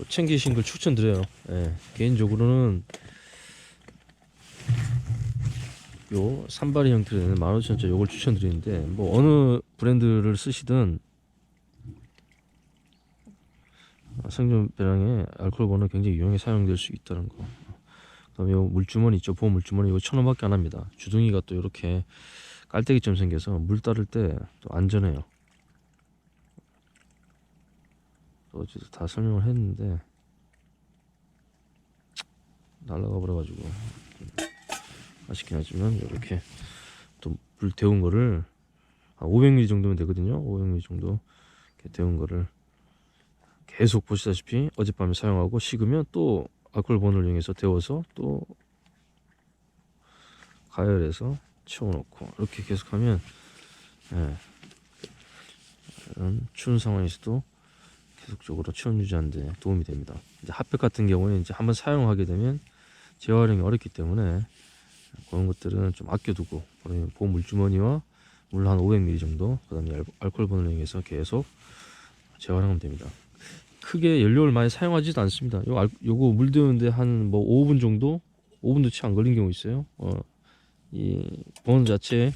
챙기신 걸 추천드려요. 개인적으로는 요 산발이 형태로 되는 15,000원짜리 요걸 추천드리는데 뭐 어느 브랜드를 쓰시든 생존 배낭에 알코올 번호 굉장히 유용하게 사용될 수 있다는 거. 그다음에 요 물주머니 있죠. 보온 물주머니 이거 1,000원밖에 안 합니다. 주둥이가 또 이렇게 깔때기처럼 생겨서 물 따를 때 또 안전해요. 어제도 다 설명을 했는데 날라가 버려가지고 아쉽긴 하지만 이렇게 또 물 데운 거를 한 500ml 정도면 되거든요. 500ml 정도 이렇게 데운 거를 계속 보시다시피 어젯밤에 사용하고 식으면 또 알코올 번호를 이용해서 데워서 또 가열해서 채워놓고 이렇게 계속하면 이런 추운 상황에서도 계속적으로 체온 유지하는 데 도움이 됩니다. 이제 핫팩 같은 경우에 이제 한번 사용하게 되면 재활용이 어렵기 때문에 그런 것들은 좀 아껴두고 보온 물주머니와 물 한 500ml 정도 그다음에 알코올 번호를 이용해서 계속 재활용하면 됩니다. 크게 연료를 많이 사용하지도 않습니다. 요거 물 데우는데 한 뭐 5분 정도 5분도 채 안 걸린 경우 있어요. 이 보온 자체에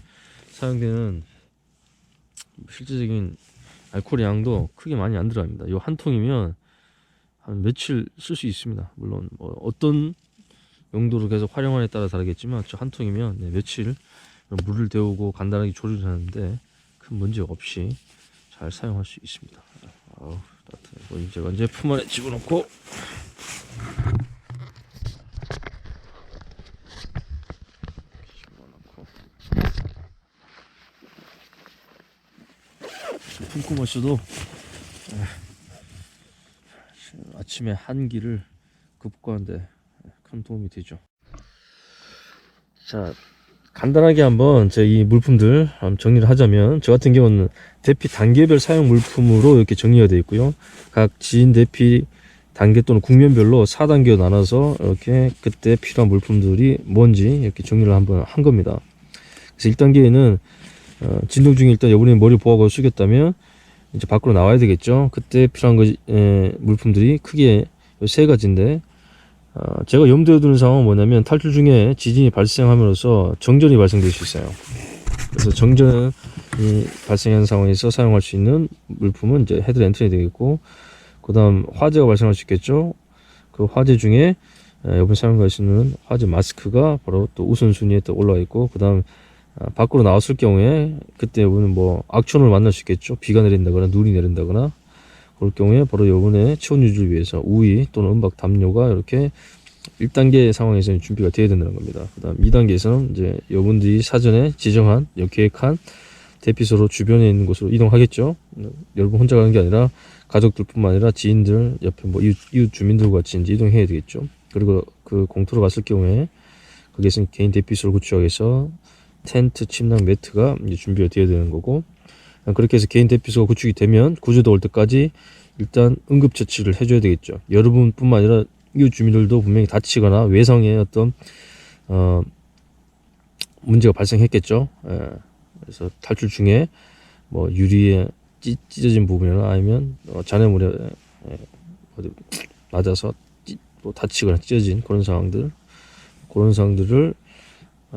사용되는 실질적인 알코올의 양도 크게 많이 안 들어갑니다. 요 한 통이면 한 며칠 쓸 수 있습니다. 물론 뭐 어떤 용도로 계속 활용하느냐에 따라 다르겠지만 저 한 통이면 며칠 물을 데우고 간단하게 조리를 하는데 큰 문제 없이 잘 사용할 수 있습니다. 아우 따뜻해. 이거 제가 이제 품 안에 집어넣고 집어넣고 품고 마셔도 아침에 한기를 극복하는데 큰 도움이 되죠. 자, 간단하게 한번 제 이 물품들 정리를 하자면, 저 같은 경우는 대피 단계별 사용 물품으로 이렇게 정리가 되어 있고요. 각 지인 대피 단계 또는 국면별로 4단계로 나눠서 이렇게 그때 필요한 물품들이 뭔지 이렇게 정리를 한번 한 겁니다. 그래서 1단계에는 진동 중에 일단 여러분이 머리 보호하고 숙였다면 이제 밖으로 나와야 되겠죠. 그때 필요한 물품들이 크게 세 가지인데, 제가 염두에 두는 상황은 뭐냐면, 탈출 중에 지진이 발생함으로써 정전이 발생될 수 있어요. 그래서 정전이 발생한 상황에서 사용할 수 있는 물품은 이제 헤드 랜턴이 되겠고, 그 다음 화재가 발생할 수 있겠죠. 그 화재 중에 여러분 사용할 수 있는 화재 마스크가 바로 또 우선순위에 또 올라와 있고, 그 다음 밖으로 나왔을 경우에 그때 여러분은 뭐 악천후를 만날 수 있겠죠. 비가 내린다거나 눈이 내린다거나 그럴 경우에 바로 여러분의 체온 유지를 위해서 우위 또는 음박 담요가 이렇게 1단계 상황에서는 준비가 되어야 된다는 겁니다. 그 다음 2단계에서는 이제 여러분들이 사전에 지정한 계획한 대피소로 주변에 있는 곳으로 이동하겠죠. 여러분 혼자 가는 게 아니라 가족들뿐만 아니라 지인들, 옆에 뭐 이웃 주민들과 같이 이제 이동해야 되겠죠. 그리고 그 공터로 갔을 경우에 거기에서 개인 대피소를 구축하기 위해서 텐트, 침낭, 매트가 이제 준비가 되어야 되는 거고, 그렇게 해서 개인 대피소가 구축이 되면 구조대 올 때까지 일단 응급처치를 해줘야 되겠죠. 여러분뿐만 아니라 이웃 주민들도 분명히 다치거나 외상의 어떤 문제가 발생했겠죠. 그래서 탈출 중에 뭐 유리에 찢어진 부분이나 아니면 잔해물에 어디 맞아서 뭐 다치거나 찢어진 그런 상황들을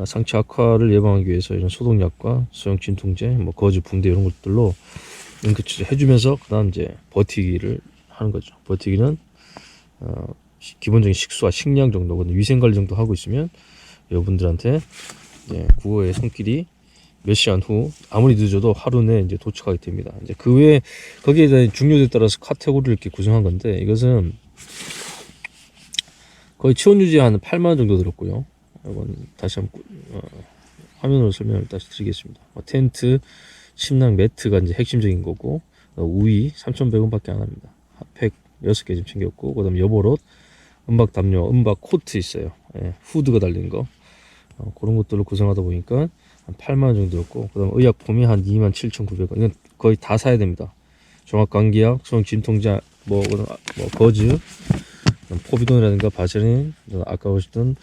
상처 악화를 예방하기 위해서 이런 소독약과 소형 진통제, 뭐 거즈, 붕대 이런 것들로 응급처치 해주면서 그다음 이제 버티기를 하는 거죠. 버티기는 기본적인 식수와 식량 정도, 위생관리 정도 하고 있으면 여러분들한테 이제 구호의 손길이 몇 시간 후 아무리 늦어도 하루 내에 이제 도착하게 됩니다. 이제 그 외에 거기에 대한 중요도에 따라서 카테고리를 이렇게 구성한 건데, 이것은 거의 체온 유지 한 8만 원 정도 들었고요. 이건 다시 한번 화면으로 설명을 다시 드리겠습니다. 텐트, 침낭, 매트가 이제 핵심적인 거고, 우위 3,100원밖에 안 합니다. 핫팩 6개 좀 챙겼고, 그다음 여보옷, 음박 담요, 음박 코트 있어요. 후드가 달린 거. 그런 것들로 구성하다 보니까 한 8만 원 정도였고, 그다음 의약품이 한 27,900원. 이건 거의 다 사야 됩니다. 종합감기약, 소형 진통제, 뭐 거즈, 포비돈이라든가 바세린, 아까 보셨던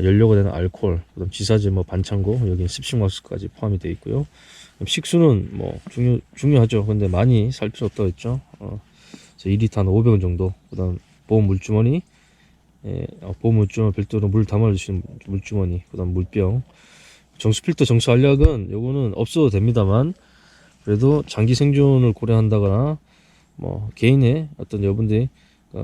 연료가 되는 알코올, 그다음 지사제, 뭐 반창고, 여기 습식 마스크까지 포함이 되어 있고요. 식수는 뭐 중요하죠. 근데 많이 살 필요 없다고 했죠. 2리터 한 500원 정도. 그다음 보온 물주머니, 보온 물주머니 별도로 물 담아주시는 물주머니, 그다음 물병, 정수 필터, 정수 알약은 요거는 없어도 됩니다만, 그래도 장기 생존을 고려한다거나 뭐 개인의 어떤 여러분들이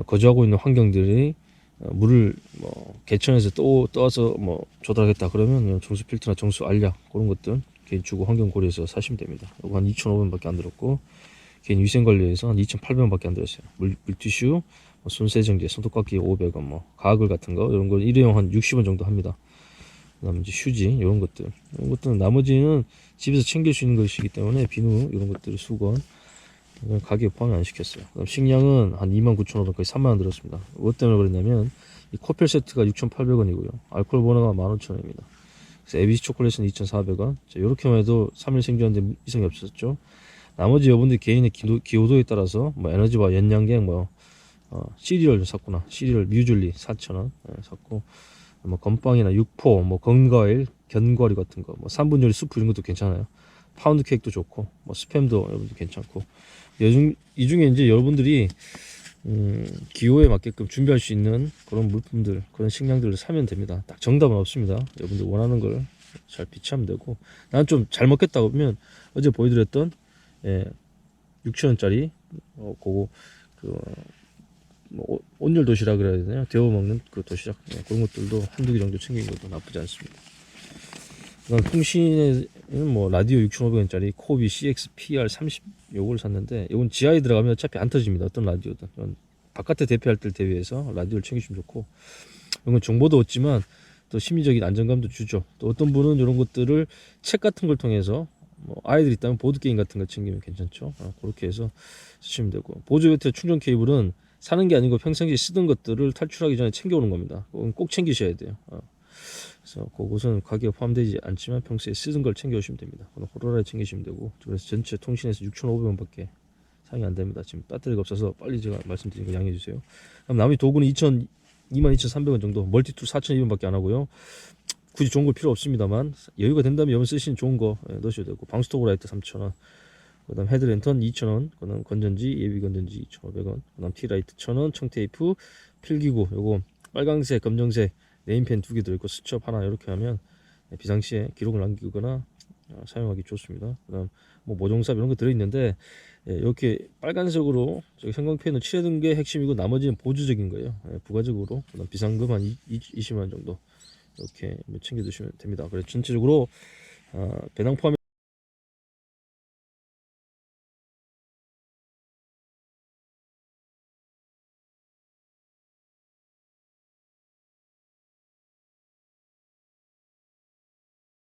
거주하고 있는 환경들이 물을 뭐 개천에서 떠와서 뭐 조달하겠다 그러면 정수 필터나 정수 알약 그런 것들 개인 주거 환경 고려해서 사시면 됩니다. 이거 한 2,500원밖에 안 들었고, 개인 위생 관리에서 한 2,800원밖에 안 들었어요. 물티슈, 뭐 손세정제, 손톱깎이 500원, 뭐 가글 같은 거 이런 거 일회용 한 60원 정도 합니다. 그다음 이제 휴지 이런 것들은 나머지는 집에서 챙길 수 있는 것이기 때문에 비누 이런 것들을 수건 가격에 포함이 안 시켰어요. 그다음 식량은 한 29,500원, 거의 3만 원 들었습니다. 뭐 때문에 그랬냐면 이 코펠 세트가 6,800원이고요. 알코올 버너가 15,000원입니다. 그래서 ABC 초콜릿은 2,400원. 자, 이렇게만 해도 3일 생존하는데 이상이 없었죠. 나머지 여러분들 개인의 기호도에 따라서 뭐 에너지바, 연양갱, 뭐 시리얼 샀구나. 시리얼 뮤즐리 4,000원 샀고, 뭐 건빵이나 육포, 뭐 건과일, 견과류 같은 거, 뭐 3분 요리 수프 이런 것도 괜찮아요. 파운드 케이크도 좋고, 뭐 스팸도 여러분들 괜찮고, 이 중에 이제 여러분들이 기호에 맞게끔 준비할 수 있는 그런 물품들, 그런 식량들을 사면 됩니다. 딱 정답은 없습니다. 여러분들 원하는 걸 잘 비치하면 되고, 난 좀 잘 먹겠다 그러면 어제 보여드렸던 6,000원짜리 그거 뭐 온열 도시락 그래야 되나요? 데워 먹는 그 도시락, 그런 것들도 한두 개 정도 챙기는 것도 나쁘지 않습니다. 그다음 통신에는 뭐 라디오 6,500원짜리 코비 CX PR30 요걸 샀는데, 이건 지하에 들어가면 어차피 안 터집니다. 어떤 라디오든. 바깥에 대피할 때 대비해서 라디오를 챙기시면 좋고, 이건 정보도 얻지만 또 심리적인 안정감도 주죠. 또 어떤 분은 이런 것들을 책 같은 걸 통해서 뭐 아이들 있다면 보드 게임 같은 거 챙기면 괜찮죠. 그렇게 해서 쓰시면 되고, 보조 배터리 충전 케이블은 사는 게 아니고 평상시에 쓰던 것들을 탈출하기 전에 챙겨오는 겁니다. 그건 꼭 챙기셔야 돼요. 그래서 그것은 가격에 포함되지 않지만 평소에 쓰던 걸 챙겨오시면 됩니다. 그건 호로라에 챙기시면 되고, 그래서 전체 통신에서 6,500원밖에 상이 안 됩니다. 지금 배터리가 없어서 빨리 제가 말씀드린 거 양해해 주세요. 그럼 나머지 도구는 22,300원 정도, 멀티툴 4,200원밖에 안 하고요. 굳이 좋은 거 필요 없습니다만 여유가 된다면 여러분 쓰시는 좋은 거 넣으셔도 되고, 방스토브 라이트 3,000원, 그다음 헤드랜턴 2,000원, 그다음 건전지 예비 건전지 2,500원, 그다음 티라이트 1,000원, 청테이프, 필기구 요거 빨강색, 검정색 네임펜 2개 들어있고 수첩 하나, 이렇게 하면 비상시에 기록을 남기거나 사용하기 좋습니다. 그다음 뭐 모종삽 이런 거 들어있는데, 이렇게 빨간색으로 형광펜으로 칠해둔 게 핵심이고 나머지는 보조적인 거예요. 부가적으로. 그다음 비상금 한 20만 원 정도 이렇게 챙겨 두시면 됩니다. 그래서 전체적으로 배낭 포함